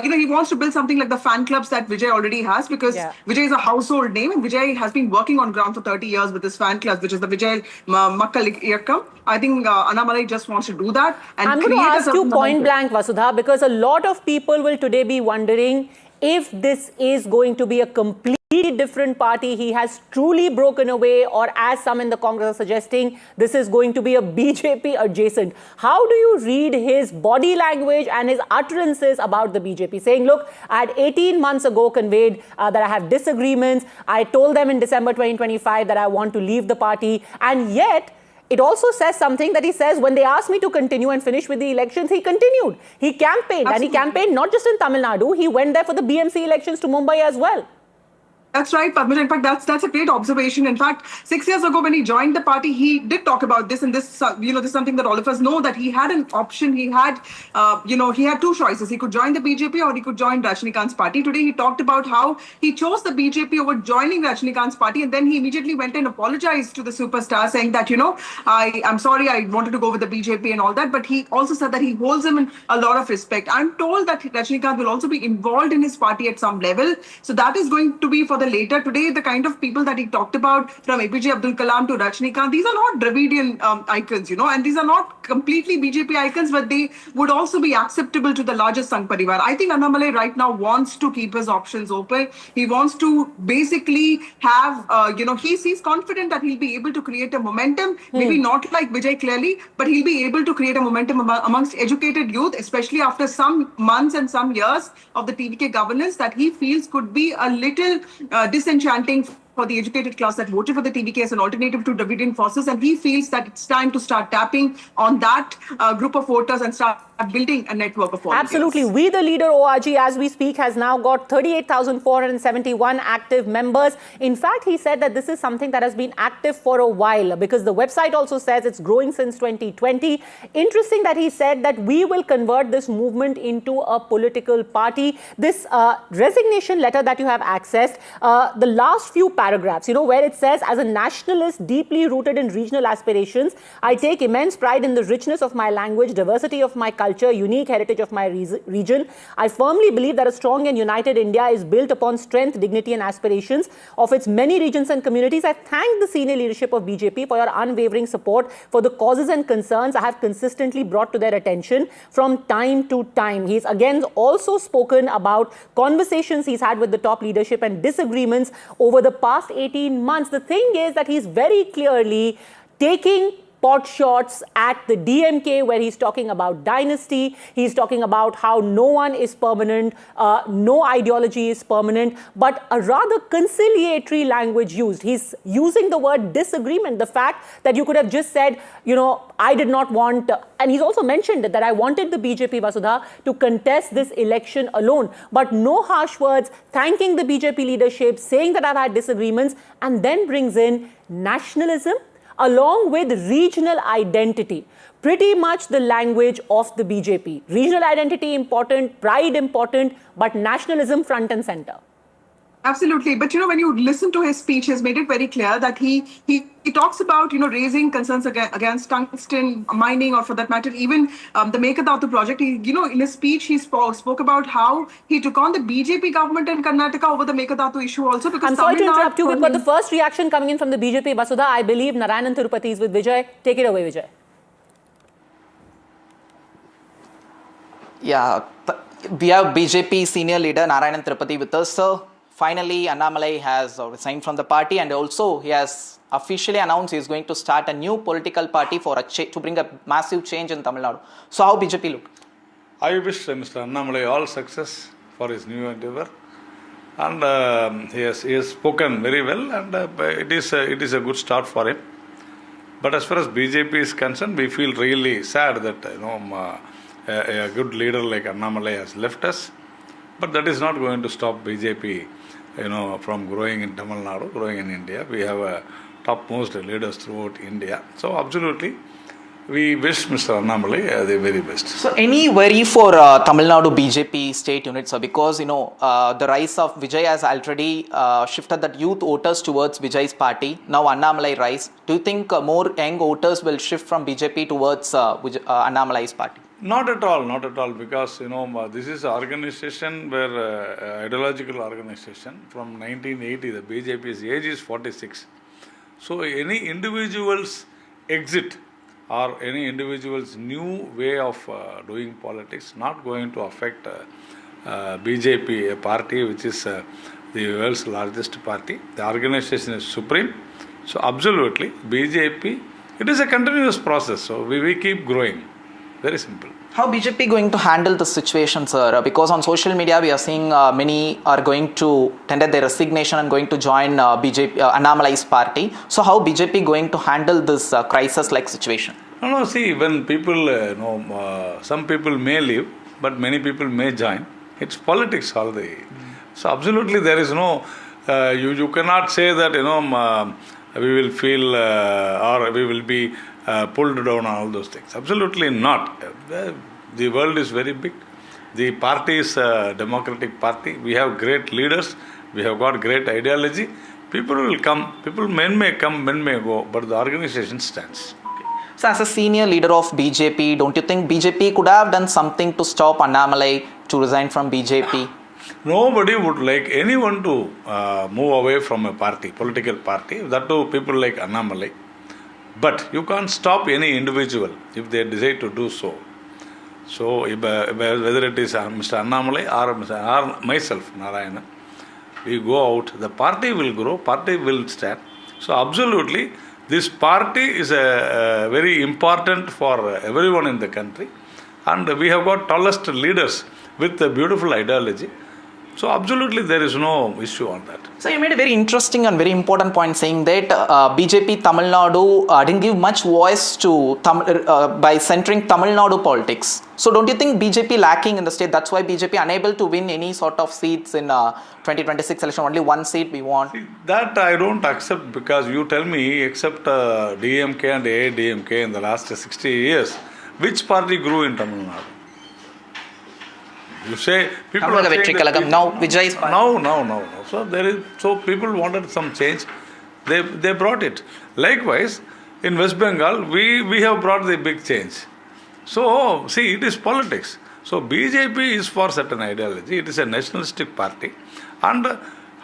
he wants to build something like the fan clubs that Vijay already has because Vijay is a household name and Vijay has been working on ground for 30 years with his fan clubs, which is the Vijay Makkal Iyakkam. I think Annamalai just wants to do that. And I'm going to ask you point blank, Vasudha, because a lot of people will today be wondering if this is going to be a completely different party. He has truly broken away, or as some in the Congress are suggesting, this is going to be a BJP adjacent. How do you read his body language and his utterances about the BJP? Saying, look, I had 18 months ago conveyed that I have disagreements. I told them in December 2025 that I want to leave the party. And yet, it also says something that he says when they asked me to continue and finish with the elections, he continued. He campaigned. Absolutely. And he campaigned not just in Tamil Nadu, he went there for the BMC elections to Mumbai as well. That's right, Padmaja. In fact, that's a great observation. In fact, 6 years ago when he joined the party, he did talk about this, and this, this is something that all of us know, that he had an option. He had, he had two choices. He could join the BJP or he could join Rajnikant's party. Today, he talked about how he chose the BJP over joining Rajnikant's party, and then he immediately went and apologized to the superstar, saying that, I'm sorry, I wanted to go with the BJP and all that. But he also said that he holds him in a lot of respect. I'm told that Rajnikant will also be involved in his party at some level. So that is going to be for the later. Today, the kind of people that he talked about, from APJ Abdul Kalam to Rajnikant, these are not Dravidian icons, and these are not completely BJP icons, but they would also be acceptable to the larger Sangh Parivar. I think Annamalai right now wants to keep his options open. He wants to basically have, he's confident that he'll be able to create a momentum, maybe not like Vijay clearly, but he'll be able to create a momentum amongst educated youth, especially after some months and some years of the TVK governance that he feels could be a little disenchanting for the educated class that voted for the TVK as an alternative to Dravidian forces. And he feels that it's time to start tapping on that group of voters and start building a network of volunteers. Absolutely. We the Leader ORG, as we speak, has now got 38,471 active members. In fact, he said that this is something that has been active for a while because the website also says it's growing since 2020. Interesting that he said that we will convert this movement into a political party. This resignation letter that you have accessed, the last few paragraphs, where it says, as a nationalist deeply rooted in regional aspirations, I take immense pride in the richness of my language, diversity of my culture, unique heritage of my region. I firmly believe that a strong and united India is built upon strength, dignity and aspirations of its many regions and communities. I thank the senior leadership of BJP for your unwavering support for the causes and concerns I have consistently brought to their attention from time to time. He's again also spoken about conversations he's had with the top leadership and disagreements over the past 18 months. The thing is that he's very clearly taking pot shots at the DMK, where he's talking about dynasty. He's talking about how no one is permanent, no ideology is permanent, but a rather conciliatory language used. He's using the word disagreement, the fact that you could have just said, I did not want, and he's also mentioned that I wanted the BJP, Vasudha, to contest this election alone, but no harsh words, thanking the BJP leadership, saying that I've had disagreements, and then brings in nationalism along with regional identity. Pretty much the language of the BJP. Regional identity important, pride important, but nationalism front and center. Absolutely. But, when you listen to his speech, he's made it very clear that he talks about, raising concerns against tungsten mining, or for that matter, even the Mekadatu project. He, in his speech, he spoke about how he took on the BJP government in Karnataka over the Mekadatu issue also. Because I'm sorry to interrupt you, but the first reaction coming in from the BJP, Vasudha, I believe Narayanan Tirupati is with Vijay. Take it away, Vijay. Yeah, we have BJP senior leader Narayanan Tirupati with us, sir. Finally, Annamalai has resigned from the party, and also he has officially announced he is going to start a new political party to bring a massive change in Tamil Nadu. So how BJP look? I wish Mr. Annamalai all success for his new endeavour, and he has spoken very well, and it is a good start for him. But as far as BJP is concerned, we feel really sad that a good leader like Annamalai has left us. But that is not going to stop BJP, from growing in Tamil Nadu, growing in India. We have topmost leaders throughout India. So absolutely, we wish Mr. Annamalai the very best. So any worry for Tamil Nadu BJP state units, sir? Because, the rise of Vijay has already shifted that youth voters towards Vijay's party. Now Annamalai rise. Do you think more young voters will shift from BJP towards Annamalai's party? Not at all, because this is an organization where ideological organization from 1980. The BJP's age is 46. So any individual's exit or any individual's new way of doing politics not going to affect BJP, a party which is the world's largest party. The organization is supreme. So absolutely, BJP, it is a continuous process. So we keep growing. Very simple. How BJP going to handle the situation, sir? Because on social media we are seeing many are going to tender their resignation and going to join Annamalai's party. So how BJP going to handle this crisis-like situation? No, see, when people, some people may leave, but many people may join. It's politics all the way. So absolutely there is no, you cannot say that, we will feel or we will be pulled down on all those things. Absolutely not. The world is very big. The party is a democratic party. We have great leaders. We have got great ideology. People will come. Men may come, men may go, but the organization stands. So as a senior leader of BJP, don't you think BJP could have done something to stop Annamalai to resign from BJP? Nobody would like anyone to move away from a party, political party. That too, people like Annamalai. But you can't stop any individual if they decide to do so. So whether it is Mr. Annamalai or myself, Narayana, we go out, the party will grow, party will stand. So absolutely, this party is very important for everyone in the country. And we have got tallest leaders with a beautiful ideology. So absolutely there is no issue on that. So you made a very interesting and very important point saying that BJP Tamil Nadu didn't give much voice to by centering Tamil Nadu politics. So don't you think BJP lacking in the state? That's why BJP unable to win any sort of seats in 2026 election. Only one seat we want. See, that I don't accept, because you tell me except DMK and AIDMK in the last 60 years, which party grew in Tamil Nadu? You say people are saying that now Vijay is no. So people wanted some change. They brought it. Likewise, in West Bengal, we have brought the big change. So see, it is politics. So BJP is for certain ideology. It is a nationalistic party, and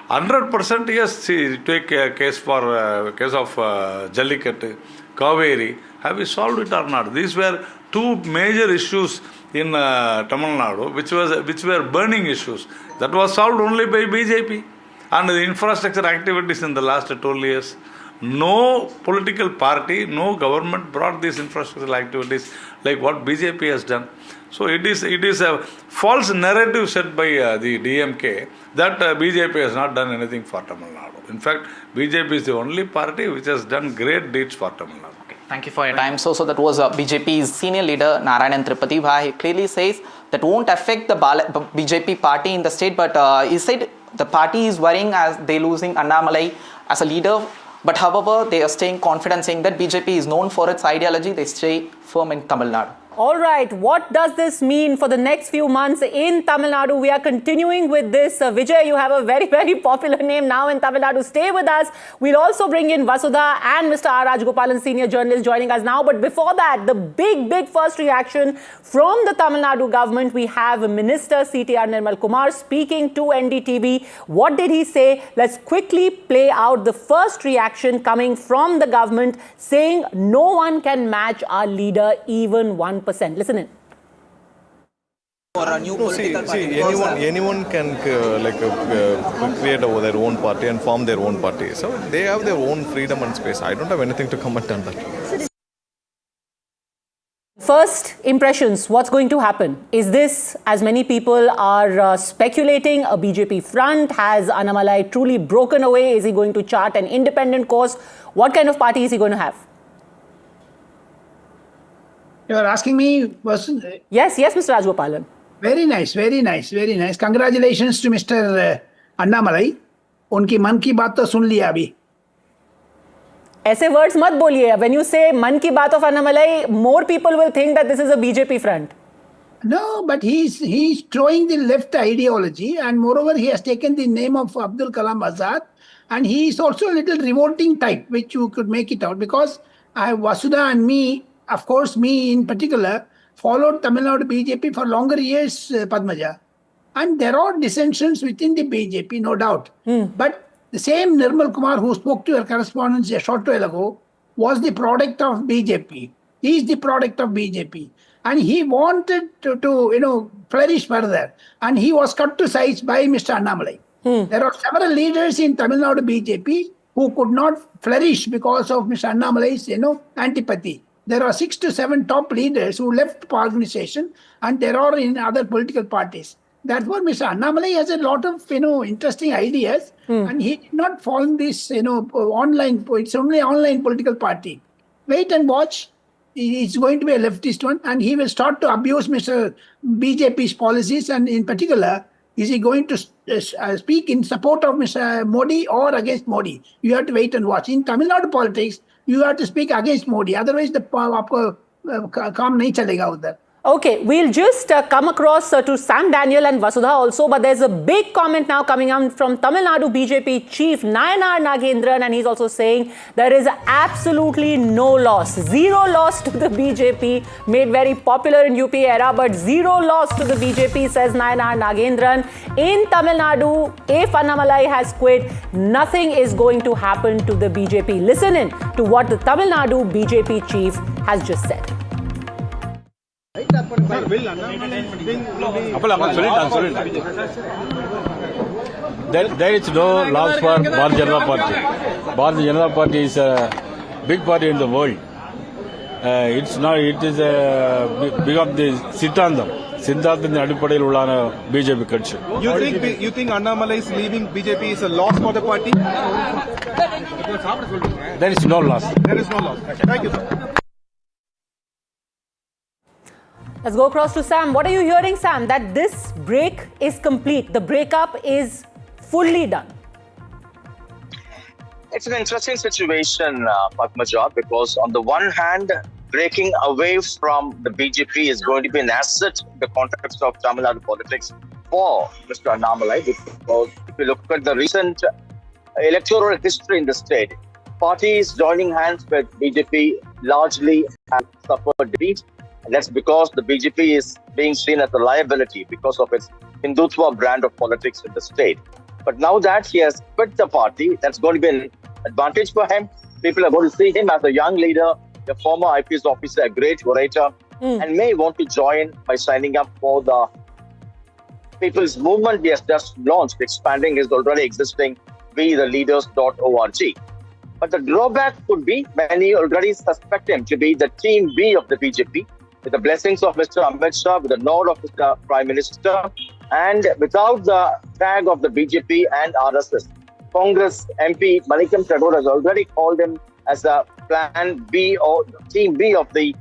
100% yes. See, take a case of Jallikattu, Kaveri. Have we solved it or not? These were two major issues in Tamil Nadu, which were burning issues. That was solved only by BJP. And the infrastructure activities in the last 12 years, No political party, no government brought these infrastructural activities like what BJP has done. So it is a false narrative set by the DMK that BJP has not done anything for Tamil Nadu. In fact, BJP is the only party which has done great deeds for Tamil Nadu. Thank you for your time. So that was BJP's senior leader Narayanan Tripati, where he clearly says that won't affect the BJP party in the state, but he said the party is worrying as they losing Annamalai as a leader. But however, they are staying confident, saying that BJP is known for its ideology. They stay firm in Tamil Nadu. All right, what does this mean for the next few months in Tamil Nadu? We are continuing with this. Vijay, you have a very, very popular name now in Tamil Nadu. Stay with us. We'll also bring in Vasudha and Mr. R. Rajgopalan, senior journalist, joining us now. But before that, the big first reaction from the Tamil Nadu government. We have Minister CTR Nirmal Kumar speaking to NDTV. What did he say? Let's quickly play out the first reaction coming from the government, saying no one can match our leader, even 1%. Listen in. For a new political party. Anyone can create their own party and form their own party. So they have their own freedom and space. I don't have anything to comment on that. First impressions, what's going to happen? Is this, as many people are speculating, a BJP front? Has Annamalai truly broken away? Is he going to chart an independent course? What kind of party is he going to have? You are asking me? Yes, Mr. Rajgopalan. Very nice. Congratulations to Mr. Annamalai. उनकी मन की बात तो सुन लिया अभी. ऐसे words मत बोलिए. When you say मन की बात of Annamalai, more people will think that this is a BJP front. No, but he's throwing the left ideology, and moreover he has taken the name of Abdul Kalam Azad, and he is also a little revolting type, which you could make it out, because Vasudha and me, of course, me in particular, followed Tamil Nadu BJP for longer years, Padmaja. And there are dissensions within the BJP, no doubt. But the same Nirmal Kumar who spoke to your correspondents a short while ago was the product of BJP. He is the product of BJP. And he wanted to flourish further. And he was cut to size by Mr. Annamalai. There are several leaders in Tamil Nadu BJP who could not flourish because of Mr. Annamalai's, antipathy. There are 6 to 7 top leaders who left the organization, and there are in other political parties. Therefore, Mr. Annamalai has a lot of, interesting ideas, and he did not fall in this, online. It's only an online political party. Wait and watch. It's going to be a leftist one, and he will start to abuse Mr. BJP's policies, and in particular, is he going to speak in support of Mr. Modi or against Modi? You have to wait and watch. In Tamil Nadu politics, you have to speak against Modi. Otherwise, the काम नहीं चलेगा उधर. Okay, we'll just come across to Sam Daniel and Vasudha also, but there's a big comment now coming out from Tamil Nadu BJP chief Nayanar Nagendran, and he's also saying there is absolutely no loss. Zero loss to the BJP, made very popular in UP era, but zero loss to the BJP, says Nayanar Nagendran. In Tamil Nadu, if Annamalai has quit, nothing is going to happen to the BJP. Listen in to what the Tamil Nadu BJP chief has just said. There is no loss for Bharatiya Janata Party. Bharatiya Janata Party is a big party in the world. It is big of the Siddhantam அடிப்படையில் உள்ளான BJP கட்சி. You think Annamalai is leaving BJP is a loss for the party? There is no loss. There is no loss. Thank you, sir. Let's go across to Sam. What are you hearing, Sam? That this break is complete. The breakup is fully done. It's an interesting situation, Padmaja, because on the one hand, breaking away from the BJP is going to be an asset in the context of Tamil Nadu politics for Mr. Annamalai, because if you look at the recent electoral history in the state, parties joining hands with BJP largely have suffered defeat. And that's because the BJP is being seen as a liability because of its Hindutva brand of politics in the state. But now that he has quit the party, that's going to be an advantage for him. People are going to see him as a young leader, a former IPS officer, a great orator, and may want to join by signing up for the People's Movement he has just launched, expanding his already existing WeTheLeaders.org. But the drawback could be many already suspect him to be the team B of the BJP, with the blessings of Mr. Amit Shah, with the nod of Mr. Prime Minister, and without the tag of the BJP and RSS. Congress MP Manikam Tagore has already called him as a plan B or team B of the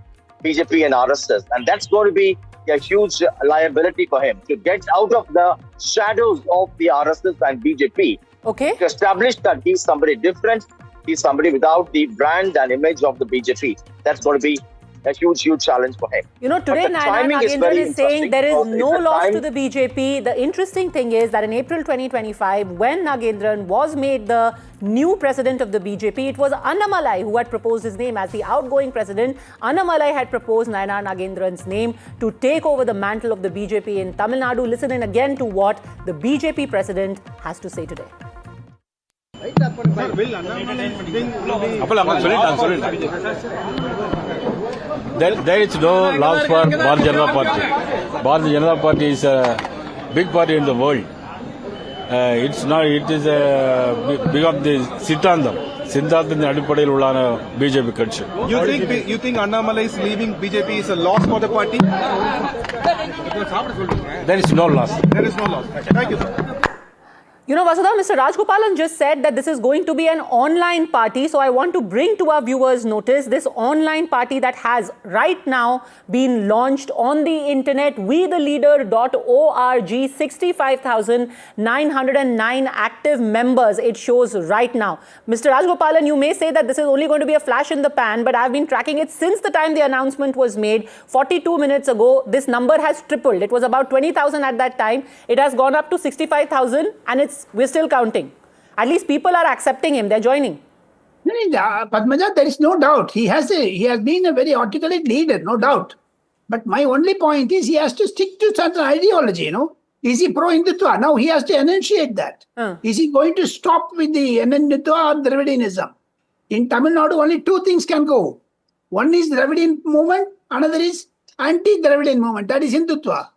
BJP and RSS. And that's going to be a huge liability for him to get out of the shadows of the RSS and BJP. Okay. To establish that he's somebody different, he's somebody without the brand and image of the BJP. That's going to be a huge challenge for him. You know, today Naina Nagendran is saying there is no loss to the BJP. The interesting thing is that in April 2025, when Nagendran was made the new president of the BJP, it was Annamalai who had proposed his name as the outgoing president. Annamalai had proposed Naina Nagendran's name to take over the mantle of the BJP in Tamil Nadu. Listen in again to what the BJP president has to say today. There is no loss for Bharatiya Janata Party. Bharatiya Janata Party is a big party in the world. It's not. It is a big of the Siddhantham அடிப்படையில் உள்ளான BJP கட்சி. You think Annamalai is leaving BJP is a loss for the party? There is no loss. There is no loss. Thank you, sir. You know, Vasudha, Mr. Rajgopalan just said that this is going to be an online party. So I want to bring to our viewers notice this online party that has right now been launched on the internet, wetheleader.org, 65,909 active members it shows right now. Mr. Rajgopalan, you may say that this is only going to be a flash in the pan, but I've been tracking it since the time the announcement was made 42 minutes ago. This number has tripled. It was about 20,000 at that time. It has gone up to 65,000 and we're still counting. At least people are accepting him. They're joining. Padmaja, there is no doubt. He has been a very articulate leader, no doubt. But my only point is he has to stick to certain ideology, you know. Is he pro-Hindutva? Now he has to enunciate that. Is he going to stop with the Hindutva or Dravidianism? In Tamil Nadu, only two things can go. One is Dravidian movement, another is anti-Dravidian movement. That is Hindutva.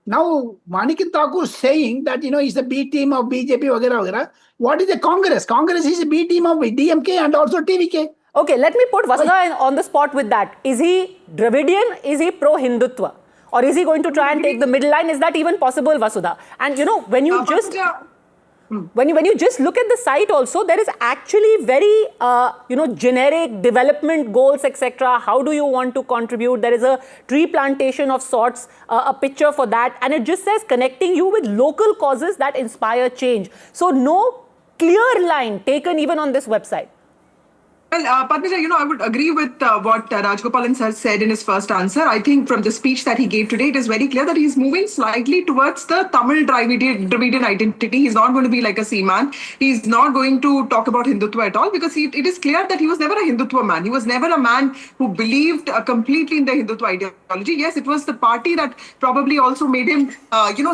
Now, Manikam Thakur saying that, you know, he's the B team of BJP, vagara, vagara. What is the Congress? Congress is a B team of DMK and also TVK. Okay, let me put Vasudha on the spot with that. Is he Dravidian? Is he pro-Hindutva? Or is he going to try and take the middle line? Is that even possible, Vasudha? And, you know, when you just... When you just look at the site also, there is actually very, generic development goals, etc. How do you want to contribute? There is a tree plantation of sorts, a picture for that. And it just says connecting you with local causes that inspire change. So no clear line taken even on this website. Well, Padmaja, I would agree with what Rajgopalan sir said in his first answer. I think from the speech that he gave today, it is very clear that he's moving slightly towards the Tamil Dravidian identity. He's not going to be like a Seaman. He's not going to talk about Hindutva at all because it is clear that he was never a Hindutva man. He was never a man who believed completely in the Hindutva ideology. Yes, it was the party that probably also made him,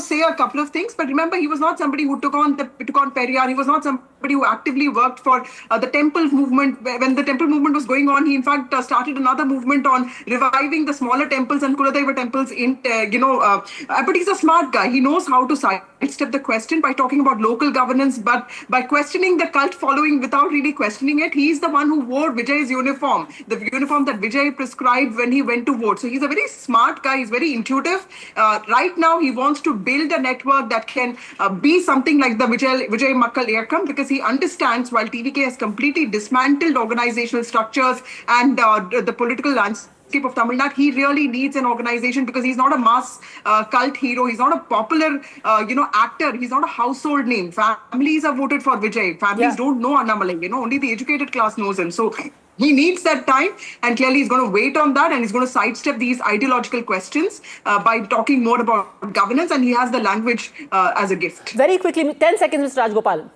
say a couple of things. But remember, he was not somebody who took on Periyar. He was not somebody who actively worked for the temple movement. When the temple movement was going on, he in fact started another movement on reviving the smaller temples and Kuladeva temples but he's a smart guy. He knows how to sidestep the question by talking about local governance, but by questioning the cult following without really questioning it. He's the one who wore Vijay's uniform, the uniform that Vijay prescribed when he went to vote. So he's a very smart guy. He's very intuitive. Right now, he wants to build a network that can be something like the Vijay Makkal Iyakam, because he understands while TVK has completely dismantled organizational structures and the political landscape of Tamil Nadu, he really needs an organization because he's not a mass cult hero. He's not a popular, actor. He's not a household name. Families have voted for Vijay. Families don't know Annamalai. Only the educated class knows him. So he needs that time, and clearly he's going to wait on that, and he's going to sidestep these ideological questions by talking more about governance, and he has the language as a gift. Very quickly, 10 seconds, Mr. Rajgopalan.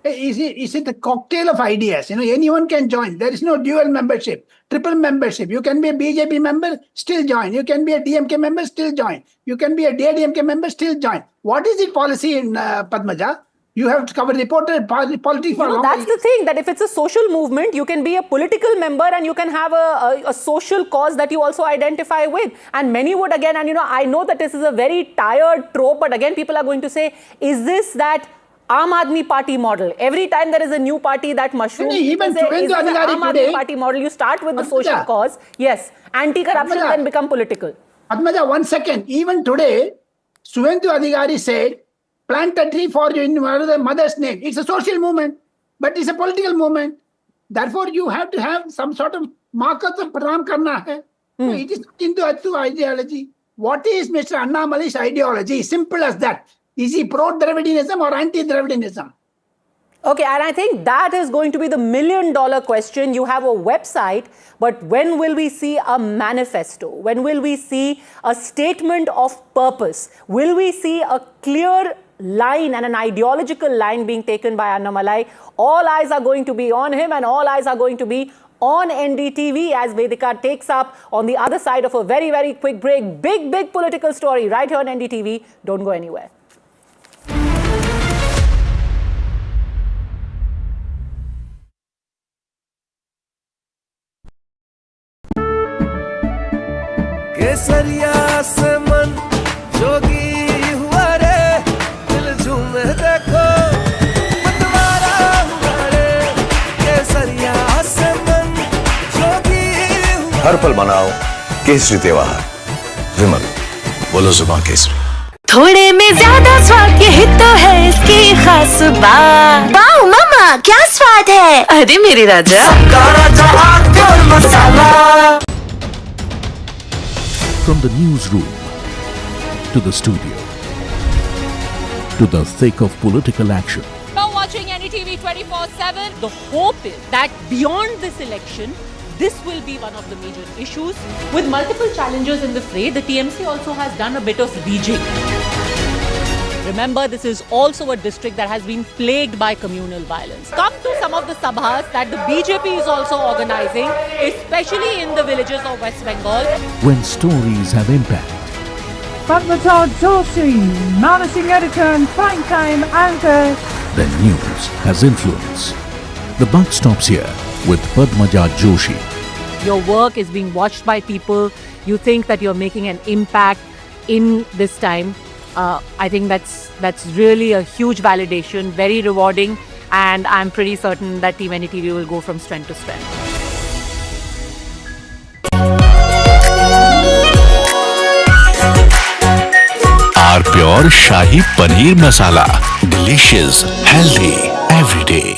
Is it a cocktail of ideas? Anyone can join. There is no dual membership, triple membership. You can be a BJP member, still join. You can be a DMK member, still join. You can be a DMK member, still join. What is the policy in Padmaja? You have to cover politics for that's the thing, that if it's a social movement, you can be a political member and you can have a social cause that you also identify with. And many would again, and I know that this is a very tired trope, but again, people are going to say, is this that Aam Aadmi Party model. Every time there is a new party that mushrooms, even is this Suvendu the Adhikari Aam Aadmi today- Party model? You start with the Padmaja. social cause. Yes. Anti-corruption Padmaja. then become political. Padmaja, 1 second. Even today, Suvendu Adhikari said, plant a tree for you in the mother's name. It's a social movement, but it's a political movement. Therefore, you have to have some sort of markers of pranam karna hai. So it is into ideology. What is Mr. Annamalai's ideology? Simple as that. Is he pro-Dravidianism or anti-Dravidianism? Okay, and I think that is going to be the million-dollar question. You have a website, but when will we see a manifesto? When will we see a statement of purpose? Will we see a clear line and an ideological line being taken by Annamalai? All eyes are going to be on him, and all eyes are going to be on NDTV as Vedika takes up on the other side of a very, very quick break. Big political story right here on NDTV. Don't go anywhere. केसरिया से मन जोगी हुआ रे दिल झूमे देखो मतवारा हुआ रे केसरिया से मन जोगी हुआ हर पल मनाओ केसरी त्योहार विमल बोलो जुबान केसरी थोड़े में ज्यादा स्वाद यही तो है इसकी खास बात। वाओ मामा क्या स्वाद है, अरे मेरे राजा मसाला। From the newsroom to the studio to the thick of political action. Now watching NDTV 24/7. The hope is that beyond this election, this will be one of the major issues. With multiple challengers in the fray, the TMC also has done a bit of rejigging. Remember, this is also a district that has been plagued by communal violence. Come to some of the sabhas that the BJP is also organizing, especially in the villages of West Bengal. When stories have impact. Padmaja Joshi, managing editor and primetime anchor. Then news has influence. The buck stops here with Padmaja Joshi. Your work is being watched by people. You think that you're making an impact in this time. I think that's really a huge validation, very rewarding, and I'm pretty certain that Team NDTV will go from strength to strength. Our pure Shahi Paneer Masala. Delicious, healthy, every day.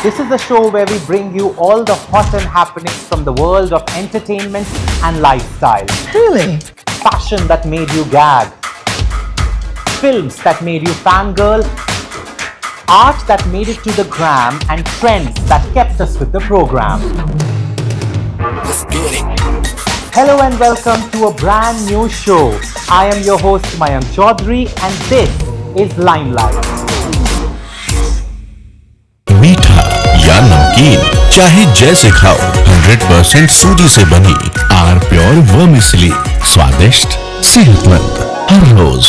This is the show where we bring you all the hot and happenings from the world of entertainment and lifestyle. Really? Fashion that made you gag. Films that made you fangirl. Art that made it to the gram, and trends that kept us with the program. Hello and welcome to a brand new show. I am your host Mayank Chaudhary and this is Limelight. मीठा या नमकीन चाहे जैसे खाओ 100% सूजी से बनी are pure vermicelli स्वादिष्ट सेहतमंद हर रोज।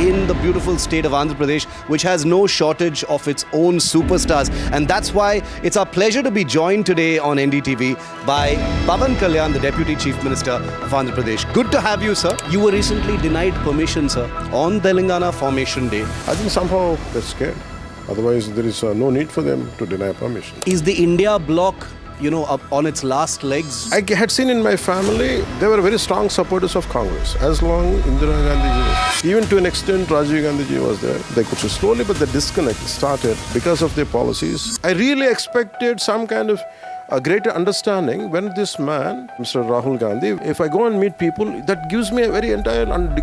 In the beautiful state of Andhra Pradesh, which has no shortage of its own superstars. And that's why it's our pleasure to be joined today on NDTV by Pawan Kalyan, the Deputy Chief Minister of Andhra Pradesh. Good to have you, sir. You were recently denied permission, sir, on Telangana Formation Day. I think somehow they're scared. Otherwise, there is no need for them to deny permission. Is the India bloc, up on its last legs? I had seen in my family, they were very strong supporters of Congress. As long Indira Gandhi was, even to an extent Rajiv Gandhi was there, they could slowly, but the disconnect started because of their policies. I really expected some kind of a greater understanding when this man, Mr. Rahul Gandhi, if I go and meet people, that gives me a very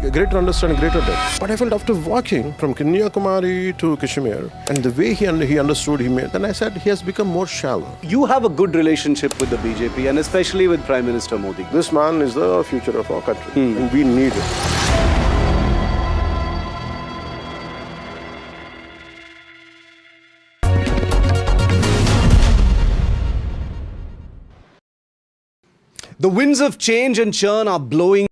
greater understanding, greater depth. But I felt after walking from Kanyakumari to Kashmir, and the way he understood, then I said he has become more shallow. You have a good relationship with the BJP and especially with Prime Minister Modi. This man is the future of our country, and we need it. The winds of change and churn are blowing.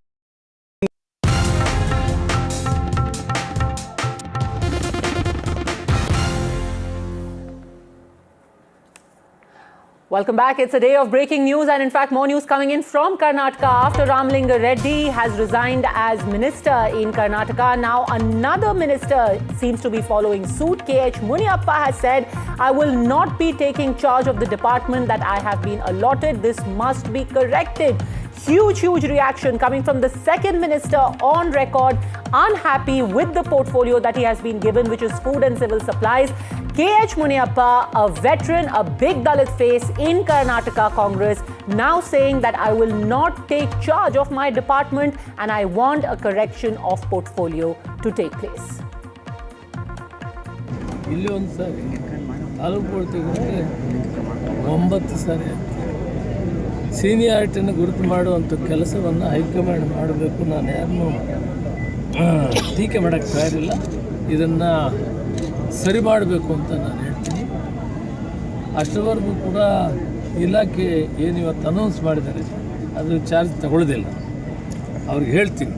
Welcome back. It's a day of breaking news and in fact more news coming in from Karnataka after Ramalinga Reddy has resigned as minister in Karnataka. Now another minister seems to be following suit. KH Muniappa has said, I will not be taking charge of the department that I have been allotted. This must be corrected. Huge reaction coming from the second minister on record, unhappy with the portfolio that he has been given, which is food and civil supplies. KH Muniappa, a veteran, a big Dalit face in Karnataka Congress, now saying that I will not take charge of my department and I want a correction of portfolio to take place. ಇಲ್ಲಿ ಒಂದು ಸಾರಿ ತಾಲೂಕು ತೆಗೆದ್ರೆ 9 ಸಾರಿ ಸೀನಿಯಾರಿಟಿಯನ್ನು ಗುರುತು ಮಾಡುವಂಥ ಕೆಲಸವನ್ನು high command ಮಾಡಬೇಕು. ನಾನು ಯಾರನ್ನೂ ಟೀಕೆ ಮಾಡೋಕ್ಕೆ ತಯಾರಿಲ್ಲ. ಇದನ್ನು ಸರಿ ಮಾಡಬೇಕು ಅಂತ ನಾನು ಹೇಳ್ತೀನಿ. ಅಷ್ಟರವರೆಗೂ ಕೂಡ ಇಲಾಖೆ ಏನು ಇವತ್ತು ಅನೌನ್ಸ್ ಮಾಡಿದ್ದಾರೆ ಅದು ಚಾರ್ಜ್ ತಗೊಳ್ಳೋದಿಲ್ಲ. ಅವ್ರಿಗೆ ಹೇಳ್ತೀನಿ.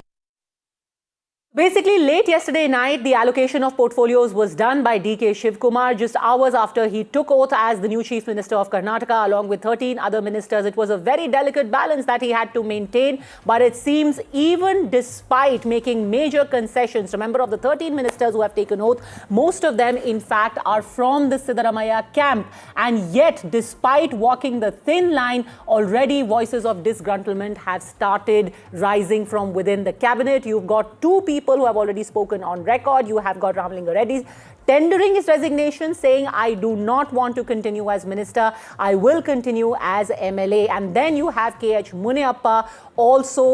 Basically, late yesterday night, the allocation of portfolios was done by DK Shivkumar just hours after he took oath as the new Chief Minister of Karnataka along with 13 other ministers. It was a very delicate balance that he had to maintain, but it seems even despite making major concessions, remember of the 13 ministers who have taken oath, most of them in fact are from the Siddaramaiah camp, and yet despite walking the thin line, already voices of disgruntlement have started rising from within the cabinet. You've got two people who have already spoken on record. You have got Ramalinga Reddy tendering his resignation, saying, I do not want to continue as minister, I will continue as MLA. And then you have KH Muniappa also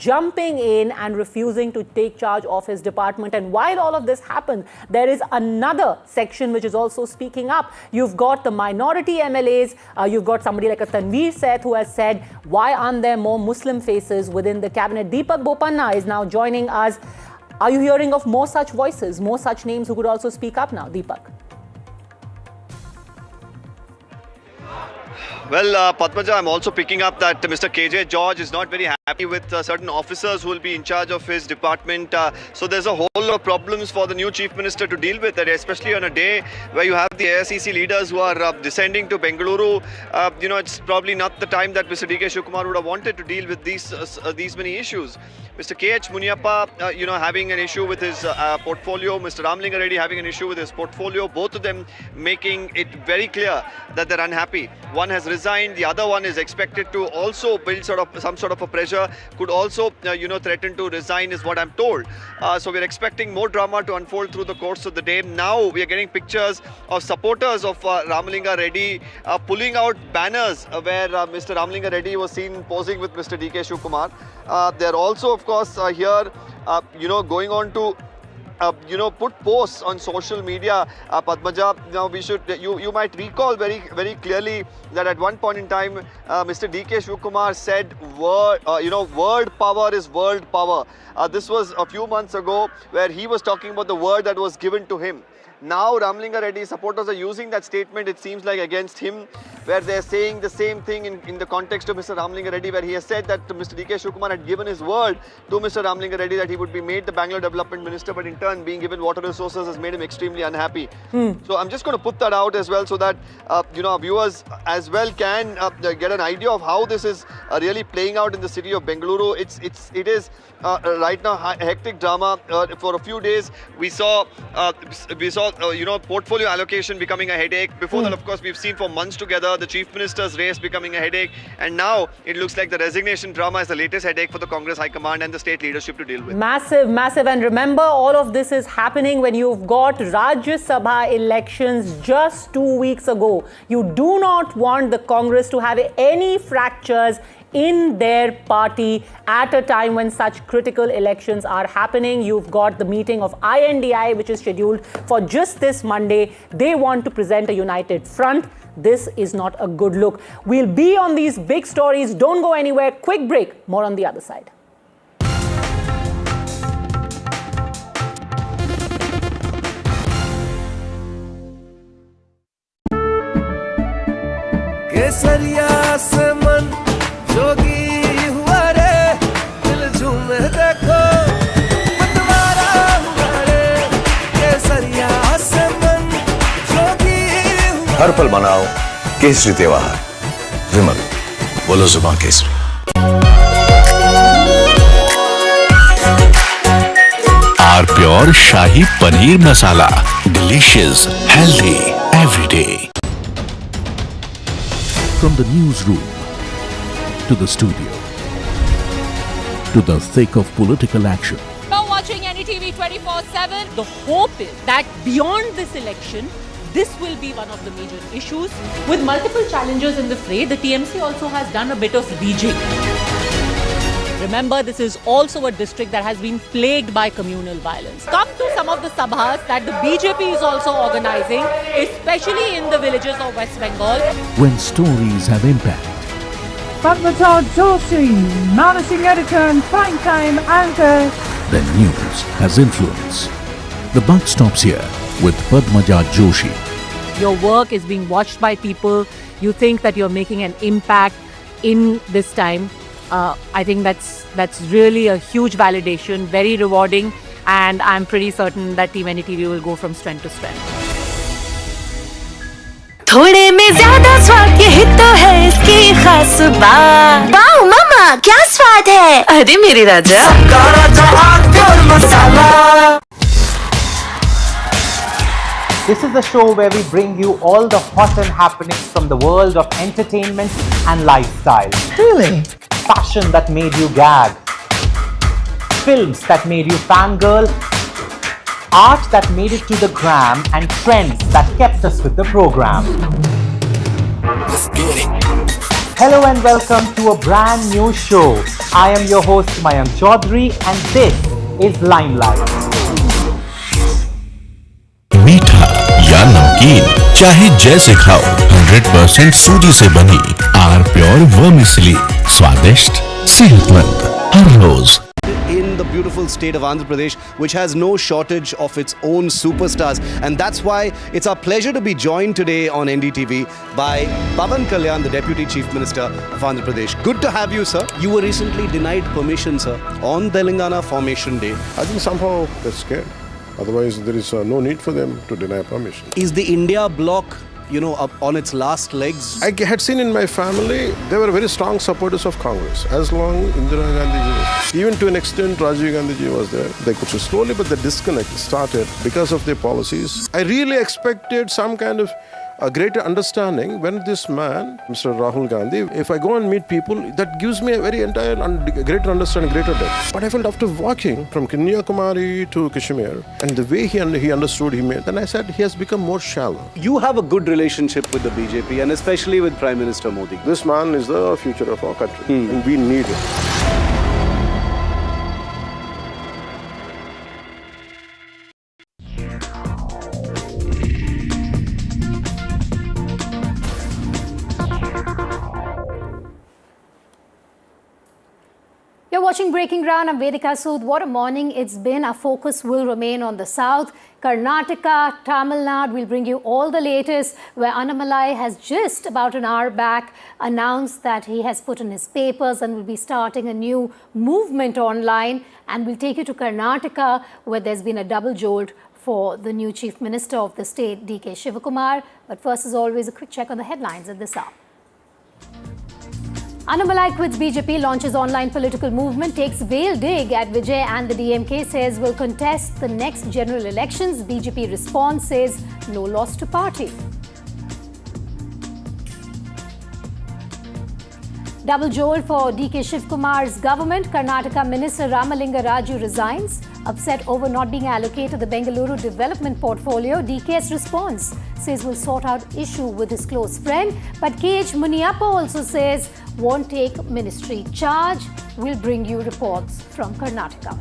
jumping in and refusing to take charge of his department. And while all of this happens, there is another section which is also speaking up. You've got the minority MLAs, you've got somebody like a Tanveer Seth who has said, why aren't there more Muslim faces within the cabinet? Deepak Bopanna is now joining us. Are you hearing of more such voices, more such names who could also speak up now, Deepak? Well, Padmaja, I'm also picking up that Mr. KJ George is not very happy with certain officers who will be in charge of his department. So there's a whole lot of problems for the new Chief Minister to deal with, especially on a day where you have the AICC leaders who are descending to Bengaluru. It's probably not the time that Mr. DK Shivkumar would have wanted to deal with these many issues. Mr. KH Muniappa, having an issue with his portfolio, Mr. Ramalinga Reddy having an issue with his portfolio, both of them making it very clear that they're unhappy. One has resigned, the other one is expected to also build some sort of a pressure, could also threaten to resign is what I'm told. So we're expecting more drama to unfold through the course of the day. Now we are getting pictures of supporters of Ramalinga Reddy pulling out banners where Mr. Ramalinga Reddy was seen posing with Mr. DK Shivkumar. They're also of course here going on to put posts on social media. Padmaja, now you might recall very very clearly that at one point in time Mr. DK Shivkumar said word power is world power. This was a few months ago where he was talking about the word that was given to him. Now Ramalinga Reddy supporters are using that statement, it seems like, against him, where they're saying the same thing in the context of Mr. Ramalinga Reddy, where he has said that Mr. DK Shivkumar had given his word to Mr. Ramalinga Reddy that he would be made the Bangalore Development Minister, but in turn being given water resources has made him extremely unhappy. So I'm just going to put that out as well, so that our viewers as well can get an idea of how this is really playing out in the city of Bengaluru. It is right now hectic drama. For a few days we saw portfolio allocation becoming a headache. Before that, of course, we've seen for months together the Chief Minister's race becoming a headache, and now it looks like the resignation drama is the latest headache for the Congress High Command and the state leadership to deal with. Massive. And remember, all of this is happening when you've got Rajya Sabha elections just 2 weeks ago. You do not want the Congress to have any fractures in their party at a time when such critical elections are happening. You've got the meeting of INDI, which is scheduled for just this Monday. They want to present a united front. This is not a good look. We'll be on these big stories. Don't go anywhere. Quick break. More on the other side. केसरिया से मन जोगी हुआ रे, दिल झूमे देखो मतवारा हुआ रे, केसरिया से मन जोगी हुआ। हर पल मनाओ केसरी त्योहार। विमल, बोलो जुबान केसरी। Are pure shahi paneer masala, delicious, healthy every day. From the newsroom to the studio to the thick of political action. You're watching NDTV 24/7. The hope is that beyond this election, this will be one of the major issues. With multiple challengers in the fray, the TMC also has done a bit of rejigging. Remember, this is also a district that has been plagued by communal violence. Come to some of the sabhas that the BJP is also organizing, especially in the villages of West Bengal. When stories have impact. Padmaja Joshi, managing editor and primetime anchor. Then news has influence. The buck stops here with Padmaja Joshi. Your work is being watched by people. You think that you're making an impact in this time. I think that's really a huge validation, very rewarding, and I'm pretty certain that Team NDTV will go from strength to strength. थोड़े में ज्यादा स्वाद यही तो है इसकी खास बात। वाओ मामा, क्या स्वाद है? अरे मेरे राजा। This is the show where we bring you all the hot and happenings from the world of entertainment and lifestyle. Really? Fashion that made you gag. Films that made you fangirl. Art that made it to the gram, and trends that kept us with the program. Let's get it. Hello and welcome to a brand new show. I am your host Mayank Chaudhary and this is Limelight. मीठा या नमकीन, चाहे जैसे खाओ, 100% सूजी से बनी are pure vermicelli, स्वादिष्ट, सेहतमंद, हर रोज। In the beautiful state of Andhra Pradesh, which has no shortage of its own superstars. And that's why it's our pleasure to be joined today on NDTV by Pawan Kalyan, the Deputy Chief Minister of Andhra Pradesh. Good to have you, sir. You were recently denied permission, sir, on Telangana Formation Day. I think somehow they're scared. Otherwise, there is no need for them to deny permission. Is the India bloc, up on its last legs? I had seen in my family, they were very strong supporters of Congress. As long Indira Gandhi was, even to an extent Rajiv Gandhi ji was there, they could slowly, but the disconnect started because of their policies. I really expected some kind of a greater understanding when this man, Mr. Rahul Gandhi, if I go and meet people, that gives me a very entire greater understanding, greater depth. But I felt after walking from Kanyakumari to Kashmir and the way he understood, then I said he has become more shallow. You have a good relationship with the BJP and especially with Prime Minister Modi. This man is the future of our country and we need it. You're watching Breaking Ground. I'm Vedika Sood. What a morning it's been. Our focus will remain on the south. Karnataka, Tamil Nadu, we'll bring you all the latest, where Annamalai has just about an hour back announced that he has put in his papers and will be starting a new movement online. And we'll take you to Karnataka, where there's been a double jolt for the new Chief Minister of the state, DK Shivakumar. But first, as always, a quick check on the headlines at this hour. Annamalai quits BJP, launches online political movement, takes veiled dig at Vijay and the DMK, says will contest the next general elections. BJP response says no loss to party. Double jolt for DK Shivkumar's government. Karnataka Minister Ramalinga Raju resigns. Upset over not being allocated the Bengaluru development portfolio. DK's response says will sort out issue with his close friend. But KH Muniappa also says won't take ministry charge. We'll bring you reports from Karnataka.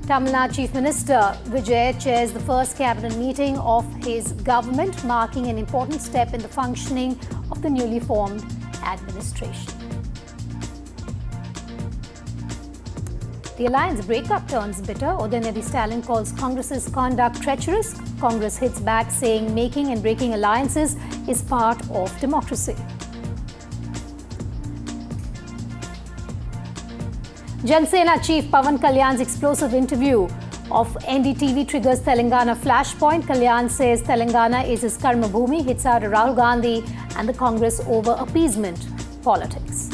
Tamil Nadu Chief Minister Vijay chairs the first cabinet meeting of his government, marking an important step in the functioning of the newly formed administration. The alliance breakup turns bitter. Udayanidhi Stalin calls Congress's conduct treacherous. Congress hits back, saying making and breaking alliances is part of democracy. Jan Sena Chief Pawan Kalyan's explosive interview of NDTV triggers Telangana flashpoint. Kalyan says Telangana is his karma bhumi, hits out Rahul Gandhi and the Congress over appeasement politics.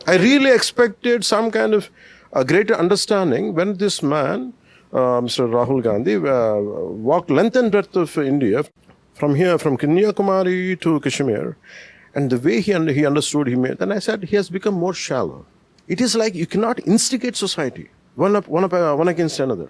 I really expected some kind of a greater understanding when this man, Mr. Rahul Gandhi, walked length and breadth of India, from here, from Kanyakumari to Kashmir, and the way he understood, then I said he has become more shallow. It is like you cannot instigate society, one against another.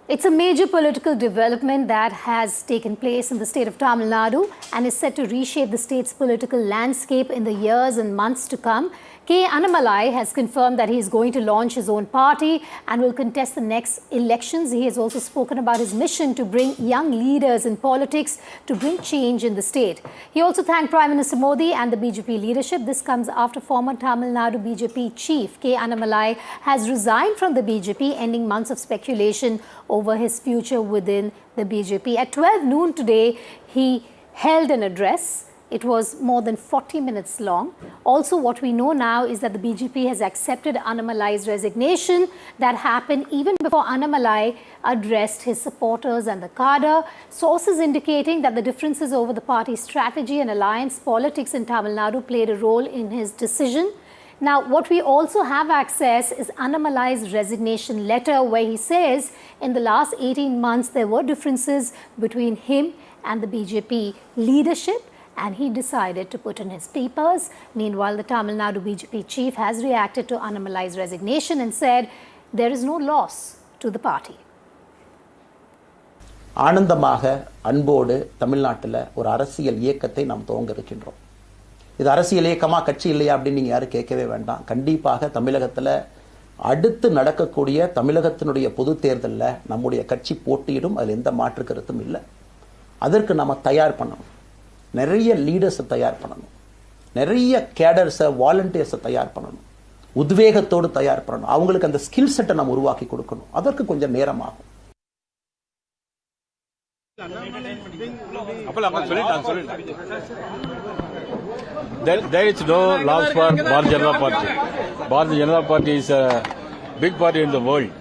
It's a major political development that has taken place in the state of Tamil Nadu and is set to reshape the state's political landscape in the years and months to come. K. Annamalai has confirmed that he is going to launch his own party and will contest the next elections. He has also spoken about his mission to bring young leaders in politics to bring change in the state. He also thanked Prime Minister Modi and the BJP leadership. This comes after former Tamil Nadu BJP chief K. Annamalai has resigned from the BJP, ending months of speculation over his future within the BJP. At 12 noon today, he held an address. It was more than 40 minutes long. Also, what we know now is that the BJP has accepted Annamalai's resignation. That happened even before Annamalai addressed his supporters and the cadre. Sources indicating that the differences over the party's strategy and alliance politics in Tamil Nadu played a role in his decision. Now, what we also have access is Annamalai's resignation letter, where he says in the last 18 months there were differences between him and the BJP leadership, and he decided to put in his papers. Meanwhile, the Tamil Nadu BJP chief has reacted to Annamalai's resignation and said there is no loss to the party. ஆனந்தமாக அன்போடு தமிழ்நாட்டில் ஒரு அரசியல் இயக்கத்தை நாம் துவங்க இருக்கின்றோம். இது அரசியல் இயக்கமா கட்சி இல்லையா அப்படின்னு நீங்க யாரும் கேட்கவே வேண்டாம். கண்டிப்பாக தமிழகத்தில் அடுத்து நடக்கக்கூடிய தமிழகத்தினுடைய பொது தேர்தலில் நம்முடைய கட்சி போட்டியிடும், அதில் எந்த மாற்று கருத்தும் இல்லை. அதற்கு நம்ம தயார் பண்ணணும். நிறைய லீடர்ஸை தயார் பண்ணணும், நிறைய கேடர்ஸை வாலண்டியர்ஸை தயார் பண்ணணும், உத்வேகத்தோடு தயார் பண்ணணும். அவங்களுக்கு அந்த ஸ்கில் செட்டை நம்ம உருவாக்கி கொடுக்கணும். அதற்கு கொஞ்சம் நேரம் ஆகும். There is no loss for Bharatiya Janata Party. Bharatiya Janata Party is a big party in the world.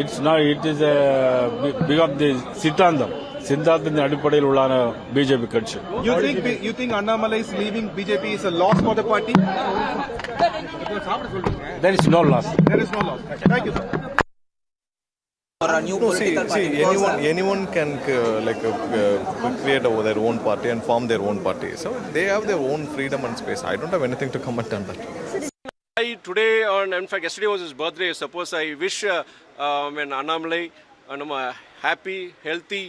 It's not. It is a big of the Siddhantam. Siddhantam அடிப்படையில் உள்ளான BJP கட்சி. You think Annamalai is leaving BJP is a loss for the party? There is no loss. There is no loss. Thank you, sir. No, see, anyone can create their own party and form their own party. So they have their own freedom and space. I don't have anything to comment on that. Today, in fact, yesterday was his birthday. Suppose I wish Annamalai happy, healthy,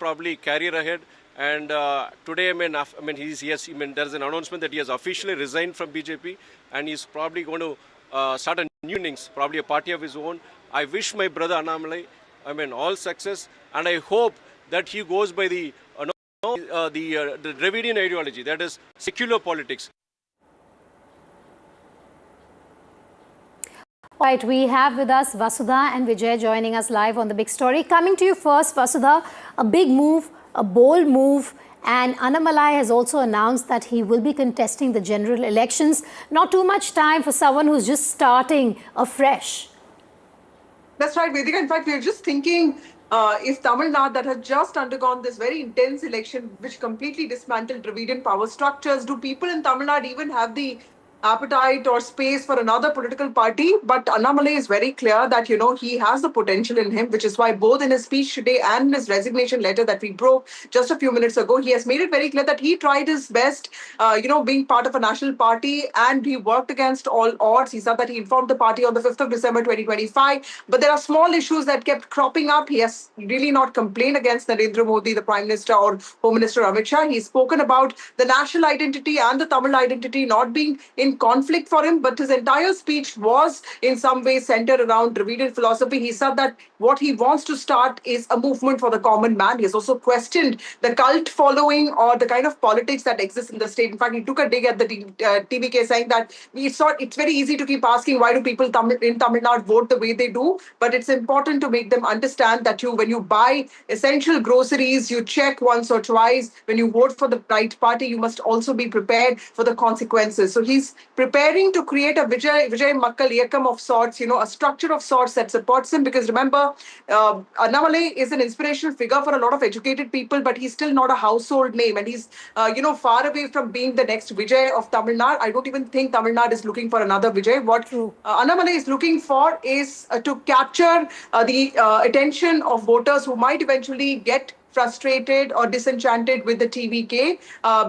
probably career ahead. And today, there's an announcement that he has officially resigned from BJP, and he's probably going to start a new innings, probably a party of his own. I wish my brother Annamalai, all success, and I hope that he goes by the Dravidian ideology, that is secular politics. Right, we have with us Vasudha and Vijay joining us live on The Big Story. Coming to you first, Vasudha, a big move, a bold move, and Annamalai has also announced that he will be contesting the general elections. Not too much time for someone who's just starting afresh. That's right, Vedika. In fact, we are just thinking if Tamil Nadu, that has just undergone this very intense election, which completely dismantled Dravidian power structures, do people in Tamil Nadu even have the appetite or space for another political party? But Annamalai is very clear that, he has the potential in him, which is why both in his speech today and in his resignation letter that we broke just a few minutes ago, he has made it very clear that he tried his best, being part of a national party, and he worked against all odds. He said that he informed the party on the 5th of December 2025, but there are small issues that kept cropping up. He has really not complained against Narendra Modi, the Prime Minister, or Home Minister Amit Shah. He's spoken about the national identity and the Tamil identity not being in in conflict for him, but his entire speech was in some way centered around Dravidian philosophy. He said that what he wants to start is a movement for the common man. He has also questioned the cult following or the kind of politics that exists in the state. In fact, he took a dig at the TVK, saying that it's very easy to keep asking why do people in Tamil Nadu vote the way they do, but it's important to make them understand that when you buy essential groceries, you check once or twice. When you vote for the right party, you must also be prepared for the consequences. So he's preparing to create a Vijay Makkal Iyakam of sorts, a structure of sorts that supports him. Because remember, Annamalai is an inspirational figure for a lot of educated people, but he's still not a household name, and he's far away from being the next Vijay of Tamil Nadu. I don't even think Tamil Nadu is looking for another Vijay. What Annamalai is looking for is to capture the attention of voters who might eventually get frustrated or disenchanted with the TVK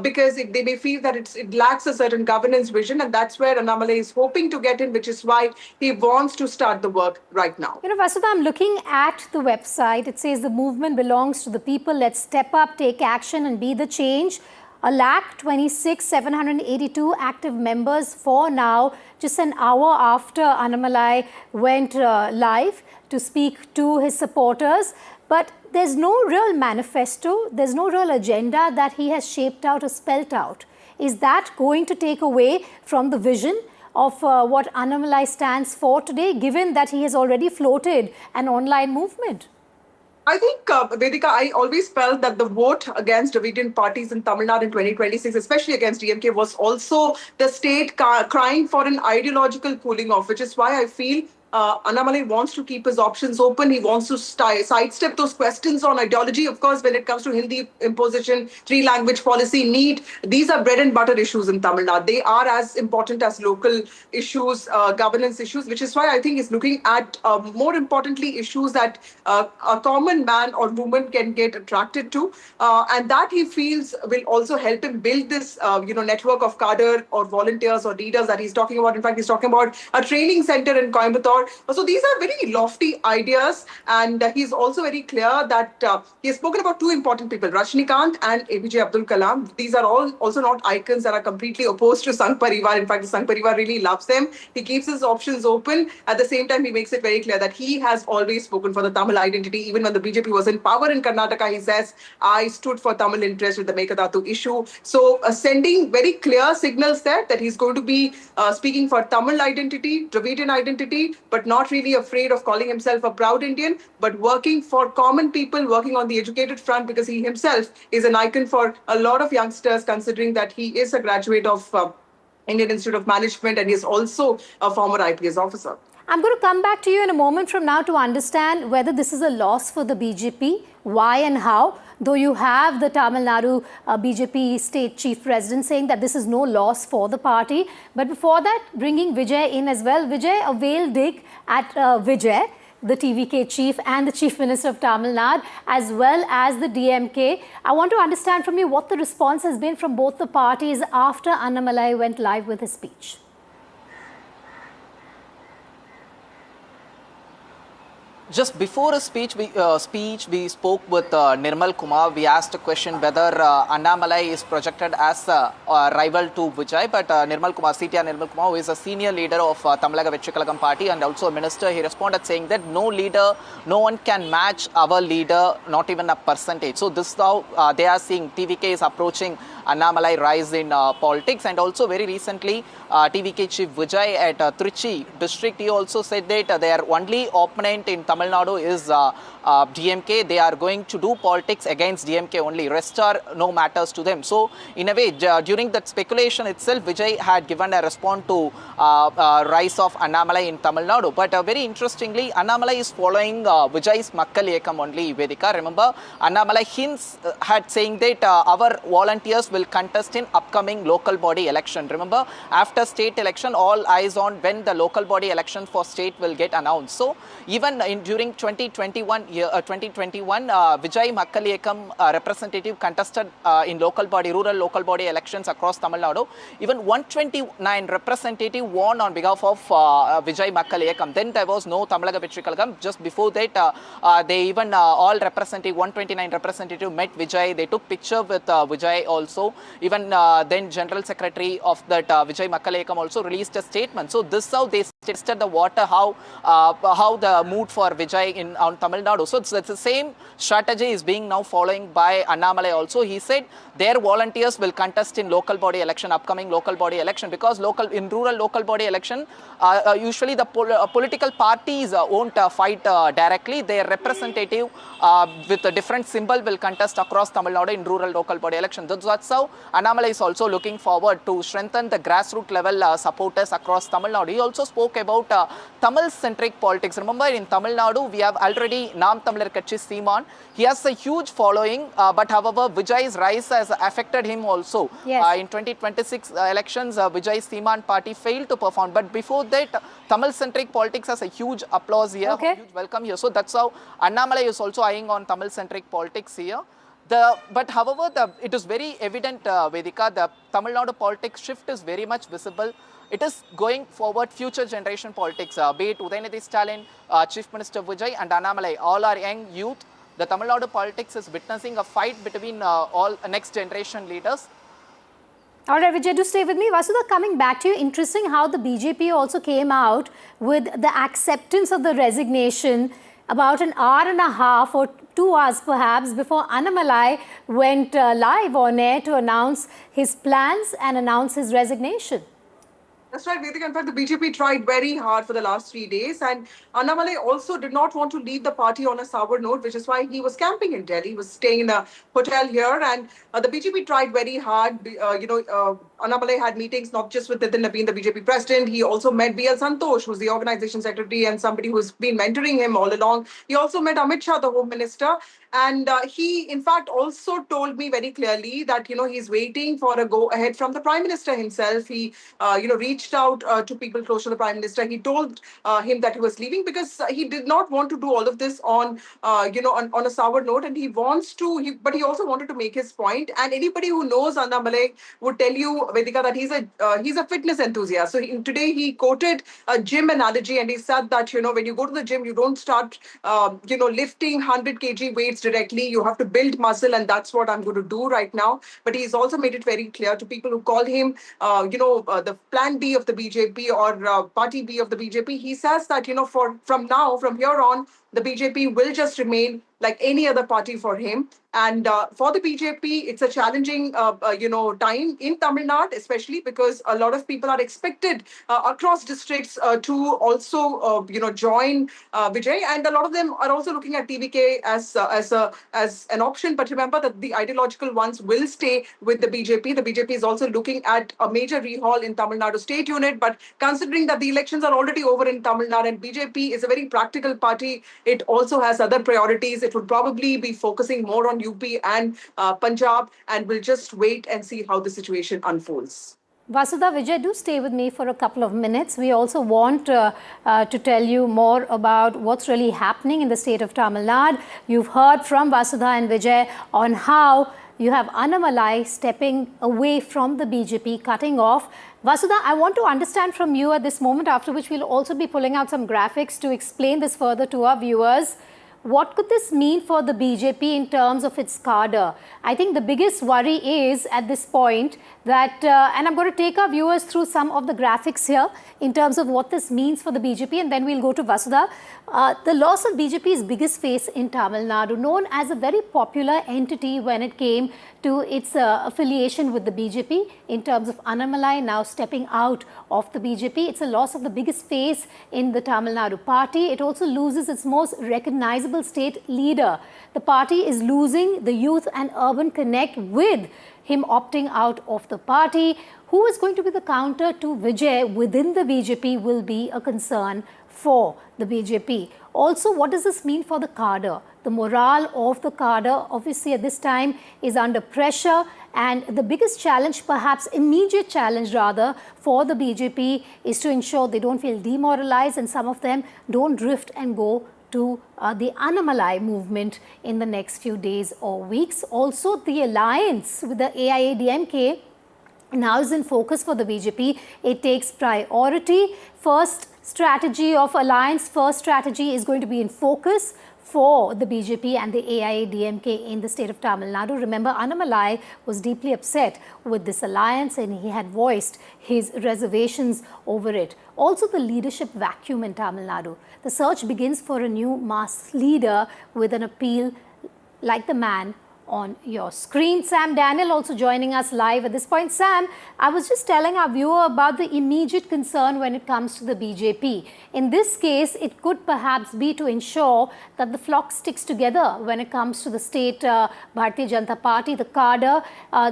because they may feel that it lacks a certain governance vision, and that's where Annamalai is hoping to get in, which is why he wants to start the work right now. Vasudha, I'm looking at the website. It says the movement belongs to the people. Let's step up, take action and be the change. 1,26,782 active members for now, just an hour after Annamalai went live to speak to his supporters. But there's no real manifesto, there's no real agenda that he has shaped out or spelt out. Is that going to take away from the vision of what Annamalai stands for today, given that he has already floated an online movement? I think, Vedika, I always felt that the vote against Dravidian parties in Tamil Nadu in 2026, especially against DMK, was also the state crying for an ideological cooling off, which is why I feel Annamalai wants to keep his options open. He wants to sidestep those questions on ideology. Of course, when it comes to Hindi imposition, 3-language policy, NEET, these are bread and butter issues in Tamil Nadu. They are as important as local issues, governance issues, which is why I think he's looking at, more importantly, issues that a common man or woman can get attracted to. And that he feels will also help him build this, network of cadre or volunteers or leaders that he's talking about. In fact, he's talking about a training center in Coimbatore. So these are very lofty ideas, and he's also very clear that he has spoken about two important people, Rajnikant and APJ Abdul Kalam. These are all also not icons that are completely opposed to Sangh Parivar. In fact, the Sangh Parivar really loves them. He keeps his options open. At the same time, he makes it very clear that he has always spoken for the Tamil identity. Even when the BJP was in power in Karnataka, he says, I stood for Tamil interest with the Mekadatu issue. So sending very clear signals there that he's going to be speaking for Tamil identity, Dravidian identity, but not really afraid of calling himself a proud Indian, but working for common people, working on the educated front, because he himself is an icon for a lot of youngsters, considering that he is a graduate of Indian Institute of Management and he is also a former IPS officer. I'm going to come back to you in a moment from now to understand whether this is a loss for the BJP, why and how. Though you have the Tamil Nadu BJP state chief president saying that this is no loss for the party. But before that, bringing Vijay in as well. Vijay, a veiled dig at Vijay, the TVK chief and the chief minister of Tamil Nadu, as well as the DMK. I want to understand from you what the response has been from both the parties after Annamalai went live with his speech. Just before a speech, we spoke with Nirmal Kumar. We asked a question whether Annamalai is projected as a rival to Vijay. But Nirmal Kumar, CTR Nirmal Kumar, who is a senior leader of Tamil Nadu party and also a minister, he responded saying that no one can match our leader, not even a percentage. So this is how they are seeing TVK is approaching Annamalai rise in politics. And also very recently, TVK chief Vijay at Trichy district, he also said that their only opponent in Tamil Nadu is DMK. They are going to do politics against DMK only. Rest are no matters to them. So in a way, during that speculation itself, Vijay had given a response to rise of Annamalai in Tamil Nadu. But very interestingly, Annamalai is following Vijay's Makkal Iyakam only, Vedika. Remember, Annamalai had saying that our volunteers will contest in upcoming local body election. Remember, after state election, all eyes on when the local body election for state will get announced. So even during 2021, Vijay Makkal Iyakam representative contested in rural local body elections across Tamil Nadu. Even 129 representative won on behalf of Vijay Makkal Iyakam. Then there was no Tamil Nadu. Just before that, they even all 129 representative met Vijay. They took picture with Vijay also. also. Even then General Secretary of that Vijay Makkalekam also released a statement. So this is how they tested the water, how the mood for Vijay on Tamil Nadu. So it's the same strategy is being now following by Annamalai also. He said their volunteers will contest in local body election, upcoming local body election, because in rural local body election, usually the political parties won't fight directly. Their representative with a different symbol will contest across Tamil Nadu in rural local body election. That's how Annamalai is also looking forward to strengthen the grassroots level supporters across Tamil Nadu. He also spoke about Tamil-centric politics. Remember, in Tamil Nadu, we have already Naam Tamilar Katchi Seeman. He has a huge following, but however, Vijay's rise has affected him also. Yes. In 2026 elections, Vijay Seeman party failed to perform. But before that, Tamil-centric politics has a huge applause here, huge welcome here. So that's how Annamalai is also eyeing on Tamil-centric politics here. But however, it is very evident, Vedika, the Tamil Nadu politics shift is very much visible. It is going forward future generation politics, be it Udayanidhi Stalin, Chief Minister Vijay and Annamalai, all are young youth. The Tamil Nadu politics is witnessing a fight between all next generation leaders. All right, Vijay, do stay with me. Vasudha, coming back to you, interesting how the BJP also came out with the acceptance of the resignation about an hour and a half or 2 hours perhaps before Annamalai went live on air to announce his plans and announce his resignation. That's right, Vedika. In fact, the BJP tried very hard for the last 3 days, and Annamalai also did not want to leave the party on a sour note, which is why he was camping in Delhi. He was staying in a hotel here, and the BJP tried very hard. Annamalai had meetings not just with Nitin Nabeen, the BJP president. He also met B.L. Santosh, who's the organization secretary and somebody who's been mentoring him all along. He also met Amit Shah, the home minister. And he, in fact, also told me very clearly that, he's waiting for a go-ahead from the Prime Minister himself. He, reached out to people close to the Prime Minister. He told him that he was leaving because he did not want to do all of this on a sour note. And he wants to, but he also wanted to make his point. And anybody who knows Annamalai would tell you, Vedika, that he's a fitness enthusiast. So today he quoted a gym analogy, and he said that, when you go to the gym, you don't start, lifting 100 kg weights directly. You have to build muscle, and that's what I'm going to do right now. But he's also made it very clear to people who call him, the plan B of the BJP or party B of the BJP. He says that, from here on, the BJP will just remain like any other party for him. And for the BJP, it's a challenging, time in Tamil Nadu, especially because a lot of people are expected across districts to also, join Vijay. And a lot of them are also looking at TVK as an option. But remember that the ideological ones will stay with the BJP. The BJP is also looking at a major rehaul in Tamil Nadu state unit. But considering that the elections are already over in Tamil Nadu and BJP is a very practical party, it also has other priorities. It would probably be focusing more on UP and Punjab, and we'll just wait and see how the situation unfolds. Vasudha, Vijay, do stay with me for a couple of minutes. We also want to tell you more about what's really happening in the state of Tamil Nadu. You've heard from Vasudha and Vijay on how you have Annamalai stepping away from the BJP, cutting off. Vasudha, I want to understand from you at this moment, after which we'll also be pulling out some graphics to explain this further to our viewers. What could this mean for the BJP in terms of its cadre? I think the biggest worry is at this point that, and I'm going to take our viewers through some of the graphics here in terms of what this means for the BJP, and then we'll go to Vasudha. The loss of BJP's biggest face in Tamil Nadu, known as a very popular entity when it came to its affiliation with the BJP, in terms of Annamalai now stepping out of the BJP. It's a loss of the biggest face in the Tamil Nadu party. It also loses its most recognizable state leader. The party is losing the youth and urban connect with him opting out of the party. Who is going to be the counter to Vijay within the BJP will be a concern for the BJP. Also, what does this mean for the cadre? The morale of the cadre, obviously at this time, is under pressure, and the biggest challenge, perhaps immediate challenge rather, for the BJP is to ensure they don't feel demoralized and some of them don't drift and go to the Annamalai movement in the next few days or weeks. Also, the alliance with the AIADMK now is in focus for the BJP. It takes priority. First strategy of alliance, first strategy is going to be in focus for the BJP and the AIADMK in the state of Tamil Nadu. Remember, Annamalai was deeply upset with this alliance and he had voiced his reservations over it. Also, the leadership vacuum in Tamil Nadu. The search begins for a new mass leader with an appeal like the man on your screen. Sam Daniel also joining us live at this point. Sam, I was just telling our viewer about the immediate concern when it comes to the BJP. In this case, it could perhaps be to ensure that the flock sticks together when it comes to the state Bharatiya Janata Party, the cadre.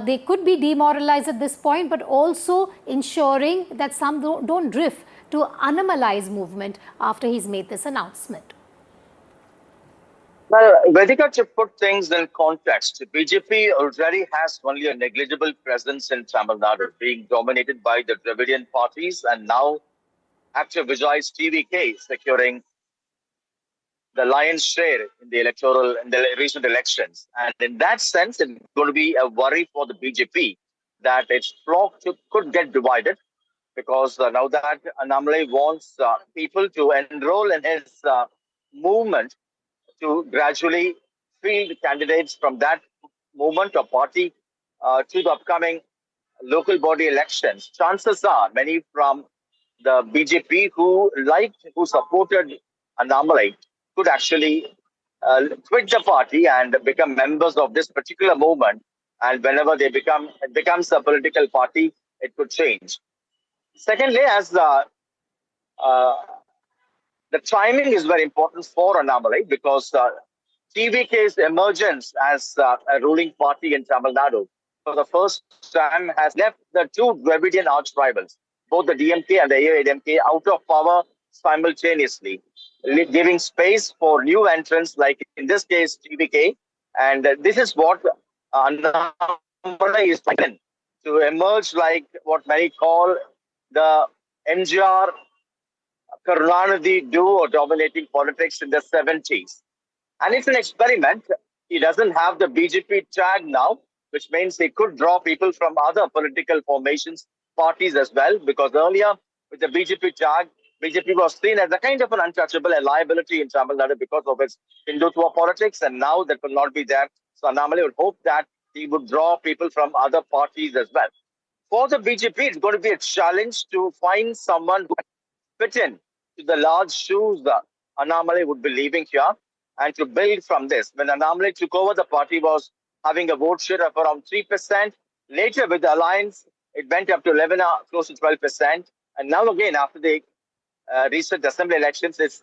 They could be demoralized at this point, but also ensuring that some don't drift to Annamalai's movement after he's made this announcement. Well, Vedika, to put things in context, BJP already has only a negligible presence in Tamil Nadu, being dominated by the Dravidian parties, and now, after Vijay's TVK securing the lion's share in the recent elections. And in that sense, it's going to be a worry for the BJP that its flock could get divided, because now that Annamalai wants people to enroll in his movement, to gradually field candidates from that movement or party to the upcoming local body elections. Chances are many from the BJP who supported Annamalai could actually quit the party and become members of this particular movement. And whenever it becomes a political party, it could change. Secondly, as the timing is very important for Annamalai, because TVK's emergence as a ruling party in Tamil Nadu for the first time has left the two Dravidian arch rivals, both the DMK and the AIADMK, out of power simultaneously, giving space for new entrants, like in this case TVK. And this is what Annamalai is trying to emerge, like what many call the MGR Karunanidhi duo dominating politics in the 70s. And it's an experiment. He doesn't have the BJP tag now, which means he could draw people from other political formations, parties as well, because earlier with the BJP tag, BJP was seen as a kind of an untouchable, a liability in Tamil Nadu because of its Hindutva politics, and now that will not be there. So Annamalai would hope that he would draw people from other parties as well. For the BJP, it's going to be a challenge to find someone who fit in to the large shoes that Annamalai would be leaving here, and to build from this. When Annamalai took over, the party was having a vote share of around 3%. Later, with the alliance, it went up to 11, close to 12%. And now again, after the recent assembly elections, it's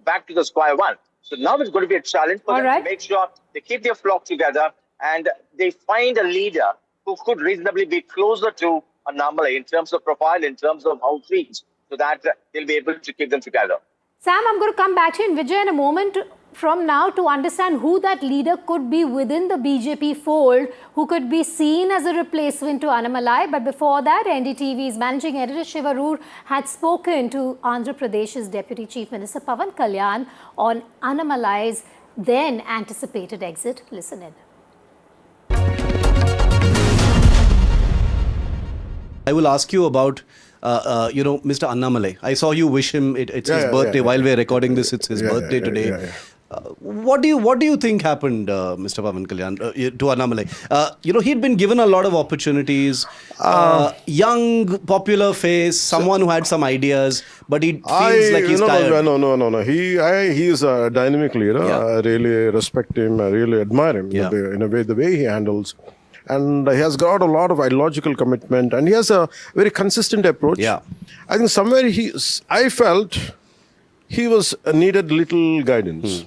back to the square one. So now it's going to be a challenge for them to make sure they keep their flock together and they find a leader who could reasonably be closer to Annamalai in terms of profile, in terms of outreach, so that they'll be able to keep them together. Sam, I'm going to come back to you in Vijay in a moment from now to understand who that leader could be within the BJP fold, who could be seen as a replacement to Annamalai. But before that, NDTV's managing editor Shiva Roor had spoken to Andhra Pradesh's Deputy Chief Minister Pawan Kalyan on Annamalai's then anticipated exit. Listen in. I will ask you about, Mr. Annamalai. I saw you wish him. It's his birthday. While we're recording this, it's his birthday today. What do you think happened, Mr. Pawan Kalyan, to Annamalai? He'd been given a lot of opportunities. Young, popular face, someone who had some ideas, but he feels like he's tired. No. He is a dynamic leader. I really respect him. I really admire him in a way, the way he handles. And he has got a lot of ideological commitment, and he has a very consistent approach. I think somewhere I felt he was needed little guidance.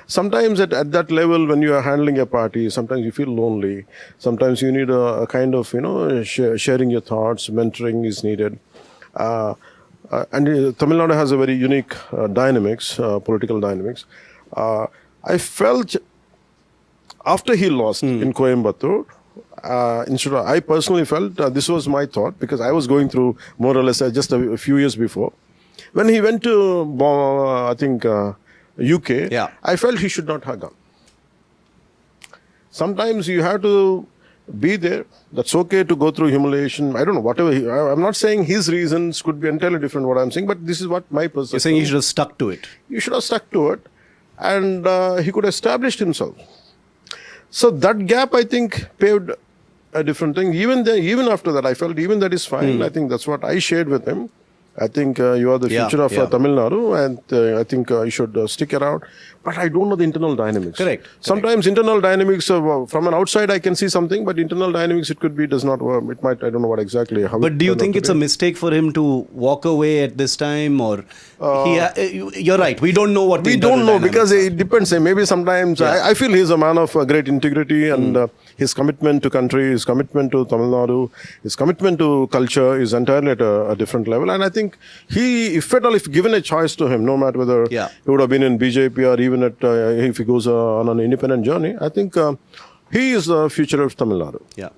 Sometimes at that level, when you are handling a party, sometimes you feel lonely. Sometimes you need a kind of, sharing your thoughts, mentoring is needed. And Tamil Nadu has a very unique dynamics, political dynamics. I felt after he lost in Coimbatore, I personally felt this was my thought, because I was going through more or less just a few years before. When he went to, UK, I felt he should not have gone. Sometimes you have to be there. That's okay to go through humiliation. I don't know, whatever. I'm not saying his reasons could be entirely different what I'm saying, but this is what my perception. You're saying he should have stuck to it. You should have stuck to it, and he could have established himself. So that gap, I think, paved a different thing. Even after that, I felt even that is fine. I think that's what I shared with him. I think you are the future of Tamil Nadu, and I think you should stick around. But I don't know the internal dynamics. Correct. Sometimes internal dynamics, from an outside I can see something, but internal dynamics it could be does not work. It might, I don't know what exactly. How but do you think it's a mistake for him to walk away at this time, or you're right? We don't know what we don't know because it depends. Maybe sometimes I feel he's a man of great integrity and his commitment to country, his commitment to Tamil Nadu, his commitment to culture is entirely at a different level. And I think if given a choice to him, no matter whether he would have been in BJP or even if he goes on an independent journey, I think he is the future of Tamil Nadu. Yeah.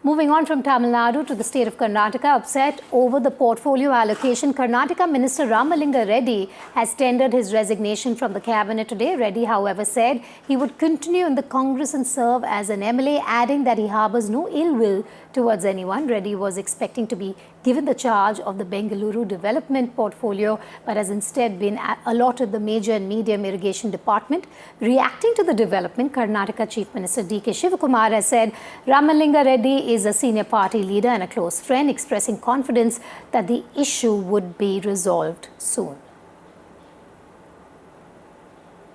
Moving on from Tamil Nadu to the state of Karnataka, upset over the portfolio allocation, Karnataka Minister Ramalinga Reddy has tendered his resignation from the cabinet today. Reddy, however, said he would continue in the Congress and serve as an MLA, adding that he harbors no ill will towards anyone. Reddy was expecting to be given the charge of the Bengaluru development portfolio, but has instead been allotted the major and medium irrigation department. Reacting to the development, Karnataka Chief Minister D.K. Shivakumar has said Ramalinga Reddy is a senior party leader and a close friend, expressing confidence that the issue would be resolved soon.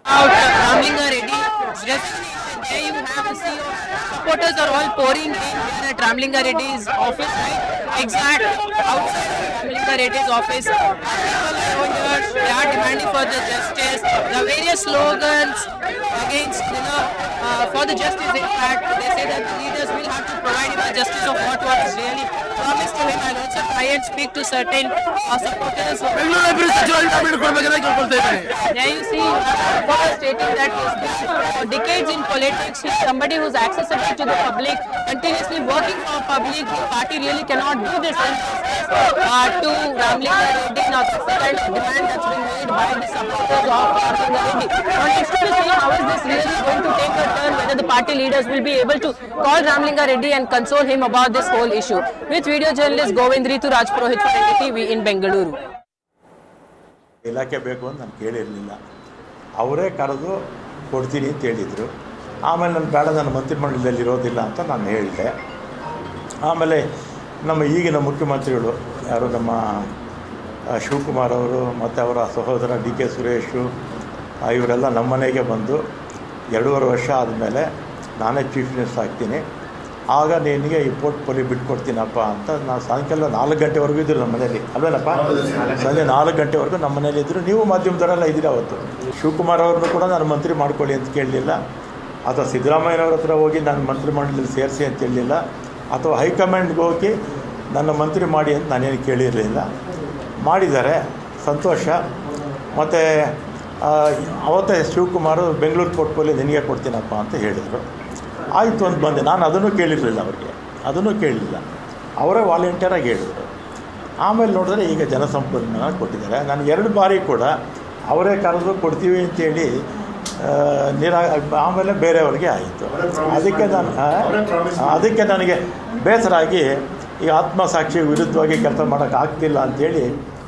Ramalinga Reddy, there you have to see your supporters are all pouring in at Ramalinga Reddy's office, right? Exact outside Ramalinga Reddy's office. People are here, they are demanding for the justice. There are various slogans against, for the justice. In fact, they say that the leaders will have to provide him the justice of what was really promised to him. I'll also try and speak to certain supporters. There you see supporters stating that he's been for decades in politics. He's somebody who's accessible to the public, continuously working for public. The party really cannot do this to Ramalinga Reddy. Now that's the kind of demand that's been made by the supporters of Ramalinga Reddy. Now next to see how is this really going to take a turn, whether the party leaders will be able to call Ramalinga Reddy and console him about this whole issue. With video journalist Govind Ritu Raj Purohit for NDTV in Bengaluru. ಇಲಾಖೆ ಬೇಕು ಅಂತ ನಾನು ಕೇಳಿರಲಿಲ್ಲ. ಅವರೇ ಕರೆದು ಕೊಡ್ತೀನಿ ಅಂತ ಹೇಳಿದರು. ಆಮೇಲೆ ನಾನು ಬೇಡ, ನಾನು ಮಂತ್ರಿಮಂಡಲದಲ್ಲಿ ಇರೋದಿಲ್ಲ ಅಂತ ನಾನು ಹೇಳಿದೆ. ಆಮೇಲೆ ನಮ್ಮ ಈಗಿನ ಮುಖ್ಯಮಂತ್ರಿಗಳು ಯಾರು ನಮ್ಮ ಶಿವಕುಮಾರ್ ಅವರು ಮತ್ತು ಅವರ ಸಹೋದರ ಡಿ ಕೆ ಸುರೇಶು ಇವರೆಲ್ಲ ನಮ್ಮ ಮನೆಗೆ ಬಂದು 2.5 ವರ್ಷ ಆದಮೇಲೆ ನಾನೇ ಚೀಫ್ ಮಿನಿಸ್ಟರ್ ಆಗ್ತೀನಿ, ಆಗ ನಿನಗೆ ಈ ಪೋರ್ಟ್ಫೋಲಿಯೋ ಬಿಟ್ಕೊಡ್ತೀನಪ್ಪ ಅಂತ. ನಾವು ಸಾಯಂಕಾಲ 4 ಗಂಟೆವರೆಗೂ ಇದ್ದರು ನಮ್ಮ ಮನೇಲಿ, ಅಲ್ವೇನಪ್ಪ? ಸಂಜೆ 4 ಗಂಟೆವರೆಗೂ ನಮ್ಮ ಮನೇಲಿ ಇದ್ದರು. ನೀವು ಮಾಧ್ಯಮದವರೆಲ್ಲ ಇದ್ದೀರ ಅವತ್ತು. ಶಿವಕುಮಾರ್ ಅವ್ರನ್ನೂ ಕೂಡ ನಾನು ಮಂತ್ರಿ ಮಾಡ್ಕೊಳ್ಳಿ ಅಂತ ಕೇಳಲಿಲ್ಲ, ಅಥವಾ ಸಿದ್ದರಾಮಯ್ಯನವ್ರ ಹತ್ರ ಹೋಗಿ ನಾನು ಮಂತ್ರಿಮಂಡಲದಲ್ಲಿ ಸೇರಿಸಿ ಅಂತ ಹೇಳಲಿಲ್ಲ, ಅಥವಾ ಹೈಕಮಾಂಡ್ಗೆ ಹೋಗಿ ನನ್ನ ಮಂತ್ರಿ ಮಾಡಿ ಅಂತ ನಾನೇನು ಕೇಳಿರಲಿಲ್ಲ. ಮಾಡಿದ್ದಾರೆ, ಸಂತೋಷ. ಮತ್ತು ಅವತ್ತೇ ಶಿವಕುಮಾರ್ ಬೆಂಗಳೂರು ಪೋರ್ಟ್ಫೋಲಿಯೋ ನಿನಗೆ ಕೊಡ್ತೀನಪ್ಪ ಅಂತ ಹೇಳಿದರು. ಆಯಿತು ಅಂತ ಬಂದೆ. ನಾನು ಅದನ್ನು ಕೇಳಿರಲಿಲ್ಲ, ಅವರಿಗೆ ಅದನ್ನು ಕೇಳಲಿಲ್ಲ, ಅವರೇ ವಾಲಂಟಿಯರಾಗಿ ಹೇಳಿದರು. ಆಮೇಲೆ ನೋಡಿದ್ರೆ ಈಗ ಜನಸಂಪನ್ಮೂಲ ಕೊಟ್ಟಿದ್ದಾರೆ. ನಾನು 2 ಬಾರಿ ಕೂಡ ಅವರೇ ಕರೆದು ಕೊಡ್ತೀವಿ ಅಂತೇಳಿ ಆಮೇಲೆ ಬೇರೆಯವ್ರಿಗೆ ಆಯಿತು. ಅದಕ್ಕೆ ನನಗೆ ಬೇಸರ ಆಗಿ ಈ ಆತ್ಮಸಾಕ್ಷಿ ವಿರುದ್ಧವಾಗಿ ಕೆಲಸ ಮಾಡೋಕ್ಕಾಗ್ತಿಲ್ಲ ಅಂಥೇಳಿ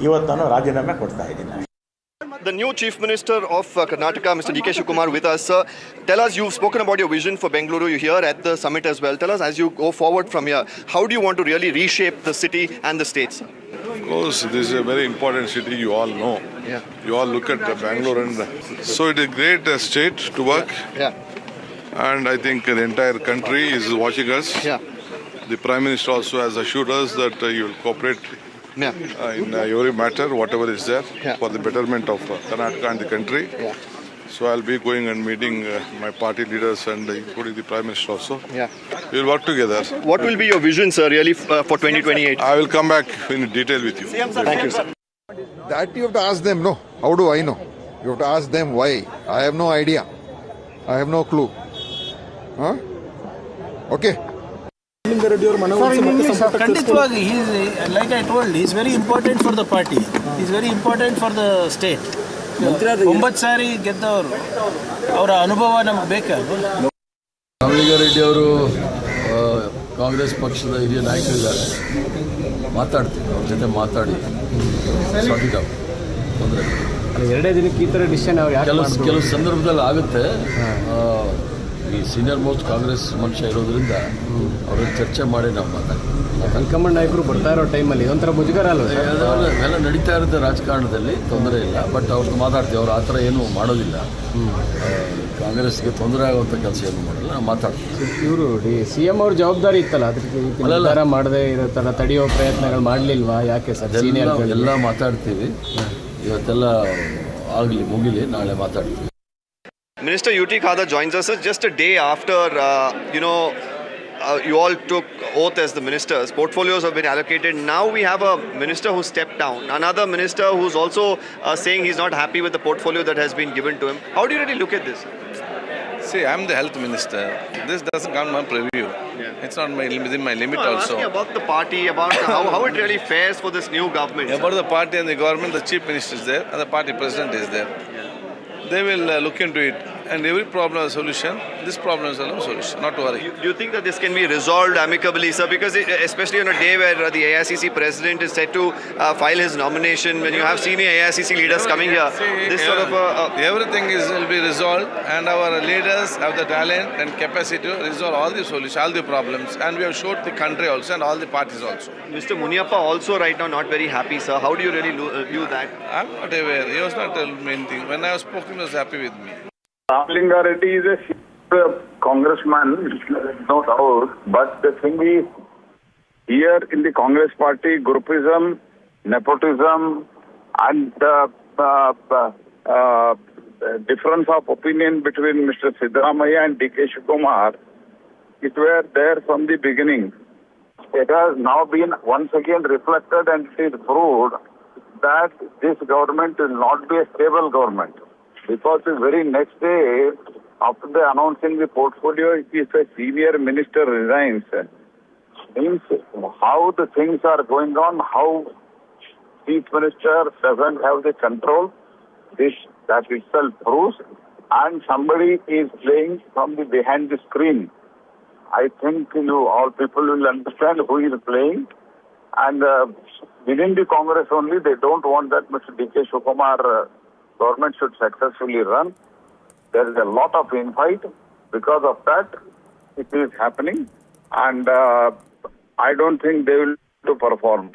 ಇವತ್ತು ನಾನು ರಾಜೀನಾಮೆ ಕೊಡ್ತಾ ಇದ್ದೀನಿ. The new Chief Minister of Karnataka, Mr. D.K. Shivakumar, with us. Sir, tell us, you've spoken about your vision for Bengaluru. You're here at the summit as well. Tell us, as you go forward from here, how do you want to really reshape the city and the state, sir? Of course, this is a very important city, you all know. Yeah. You all look at Bangalore, and so it is a great state to work. Yeah. And I think the entire country is watching us. Yeah. The Prime Minister also has assured us that he will cooperate in every matter, whatever is there, for the betterment of Karnataka and the country. Yeah. So I'll be going and meeting my party leaders and including the Prime Minister also. Yeah. We'll work together. What will be your vision, sir, really for 2028? I will come back in detail with you. Thank you, sir. That you have to ask them, no? How do I know? You have to ask them why. I have no idea. I have no clue. Huh? Okay. ಖಂಡಿತವಾಗಿ like I told is very important for the party, is very important for the state. 9 ಸಾರಿ ಗೆದ್ದವರು, ಅವರ ಅನುಭವ ನಮ್ಗೆ ಬೇಕಾ? ರಾಮಲಿಂಗಾರೆಡ್ಡಿ ಅವರು ಕಾಂಗ್ರೆಸ್ ಪಕ್ಷದ ಹಿರಿಯ ನಾಯಕರಿದ್ದಾರೆ, ಮಾತಾಡ್ತೀವಿ ಅವ್ರ ಜೊತೆ ಮಾತಾಡಿ ಸಾಕಿದ ತೊಂದರೆ. ಎರಡೇ ದಿನಕ್ಕೆ ಈ ಥರ ಡಿಸಿಷನ್ ಕೆಲವು ಸಂದರ್ಭದಲ್ಲಿ ಆಗುತ್ತೆ. ಈ ಸೀನಿಯರ್ ಮೋಸ್ಟ್ ಕಾಂಗ್ರೆಸ್ ಮನುಷ್ಯ ಇರೋದ್ರಿಂದ ಅವ್ರ ಚರ್ಚೆ ಮಾಡಿ ನಾವು ಮಾತಾಡ್ತೀವಿ. ಹೈಕಮಾಂಡ್ ನಾಯಕರು ಬರ್ತಾ ಇರೋ ಟೈಮಲ್ಲಿ ಒಂಥರ ಮುಜುಗರ ಅಲ್ವ? ಎಲ್ಲ ನಡೀತಾ ಇರುತ್ತೆ ರಾಜಕಾರಣದಲ್ಲಿ, ತೊಂದರೆ ಇಲ್ಲ. ಬಟ್ ಅವ್ರದ್ದು ಮಾತಾಡ್ತೀವಿ, ಅವ್ರು ಆ ಥರ ಏನೂ ಮಾಡೋದಿಲ್ಲ. ಕಾಂಗ್ರೆಸ್ಗೆ ತೊಂದರೆ ಆಗುವಂಥ ಕೆಲಸ ಏನು ಮಾಡಲ್ಲ, ನಾವು ಮಾತಾಡ್ತೀವಿ. ಇವರು CM ಅವ್ರ ಜವಾಬ್ದಾರಿ ಇತ್ತಲ್ಲ, ಅದಕ್ಕೆ ನಿರ್ಧಾರ ಮಾಡದೆ ಇರೋ ಥರ ತಡೆಯೋ ಪ್ರಯತ್ನಗಳು ಮಾಡಲಿಲ್ವಾ? ಯಾಕೆ ಸರ್? ಎಲ್ಲ ಮಾತಾಡ್ತೀವಿ. ಇವತ್ತೆಲ್ಲ ಆಗಲಿ, ಮುಗಿಲಿ, ನಾಳೆ ಮಾತಾಡ್ತೀವಿ. Minister UT Khadar joins us just a day after, you all took oath as the ministers. Portfolios have been allocated. Now we have a minister who stepped down. Another minister who's also saying he's not happy with the portfolio that has been given to him. How do you really look at this? See, I'm the health minister. This doesn't come my preview. Yeah. It's not within my limit I'm also. asking about the party, about how it really fares for this new government. About the party and the government, the chief minister is there and the party president is there. They will look into it, and every problem has a solution. This problem has a solution, not to worry. Do you think that this can be resolved amicably, sir? Because especially on a day where the AICC president is set to file his nomination, when you have senior AICC leaders coming here, this sort of everything will be resolved, and our leaders have the talent and capacity to resolve all the solutions, all the problems, and we have showed the country also and all the parties also. Mr. Muniappa also right now not very happy, sir. How do you really view that? I'm not aware. He was not the main thing. When I was spoken, he was happy with me. Ramlingareddy is a congressman, no doubt, but the thing is, here in the Congress party, groupism, nepotism, and difference of opinion between Mr. Siddaramaiah and D.K. Shivakumar, it were there from the beginning. It has now been once again reflected, and it is proved that this government will not be a stable government. Because the very next day, after they announcing the portfolio, if a senior minister resigns, means how the things are going on, how chief minister doesn't have the control, that itself proves, and somebody is playing from the behind the screen. I think all people will understand who is playing, and within the Congress only, they don't want that Mr. D.K. Shivakumar government should successfully run. There is a lot of infight. Because of that, it is happening, and I don't think they will to perform.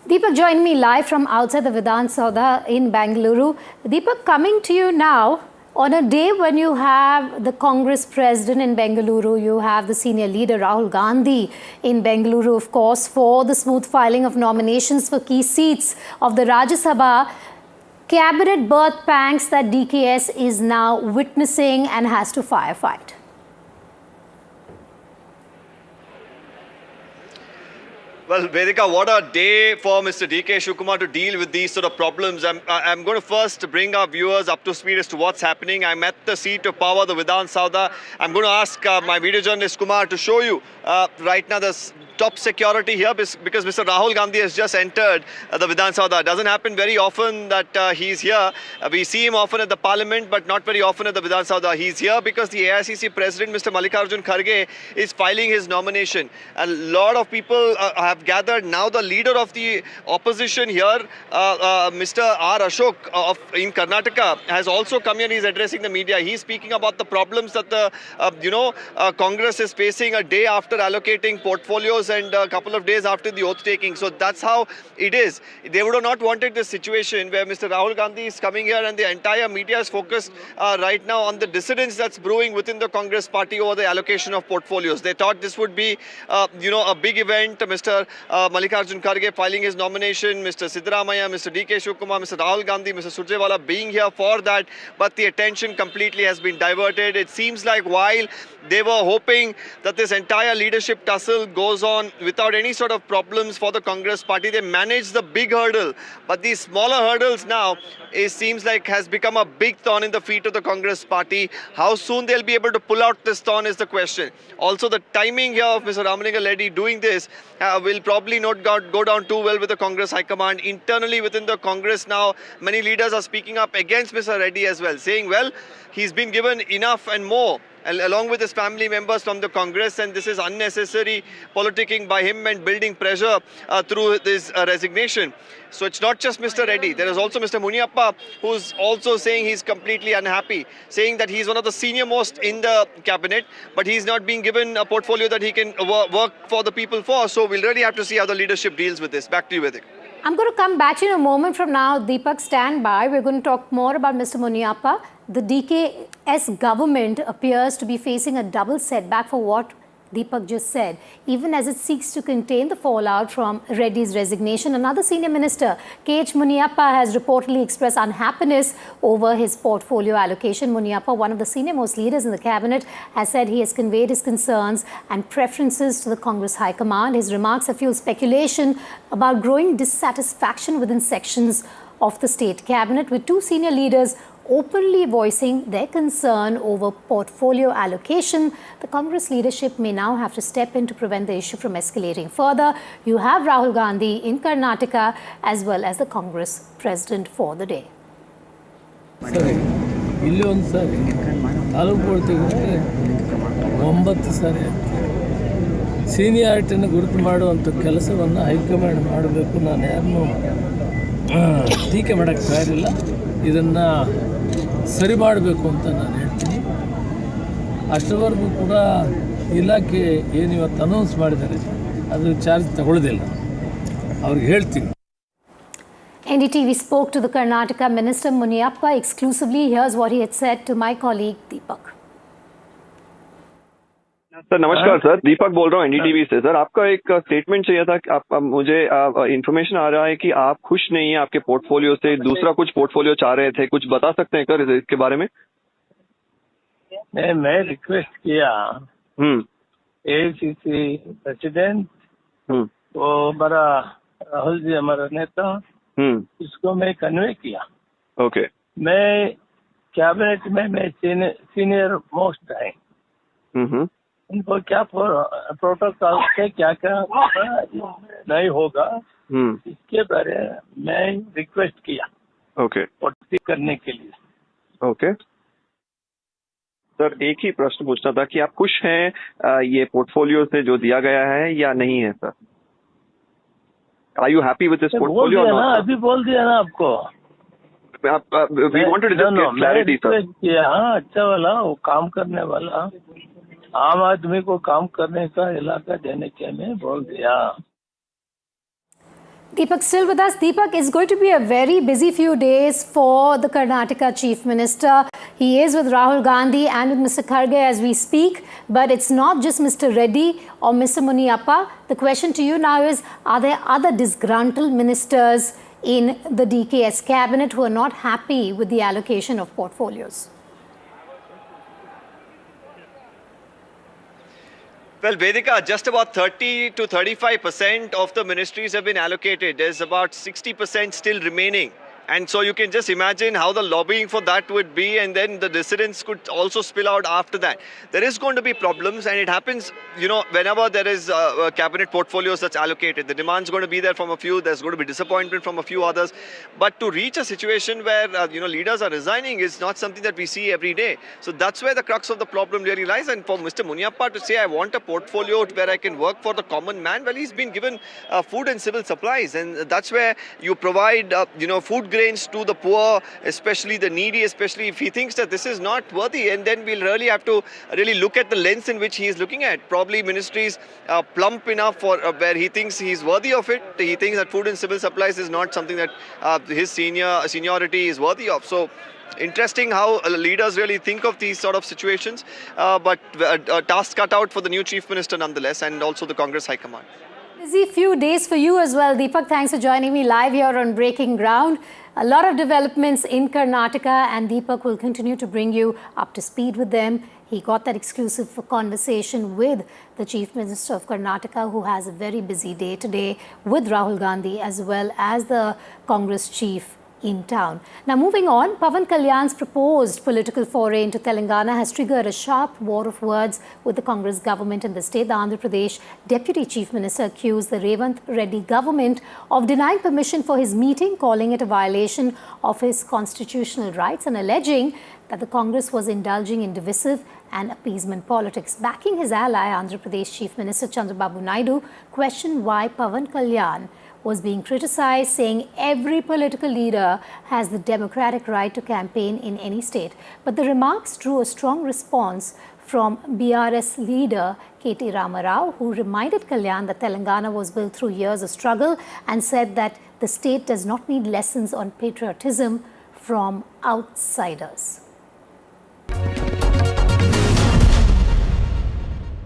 Deepak joined me live from outside the Vidhan Saudha in Bengaluru. Deepak, coming to you now, on a day when you have the Congress president in Bengaluru, you have the senior leader Rahul Gandhi in Bengaluru, of course, for the smooth filing of nominations for key seats of the Rajya Sabha. Cabinet birth pangs that DKS is now witnessing and has to firefight. Well, Vedika, what a day for Mr. D.K. Shivakumar to deal with these sort of problems. I'm going to first bring our viewers up to speed as to what's happening. I'm at the seat of power, the Vidhan Saudha. I'm going to ask my video journalist Kumar to show you right now the top security here because Mr. Rahul Gandhi has just entered the Vidhan Saudha. It doesn't happen very often that he's here. We see him often at the parliament, but not very often at the Vidhan Saudha. He's here because the AICC president, Mr. Mallikarjun Kharge, is filing his nomination. A lot of people have gathered. Now the leader of the opposition here, Mr. R. Ashok in Karnataka, has also come here and he's addressing the media. He's speaking about the problems that the Congress is facing a day after allocating portfolios and a couple of days after the oath taking. So that's how it is. They would have not wanted this situation where Mr. Rahul Gandhi is coming here and the entire media is focused right now on the dissidence that's brewing within the Congress party over the allocation of portfolios. They thought this would be, a big event. Mr. Mallikarjun Kharge filing his nomination, Mr. Siddaramaiah, Mr. D.K. Shivakumar, Mr. Rahul Gandhi, Mr. Surjewala being here for that, but the attention completely has been diverted. It seems like while they were hoping that this entire leadership tussle goes on without any sort of problems for the Congress party, they managed the big hurdle, but these smaller hurdles now, it seems like has become a big thorn in the feet of the Congress party. How soon they'll be able to pull out this thorn is the question. Also, the timing here of Mr. Ramlingareddy doing this will probably not go down too well with the Congress High Command. Internally within the Congress now, many leaders are speaking up against Mr. Reddy as well, saying, well, he's been given enough and more. along with his family members from the Congress, and this is unnecessary politicking by him and building pressure through this resignation. So it's not just Mr. Reddy. There is also Mr. Muniappa, who's also saying he's completely unhappy, saying that he's one of the senior most in the cabinet, but he's not being given a portfolio that he can work for the people for. So we'll really have to see how the leadership deals with this. Back to you, Vedic. I'm going to come back to you in a moment from now. Deepak, stand by. We're going to talk more about Mr. Muniappa. The DKS government appears to be facing a double setback for what Deepak just said, even as it seeks to contain the fallout from Reddy's resignation. Another senior minister, K.H. Muniappa, has reportedly expressed unhappiness over his portfolio allocation. Muniappa, one of the senior-most leaders in the cabinet, has said he has conveyed his concerns and preferences to the Congress High Command. His remarks have fueled speculation about growing dissatisfaction within sections of the state cabinet, with two senior leaders openly voicing their concern over portfolio allocation. The Congress leadership may now have to step in to prevent the issue from escalating further. You have Rahul Gandhi in Karnataka as well as the Congress president for the day. ಇಲ್ಲಿ ಒಂದು ಸಾರಿ taluk board ತೆಗೆದ್ರೆ 9 ಸಾರಿ ಸೀನಿಯಾರಿಟಿಯನ್ನು ಗುರುತು ಮಾಡುವಂಥ ಕೆಲಸವನ್ನು high command ಮಾಡಬೇಕು. ನಾನು ಯಾರನ್ನೂ ಟೀಕೆ ಮಾಡೋಕ್ಕೆ ತಯಾರಿಲ್ಲ. ಇದನ್ನು ಸರಿ ಮಾಡಬೇಕು ಅಂತ ನಾನು ಹೇಳ್ತೀನಿ. ಅಷ್ಟರವರೆಗೂ ಕೂಡ ಇಲಾಖೆ ಏನು ಇವತ್ತು ಅನೌನ್ಸ್ ಮಾಡಿದ್ದಾರೆ ಅದು ಚಾರ್ಜ್ ತಗೊಳ್ಳೋದಿಲ್ಲ, ಅವ್ರಿಗೆ ಹೇಳ್ತೀನಿ. NDTV spoke to the Karnataka Minister Muniappa exclusively. Here's what he had said to my colleague Deepak. Sir नमस्कार सर, दीपक बोल रहा हूँ एनडीटीवी से। सर आपका एक स्टेटमेंट चाहिए था कि आप मुझे इन्फॉर्मेशन आ रहा है कि आप खुश नहीं है आपके पोर्टफोलियो से, दूसरा कुछ पोर्टफोलियो चाह रहे थे, कुछ बता सकते हैं सर इसके बारे में? मैं रिक्वेस्ट किया एआईसीसी प्रेसिडेंट वो हमारा राहुल जी हमारा नेता, इसको मैं कन्वे किया। ओके, मैं कैबिनेट में मैं सीनियर मोस्ट है, उनको क्या प्रोटोकॉल से क्या क्या नहीं होगा इसके बारे में मैं रिक्वेस्ट किया। ओके, करने के लिए। ओके सर, एक ही प्रश्न पूछना था कि आप खुश हैं ये पोर्टफोलियो से जो दिया गया है या नहीं है sir? Are you happy with this portfolio? अभी बोल दिया ना आपको। We wanted to just get clarity sir. हाँ, अच्छा वाला वो काम करने वाला आम आदमी को काम करने का इलाका देने के मैं बोल दिया। Deepak still with us. Deepak, is going to be a very busy few days for the Karnataka Chief Minister. He is with Rahul Gandhi and with Mr. Kharge as we speak. But it's not just Mr. Reddy or Mr. Muniappa. The question to you now is, are there other disgruntled ministers in the DKS cabinet who are not happy with the allocation of portfolios? Well, Vedika, just about 30 to 35% of the ministries have been allocated. There's about 60% still remaining. And so you can just imagine how the lobbying for that would be, and then the dissidents could also spill out after that. There is going to be problems, and it happens, you know, whenever there is cabinet portfolios that's allocated. The demand's going to be there from a few, there's going to be disappointment from a few others. But to reach a situation where, leaders are resigning is not something that we see every day. So that's where the crux of the problem really lies. And for Mr. Muniappa to say, I want a portfolio where I can work for the common man, well, he's been given food and civil supplies. And that's where you provide, food grains to the poor, especially the needy, especially if he thinks that this is not worthy, and then we'll really have to really look at the lens in which he is looking at. Probably ministries plump enough for where he thinks he's worthy of it. He thinks that food and civil supplies is not something that his seniority is worthy of. So interesting how leaders really think of these sort of situations, but a task cut out for the new Chief Minister nonetheless, and also the Congress High Command. Busy few days for you as well, Deepak. Thanks for joining me live here on Breaking Ground. A lot of developments in Karnataka, and Deepak will continue to bring you up to speed with them. He got that exclusive conversation with the Chief Minister of Karnataka, who has a very busy day today, with Rahul Gandhi as well as the Congress chief in town. Now moving on, Pawan Kalyan's proposed political foray into Telangana has triggered a sharp war of words with the Congress government in the state. The Andhra Pradesh Deputy Chief Minister accused the Revanth Reddy government of denying permission for his meeting, calling it a violation of his constitutional rights and alleging that the Congress was indulging in divisive and appeasement politics. Backing his ally, Andhra Pradesh Chief Minister Chandrababu Naidu questioned why Pawan Kalyan was being criticized, saying every political leader has the democratic right to campaign in any state. But the remarks drew a strong response from BRS leader K.T. Ramarao, who reminded Kalyan that Telangana was built through years of struggle and said that the state does not need lessons on patriotism from outsiders.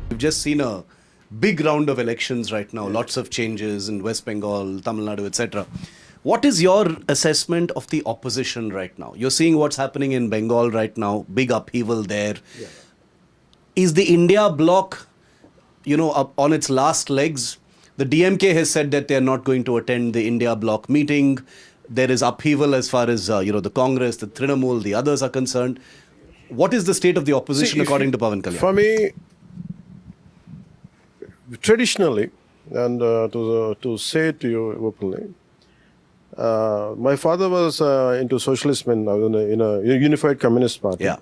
We've just seen a big round of elections right now, lots of changes in West Bengal, Tamil Nadu, etc. What is your assessment of the opposition right now? You're seeing what's happening in Bengal right now, big upheaval there. Yeah. Is the India bloc, up on its last legs? The DMK has said that they're not going to attend the India bloc meeting. There is upheaval as far as, the Congress, the Trinamool, the others are concerned. What is the state of the opposition according to Pawan Kalyan? For me, traditionally, and to say to you openly, my father was into socialism in a unified communist party. Yeah.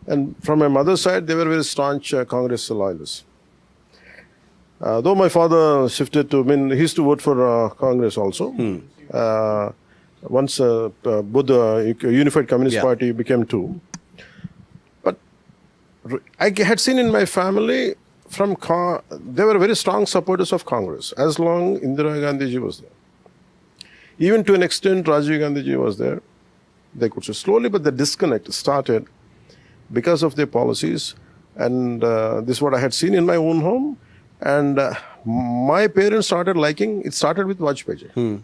And from my mother's side, they were very staunch Congress loyalists. Though my father shifted to, he used to vote for Congress also. Once both the unified communist party became two. But I had seen in my family, they were very strong supporters of Congress as long Indira Gandhi ji was there. Even to an extent, Rajiv Gandhi ji was there. They could say slowly, but the disconnect started because of their policies. And this is what I had seen in my own home. And my parents started liking, it started with Vajpayee ji.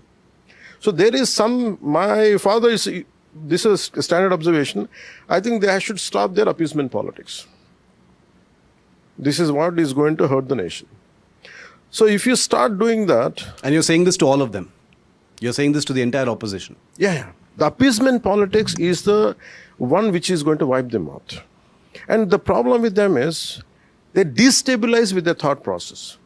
So there is my father is, this is a standard observation, I think they should stop their appeasement politics. This is what is going to hurt the nation. So if you start doing that... And you're saying this to all of them? You're saying this to the entire opposition? Yeah. The appeasement politics is the one which is going to wipe them out. And the problem with them is they destabilize with their thought process.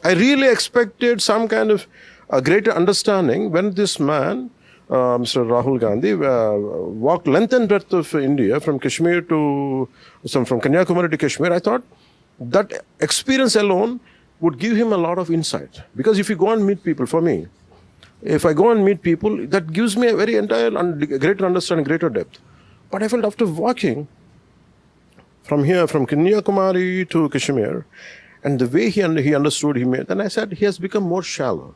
I really expected some kind of a greater understanding when this man, Mr. Rahul Gandhi, walked length and breadth of India from Kashmir to, from Kanyakumari to Kashmir. I thought that experience alone would give him a lot of insight. Because if you go and meet people, for me, if I go and meet people, that gives me a very greater understanding, greater depth. But I felt after walking from here, from Kanyakumari to Kashmir, and the way he understood, then I said, he has become more shallow.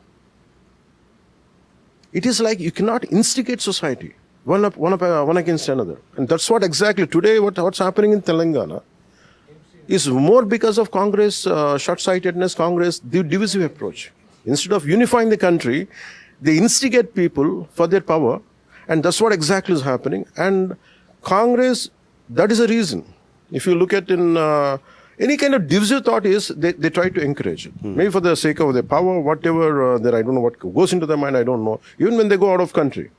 It is like you cannot instigate society, one against another. And that's what exactly today, what's happening in Telangana, is more because of Congress, short-sightedness, Congress, the divisive approach. Instead of unifying the country, they instigate people for their power, and that's what exactly is happening. And Congress, that is a reason. If you look at in any kind of divisive thought is, they try to encourage it. Maybe for the sake of their power, whatever, I don't know what goes into their mind, I don't know. Even when they go out of country.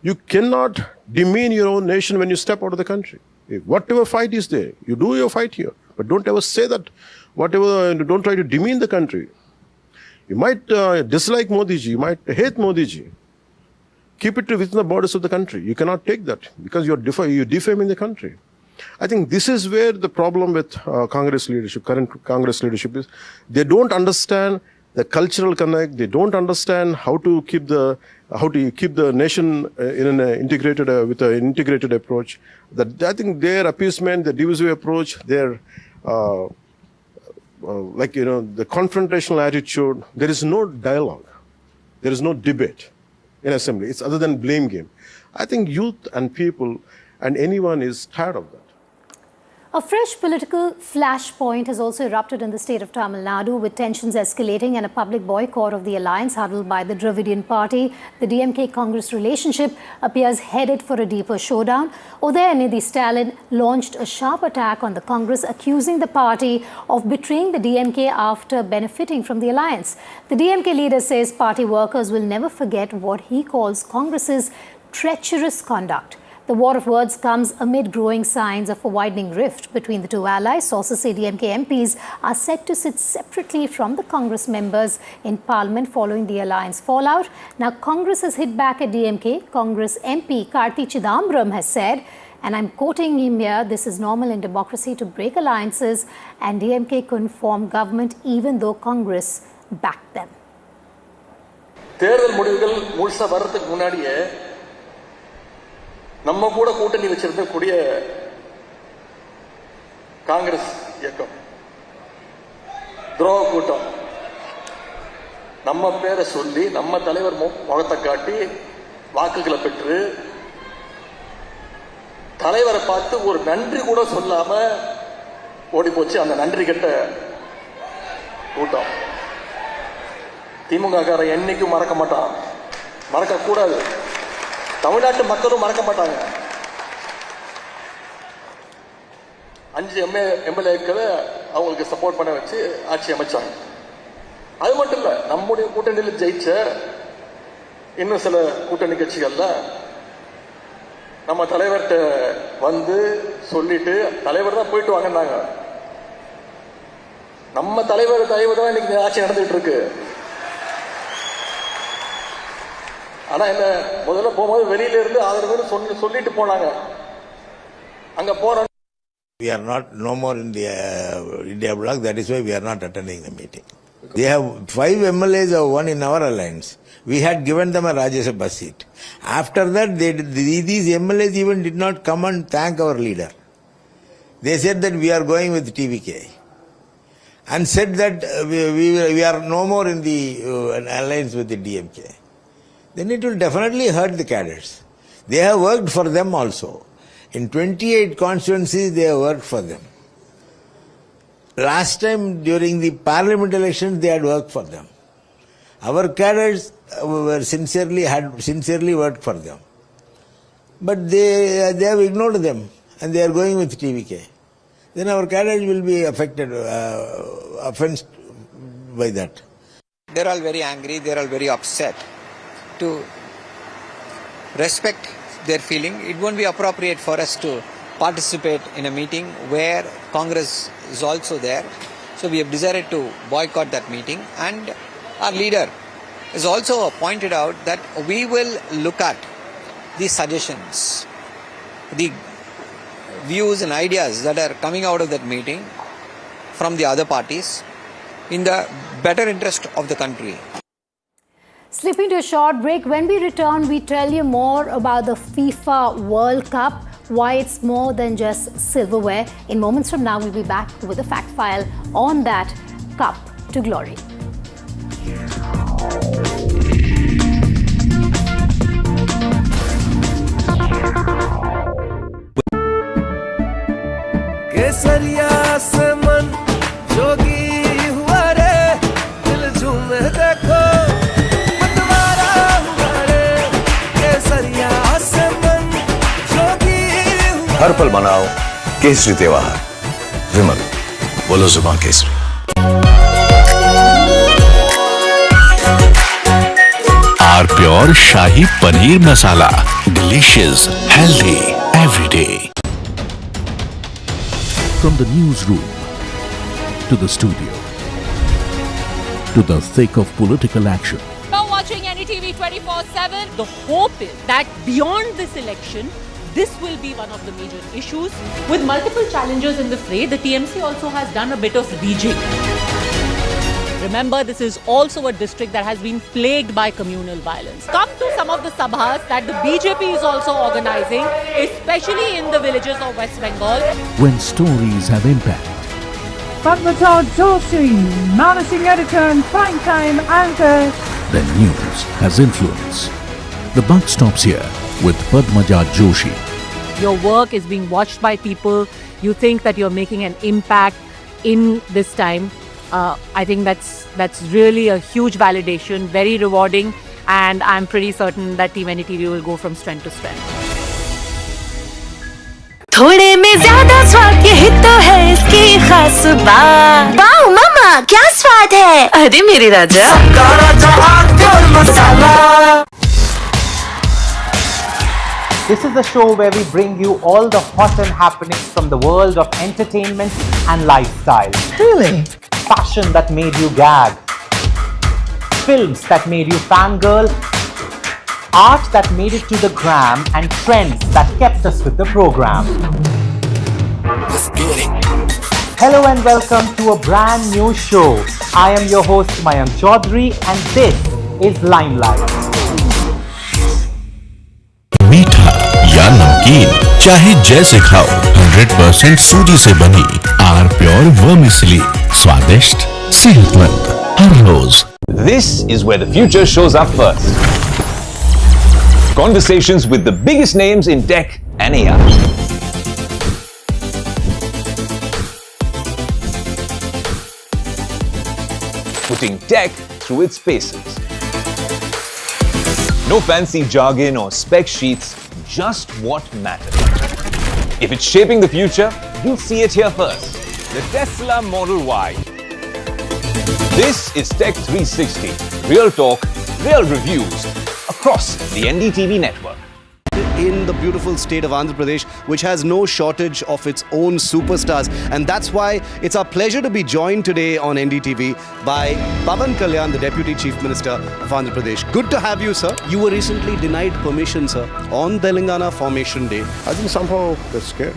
You cannot demean your own nation when you step out of the country. Whatever fight is there, you do your fight here. But don't ever say that, don't try to demean the country. You might dislike Modi ji, you might hate Modi ji. Keep it within the borders of the country. You cannot take that because you're defaming the country. I think this is where the problem with Congress leadership, current Congress leadership is. They don't understand the cultural connect. They don't understand how to keep the nation in an integrated with an integrated approach. I think their appeasement, the divisive approach, their the confrontational attitude. There is no dialogue. There is no debate in assembly. It's other than blame game. I think youth and people and anyone is tired of that. A fresh political flashpoint has also erupted in the state of Tamil Nadu, with tensions escalating and a public boycott of the alliance huddled by the Dravidian party. The DMK-Congress relationship appears headed for a deeper showdown. Udayanithi Stalin launched a sharp attack on the Congress, accusing the party of betraying the DMK after benefiting from the alliance. The DMK leader says party workers will never forget what he calls Congress's treacherous conduct. The war of words comes amid growing signs of a widening rift between the two allies. Sources say DMK MPs are set to sit separately from the Congress members in Parliament following the alliance fallout. Now, Congress has hit back at DMK. Congress MP Karti Chidambaram has said, and I'm quoting him here, this is normal in democracy to break alliances, and DMK couldn't form government even though Congress backed them. தேர்தல் முடிவுகள் முழுசா வர்றதுக்கு முன்னாடியே நம்ம கூட கூட்டணி வச்சிருக்கக்கூடிய காங்கிரஸ் இயக்கம் துரோக கூட்டம் நம்ம பேரை சொல்லி நம்ம தலைவர் முகத்தை காட்டி வாக்குகளை பெற்று தலைவரை பார்த்து ஒரு நன்றி கூட சொல்லாம ஓடி போச்சு அந்த நன்றி கெட்ட கூட்டம். திமுக காரன் என்னைக்கும் மறக்க மாட்டான், மறக்க கூடாது. தமிழ்நாட்டு மக்களும் மறக்க மாட்டாங்க. 5 எம்எல்ஏக்களை அவங்களுக்கு சப்போர்ட் பண்ண வச்சு ஆட்சி அமைச்சாங்க. அது மட்டும் இல்ல, நம்முடைய கூட்டணியில் ஜெயிச்ச இன்னும் சில கூட்டணி கட்சிகள்ல நம்ம தலைவர்கிட்ட வந்து சொல்லிட்டு தலைவர் தான் போயிட்டு வாங்கினாங்க. நம்ம தலைவர் தான் இன்னைக்கு ஆட்சி நடந்துட்டு இருக்கு. ஆனா என்ன, முதல்ல போகும்போது வெளியில இருந்து ஆதரவு சொல்லிட்டு போனாங்க. அங்க போற We are no more in the India bloc. That is why we are not attending the meeting. They have 5 MLAs have won in our alliance. We had given them a Rajya Sabha seat. After that, these MLAs even did not come and thank our leader. They said that we are going with TVK and said that we are no more in the alliance with the DMK. Then it will definitely hurt the cadres. They have worked for them also. In 28 constituencies, they have worked for them. Last time during the parliament elections, they had worked for them. Our cadres were sincerely worked for them. But they have ignored them and they are going with TVK. Then our cadres will be affected, offended by that. They are all very angry, they are all very upset. To respect their feeling, it won't be appropriate for us to participate in a meeting where Congress is also there. So we have decided to boycott that meeting, and our leader has also pointed out that we will look at the suggestions, the views and ideas that are coming out of that meeting from the other parties in the better interest of the country. Slipping to a short break. When we return, we tell you more about the FIFA World Cup, why it's more than just silverware. In moments from now, we'll be back with a fact file on that cup to glory. केसरिया से मन जोगी हुआ रे, दिल झूमे देखो मतवारा हुआ रे, केसरिया से मन जोगी हुआ। हर पल मनाओ केसरी त्योहार। विमल, बोलो जुबान केसरी। Are pure shahi paneer masala, delicious, healthy every day. From the newsroom to the studio to the thick of political action. Now watching NDTV 24/7, the hope is that beyond this election, this will be one of the major issues. With multiple challenges in the fray, the TMC also has done a bit of rejigging. Remember, this is also a district that has been plagued by communal violence. Come to some of the sabhas that the BJP is also organizing, especially in the villages of West Bengal. When stories have impact. Padmaja Joshi, managing editor and prime-time anchor. Then news has influence. The buck stops here with Padmaja Joshi. Your work is being watched by people. You think that you're making an impact in this time. I think that's really a huge validation, very rewarding, and I'm pretty certain that Team NDTV will go from strength to strength. थोड़े में ज्यादा स्वाद, यही तो है इसकी खास बात। वाओ मामा, क्या स्वाद है। अरे मेरे राजा, सबका राजा मसाला। This is the show where we bring you all the hot and happenings from the world of entertainment and lifestyle. Really? Fashion that made you gag. Films that made you fangirl. Art that made it to the gram, and trends that kept us with the program. Hello and welcome to a brand new show. I am your host Mayank Chaudhary and this is Limelight. मीठा या नमकीन चाहे जैसे खाओ 100% सूजी से बनी are pure vermicelli स्वादिष्ट सेहतमंद हर रोज. This is where the future shows up first. Conversations with the biggest names in tech and AI. Putting tech through its paces. No fancy jargon or spec sheets, just what matters. If it's shaping the future, you'll see it here first. The Tesla Model Y. This is Tech 360. Real talk, real reviews across the NDTV network. In the beautiful state of Andhra Pradesh, which has no shortage of its own superstars. And that's why it's our pleasure to be joined today on NDTV by Pavan Kalyan, the Deputy Chief Minister of Andhra Pradesh. Good to have you, sir. You were recently denied permission, sir, on Telangana Formation Day. I think somehow they're scared.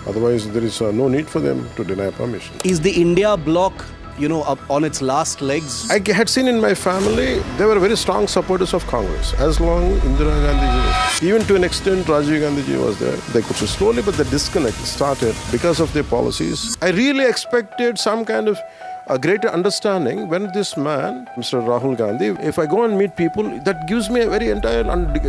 Otherwise, there is no need for them to deny permission. Is the India bloc, up on its last legs? I had seen in my family, they were very strong supporters of Congress. As long Indira Gandhi was, even to an extent Rajiv Gandhi was there, they could slowly, but the disconnect started because of their policies. I really expected some kind of a greater understanding when this man, Mr. Rahul Gandhi, if I go and meet people, that gives me a very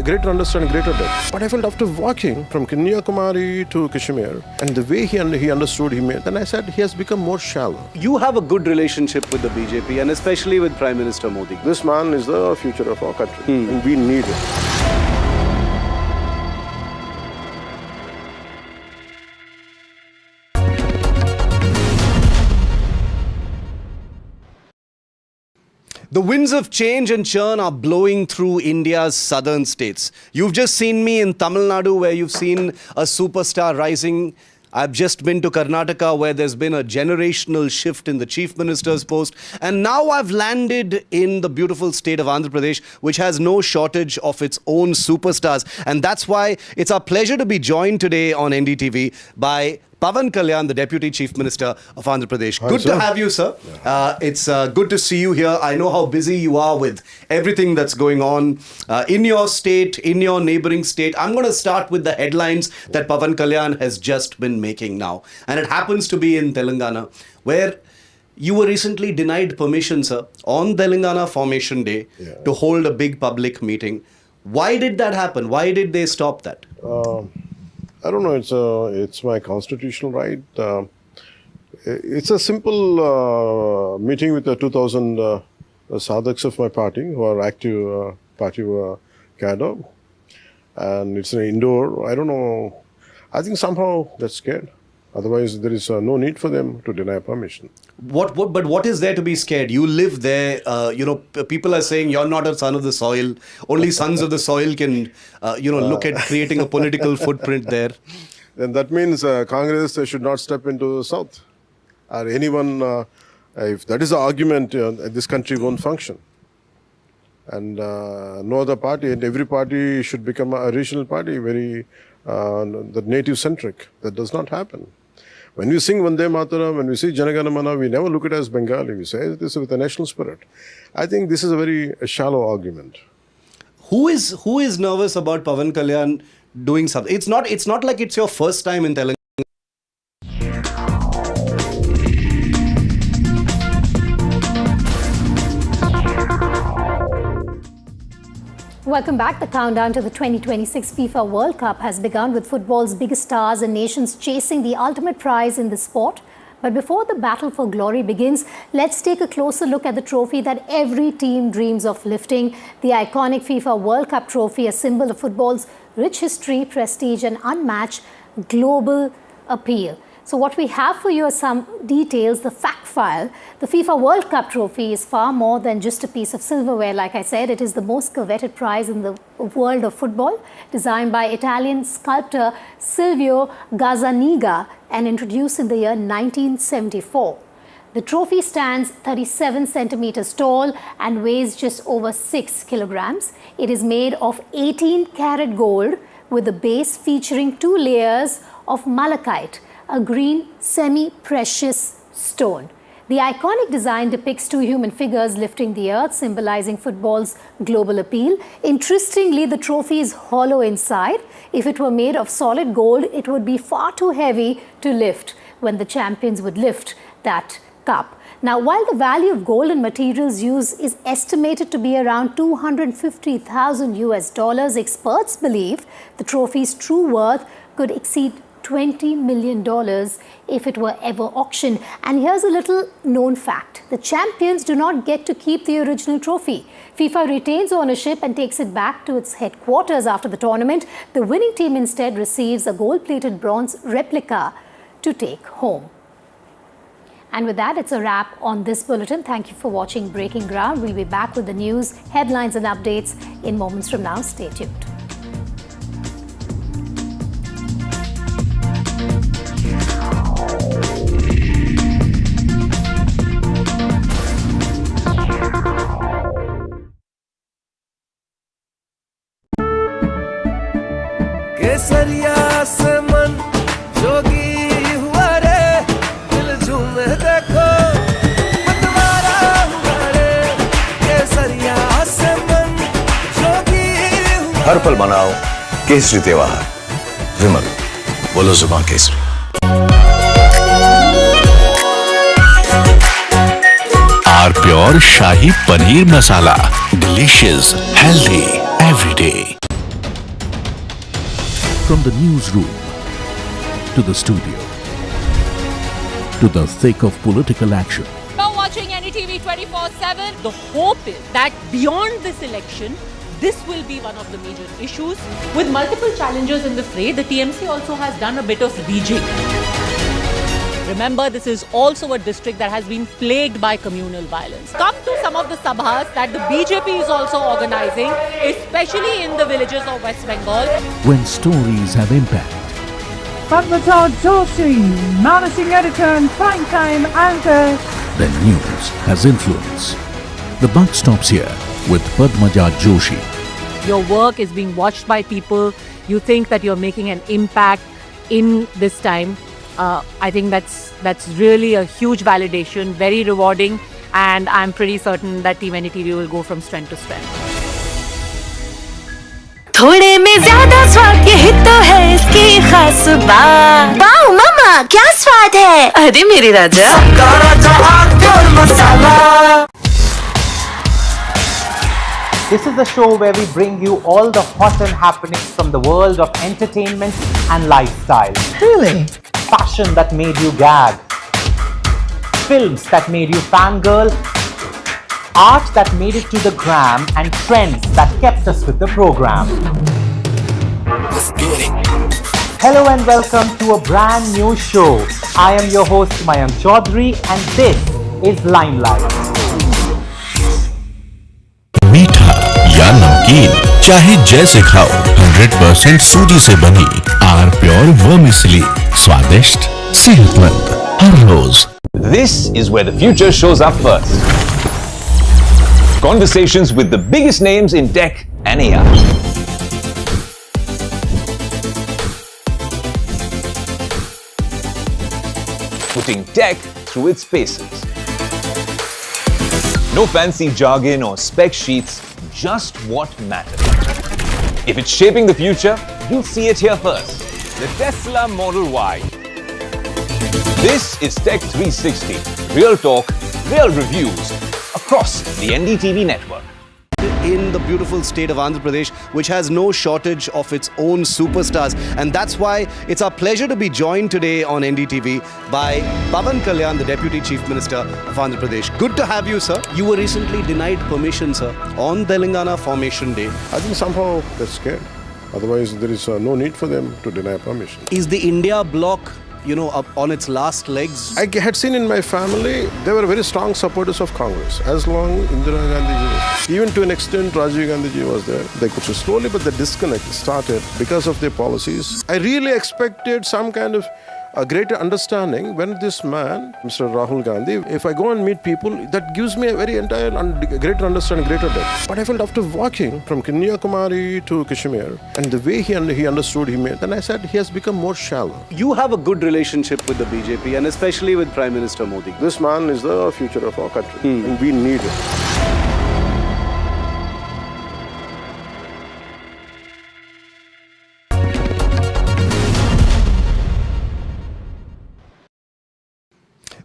greater understanding, greater depth. But I felt after walking from Kanyakumari to Kashmir, and the way he understood, then I said he has become more shallow. You have a good relationship with the BJP and especially with Prime Minister Modi. This man is the future of our country, and we need it. The winds of change and churn are blowing through India's southern states. You've just seen me in Tamil Nadu, where you've seen a superstar rising. I've just been to Karnataka, where there's been a generational shift in the Chief Minister's post. And now I've landed in the beautiful state of Andhra Pradesh, which has no shortage of its own superstars. And that's why it's our pleasure to be joined today on NDTV by Pavan Kalyan, the Deputy Chief Minister of Andhra Pradesh. Good to have you, sir. It's good to see you here. I know how busy you are with everything that's going on in your state, in your neighboring state. I'm going to start with the headlines that Pavan Kalyan has just been making now. And it happens to be in Telangana, where you were recently denied permission, sir, on Telangana Formation Day to hold a big public meeting. Why did that happen? Why did they stop that? I don't know. It's my constitutional right. It's a simple meeting with the 2,000 sadhaks of my party who are active party cadre, and it's an indoor. I don't know. I think somehow they're scared. Otherwise, there is no need for them to deny permission. But what is there to be scared? You live there. People are saying you're not a son of the soil. Only sons of the soil can, look at creating a political footprint there. Then that means Congress should not step into the South. Or anyone, if that is the argument, this country won't function. And no other party, and every party should become a regional party, very the native-centric. That does not happen. When we sing Vande Mataram, when we say Janagana Mana, we never look at it as Bengali. We say this with a national spirit. I think this is a very shallow argument. Who is nervous about Pavan Kalyan doing something? It's not like it's your first time in Telangana. Welcome back. The countdown to the 2026 FIFA World Cup has begun, with football's biggest stars and nations chasing the ultimate prize in the sport. But before the battle for glory begins, let's take a closer look at the trophy that every team dreams of lifting, the iconic FIFA World Cup trophy, a symbol of football's rich history, prestige and unmatched global appeal. So what we have for you are some details, the fact file. The FIFA World Cup trophy is far more than just a piece of silverware. Like I said, it is the most coveted prize in the world of football, designed by Italian sculptor Silvio Gazzaniga and introduced in the year 1974. The trophy stands 37 centimeters tall and weighs just over 6 kilograms. It is made of 18-karat gold with the base featuring 2 layers of malachite, a green semi-precious stone. The iconic design depicts 2 human figures lifting the earth, symbolizing football's global appeal. Interestingly, the trophy is hollow inside. If it were made of solid gold, it would be far too heavy to lift when the champions would lift that cup. Now, while the value of gold and materials used is estimated to be around $250,000 US, experts believe the trophy's true worth could exceed $20 million if it were ever auctioned. And here's a little known fact. The champions do not get to keep the original trophy. FIFA retains ownership and takes it back to its headquarters after the tournament. The winning team instead receives a gold-plated bronze replica to take home. And with that, it's a wrap on this bulletin. Thank you for watching Breaking Ground. We'll be back with the news, headlines and updates in moments from now. Stay tuned. केसरिया से मन जोगी हुआ रे दिल झूमे देखो मतवारा हुआ रे केसरिया से मन जोगी हुआ हर पल मनाओ केसरी त्योहार विमल बोलो जुबान केसरी are pure shahi paneer masala delicious healthy every day From the newsroom to the studio to the thick of political action. Now watching NDTV 24/7, the hope is that beyond this election, this will be one of the major issues. With multiple challenges in the fray, the TMC also has done a bit of rejigging. Remember, this is also a district that has been plagued by communal violence. Come to some of the sabhas that the BJP is also organizing, especially in the villages of West Bengal. When stories have impact. Padmaja Joshi, managing editor and primetime anchor. Then news has influence. The buck stops here with Padmaja Joshi. Your work is being watched by people. You think that you're making an impact in this time. I think that's really a huge validation, very rewarding, and I'm pretty certain that Team NDTV will go from strength to strength. थोड़े में ज्यादा स्वाद यही तो है इसकी खास बात। वाओ मामा क्या स्वाद है, अरे मेरे राजा मसाला। This is the show where we bring you all the hot and happenings from the world of entertainment and lifestyle. Really? Fashion that made you gag. Films that made you fangirl. Art that made it to the gram, and trends that kept us with the program. Hello and welcome to a brand new show. I am your host Mayank Chaudhary and this is Limelight. मीठा या नमकीन चाहे जैसे खाओ 100% सूजी से बनी are pure vermicelli स्वादिष्ट सेहतमंद हर रोज। This is where the future shows up first. Conversations with the biggest names in tech and AI. Putting tech through its paces. No fancy jargon or spec sheets, just what matters. If it's shaping the future, you'll see it here first. The Tesla Model Y. This is Tech 360. Real talk, real reviews across the NDTV network. In the beautiful state of Andhra Pradesh, which has no shortage of its own superstars. And that's why it's our pleasure to be joined today on NDTV by Pawan Kalyan, the Deputy Chief Minister of Andhra Pradesh. Good to have you, sir. You were recently denied permission, sir, on Telangana Formation Day. I think somehow they're scared. Otherwise, there is no need for them to deny permission. Is the India bloc on its last legs? I had seen in my family, they were very strong supporters of Congress. As long Indira Gandhi was, even to an extent Rajiv Gandhi was there, they could slowly, but the disconnect started because of their policies. I really expected some kind of a greater understanding when this man, Mr. Rahul Gandhi, if I go and meet people, that gives me a very entire greater understanding, greater depth. But I felt after walking from Kanyakumari to Kashmir, and the way he understood, then I said he has become more shallow. You have a good relationship with the BJP and especially with Prime Minister Modi. This man is the future of our country, and we need it.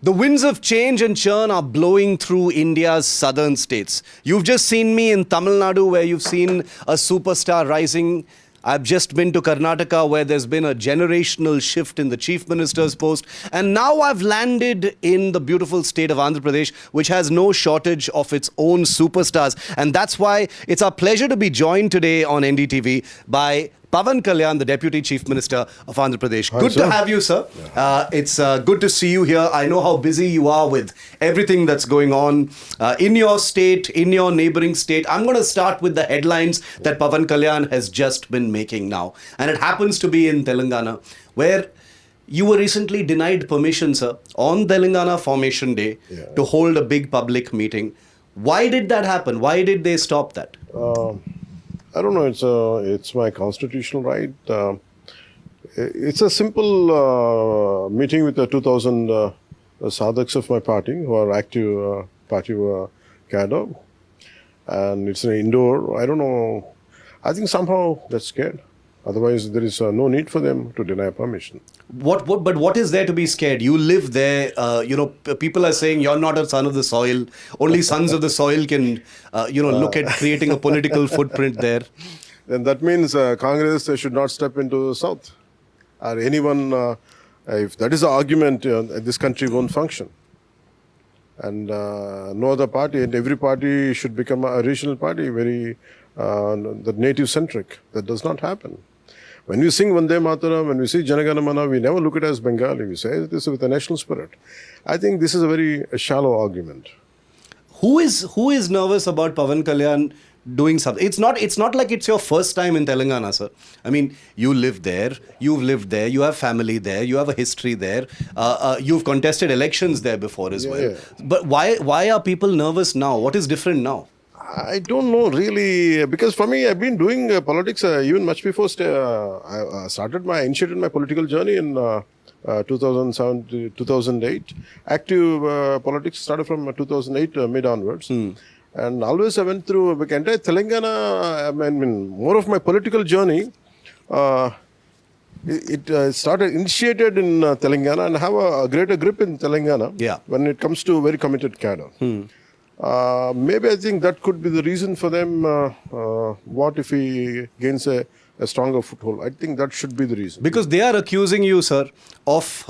The winds of change and churn are blowing through India's southern states. You've just seen me in Tamil Nadu, where you've seen a superstar rising. I've just been to Karnataka, where there's been a generational shift in the chief minister's post. And now I've landed in the beautiful state of Andhra Pradesh, which has no shortage of its own superstars. And that's why it's our pleasure to be joined today on NDTV by Pavan Kalyan, the Deputy Chief Minister of Andhra Pradesh. Hi, good sir. to have you, sir. It's good to see you here. I know how busy you are with everything that's going on in your state, in your neighboring state. I'm going to start with the headlines that Pavan Kalyan has just been making now. And it happens to be in Telangana, where you were recently denied permission, sir, on Telangana Formation Day to hold a big public meeting. Why did that happen? Why did they stop that? I don't know. It's my constitutional right. It's a simple meeting with the 2,000 sadhaks of my party who are active party cadre, and it's an indoor. I don't know. I think somehow that's scared. Otherwise, there is no need for them to deny permission. But what is there to be scared? You live there. People are saying you're not a son of the soil. Only sons of the soil can, look at creating a political footprint there. Then that means Congress should not step into the south, or anyone. If that is the argument, this country won't function. And no other party, and every party should become a regional party, very the native centric. That does not happen. When we sing Vande Mataram, when we see Janagana Mana, we never look at it as Bengali. We say this with a national spirit. I think this is a very shallow argument. Who is nervous about Pavan Kalyan doing something? It's not like it's your first time in Telangana, sir. I mean, you live there, you've lived there, you have family there, you have a history there. You've contested elections there before as well. Yeah. But why are people nervous now? What is different now? I don't know really, because for me, I've been doing politics even much before I initiated my political journey in 2007 to 2008. Active politics started from 2008 mid onwards. And always I went through entire Telangana. I mean, more of my political journey, it initiated in Telangana and have a greater grip in Telangana when it comes to very committed cadre. Maybe I think that could be the reason for them. What if he gains a stronger foothold? I think that should be the reason. Because they are accusing you, sir, of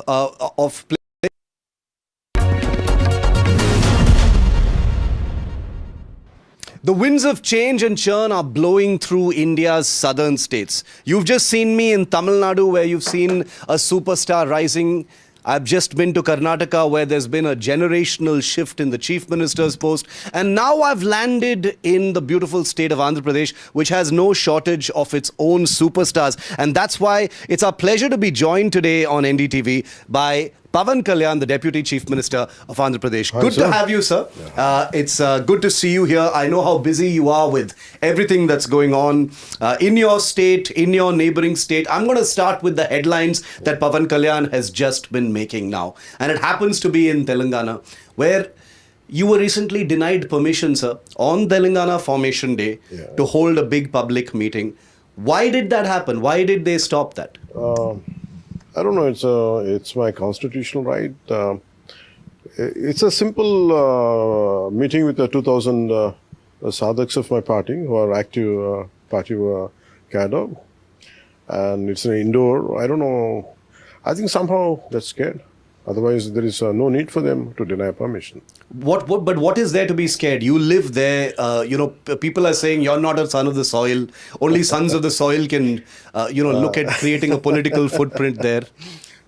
The winds of change and churn are blowing through India's southern states. You've just seen me in Tamil Nadu, where you've seen a superstar rising. I've just been to Karnataka, where there's been a generational shift in the chief minister's post. And now I've landed in the beautiful state of Andhra Pradesh, which has no shortage of its own superstars. And that's why it's our pleasure to be joined today on NDTV by Pavan Kalyan, the Deputy Chief Minister of Andhra Pradesh. Hi, good sir. to have you, sir. It's good to see you here. I know how busy you are with everything that's going on in your state, in your neighboring state. I'm going to start with the headlines that Pavan Kalyan has just been making now. And it happens to be in Telangana, where you were recently denied permission, sir, on Telangana Formation Day to hold a big public meeting. Why did that happen? Why did they stop that? I don't know. It's my constitutional right. It's a simple meeting with the 2,000 sadhaks of my party who are active party cadre, and it's an indoor. I don't know. I think somehow that's scared. Otherwise, there is no need for them to deny permission. But what is there to be scared? You live there. People are saying you're not a son of the soil. Only sons of the soil can, look at creating a political footprint there.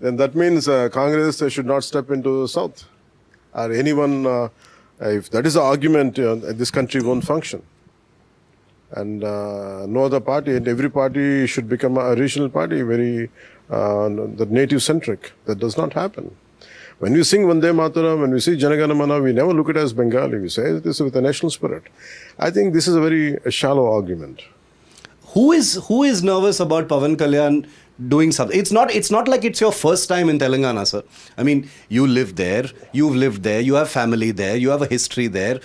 then that means Congress should not step into South. Or anyone, if that is the argument, this country won't function. And no other party, and every party should become a regional party, very the native centric. That does not happen. When we sing Vande Mataram, when we see Janagana Mana, we never look at it as Bengali. We say this with a national spirit. I think this is a very shallow argument. Who is nervous about Pawan Kalyan doing something? It's not like it's your first time in Telangana, sir. I mean, you live there, you've lived there, you have family there, you have a history there,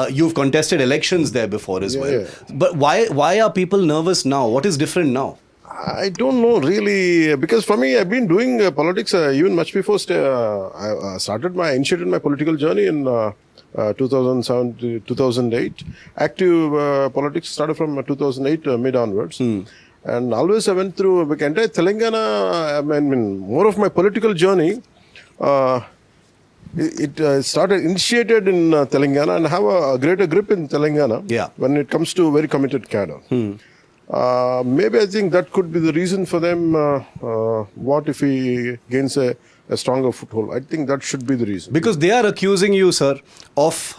you've contested elections there before as well. Yeah. But why are people nervous now? What is different now? I don't know really, because for me, I've been doing politics even much before I initiated my political journey in 2007 to 2008. Active politics started from 2008 mid onwards. And always I went through entire Telangana. I mean, more of my political journey, it started initiated in Telangana and have a greater grip in Telangana when it comes to very committed cadre. Maybe I think that could be the reason for them. What if he gains a stronger foothold? I think that should be the reason. Because they are accusing you, sir, of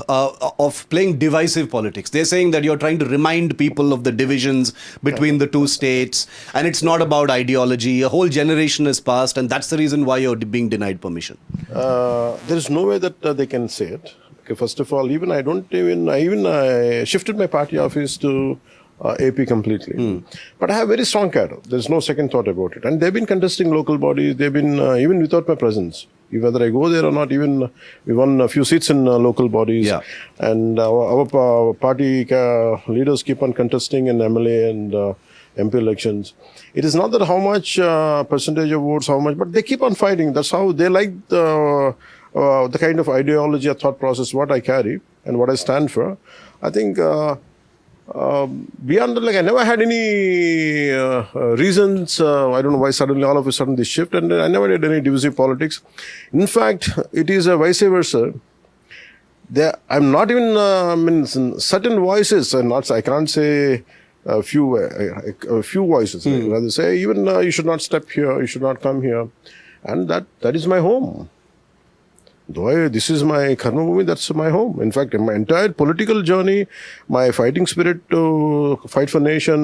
playing divisive politics. They're saying that you're trying to remind people of the divisions between the two states, and it's not about ideology. A whole generation has passed, and that's the reason why you're being denied permission. There is no way that they can say it. Okay, first of all, I shifted my party office to AP completely. But I have very strong cadre. There's no second thought about it. And they've been contesting local bodies. They've been, even without my presence, whether I go there or not, even we won a few seats in local bodies. And our party leaders keep on contesting in MLA and MP elections. It is not that how much percentage of votes, how much, but they keep on fighting. That's how they like the kind of ideology or thought process, what I carry and what I stand for. I think beyond that, I never had any reasons. I don't know why suddenly, all of a sudden, this shift, and I never did any divisive politics. In fact, it is a vice versa. I'm not even certain voices, and I can't say a few voices. I'd rather say even you should not step here, you should not come here, and that is my home. Though this is my karma bhumi, that's my home. In fact, in my entire political journey, my fighting spirit to fight for nation,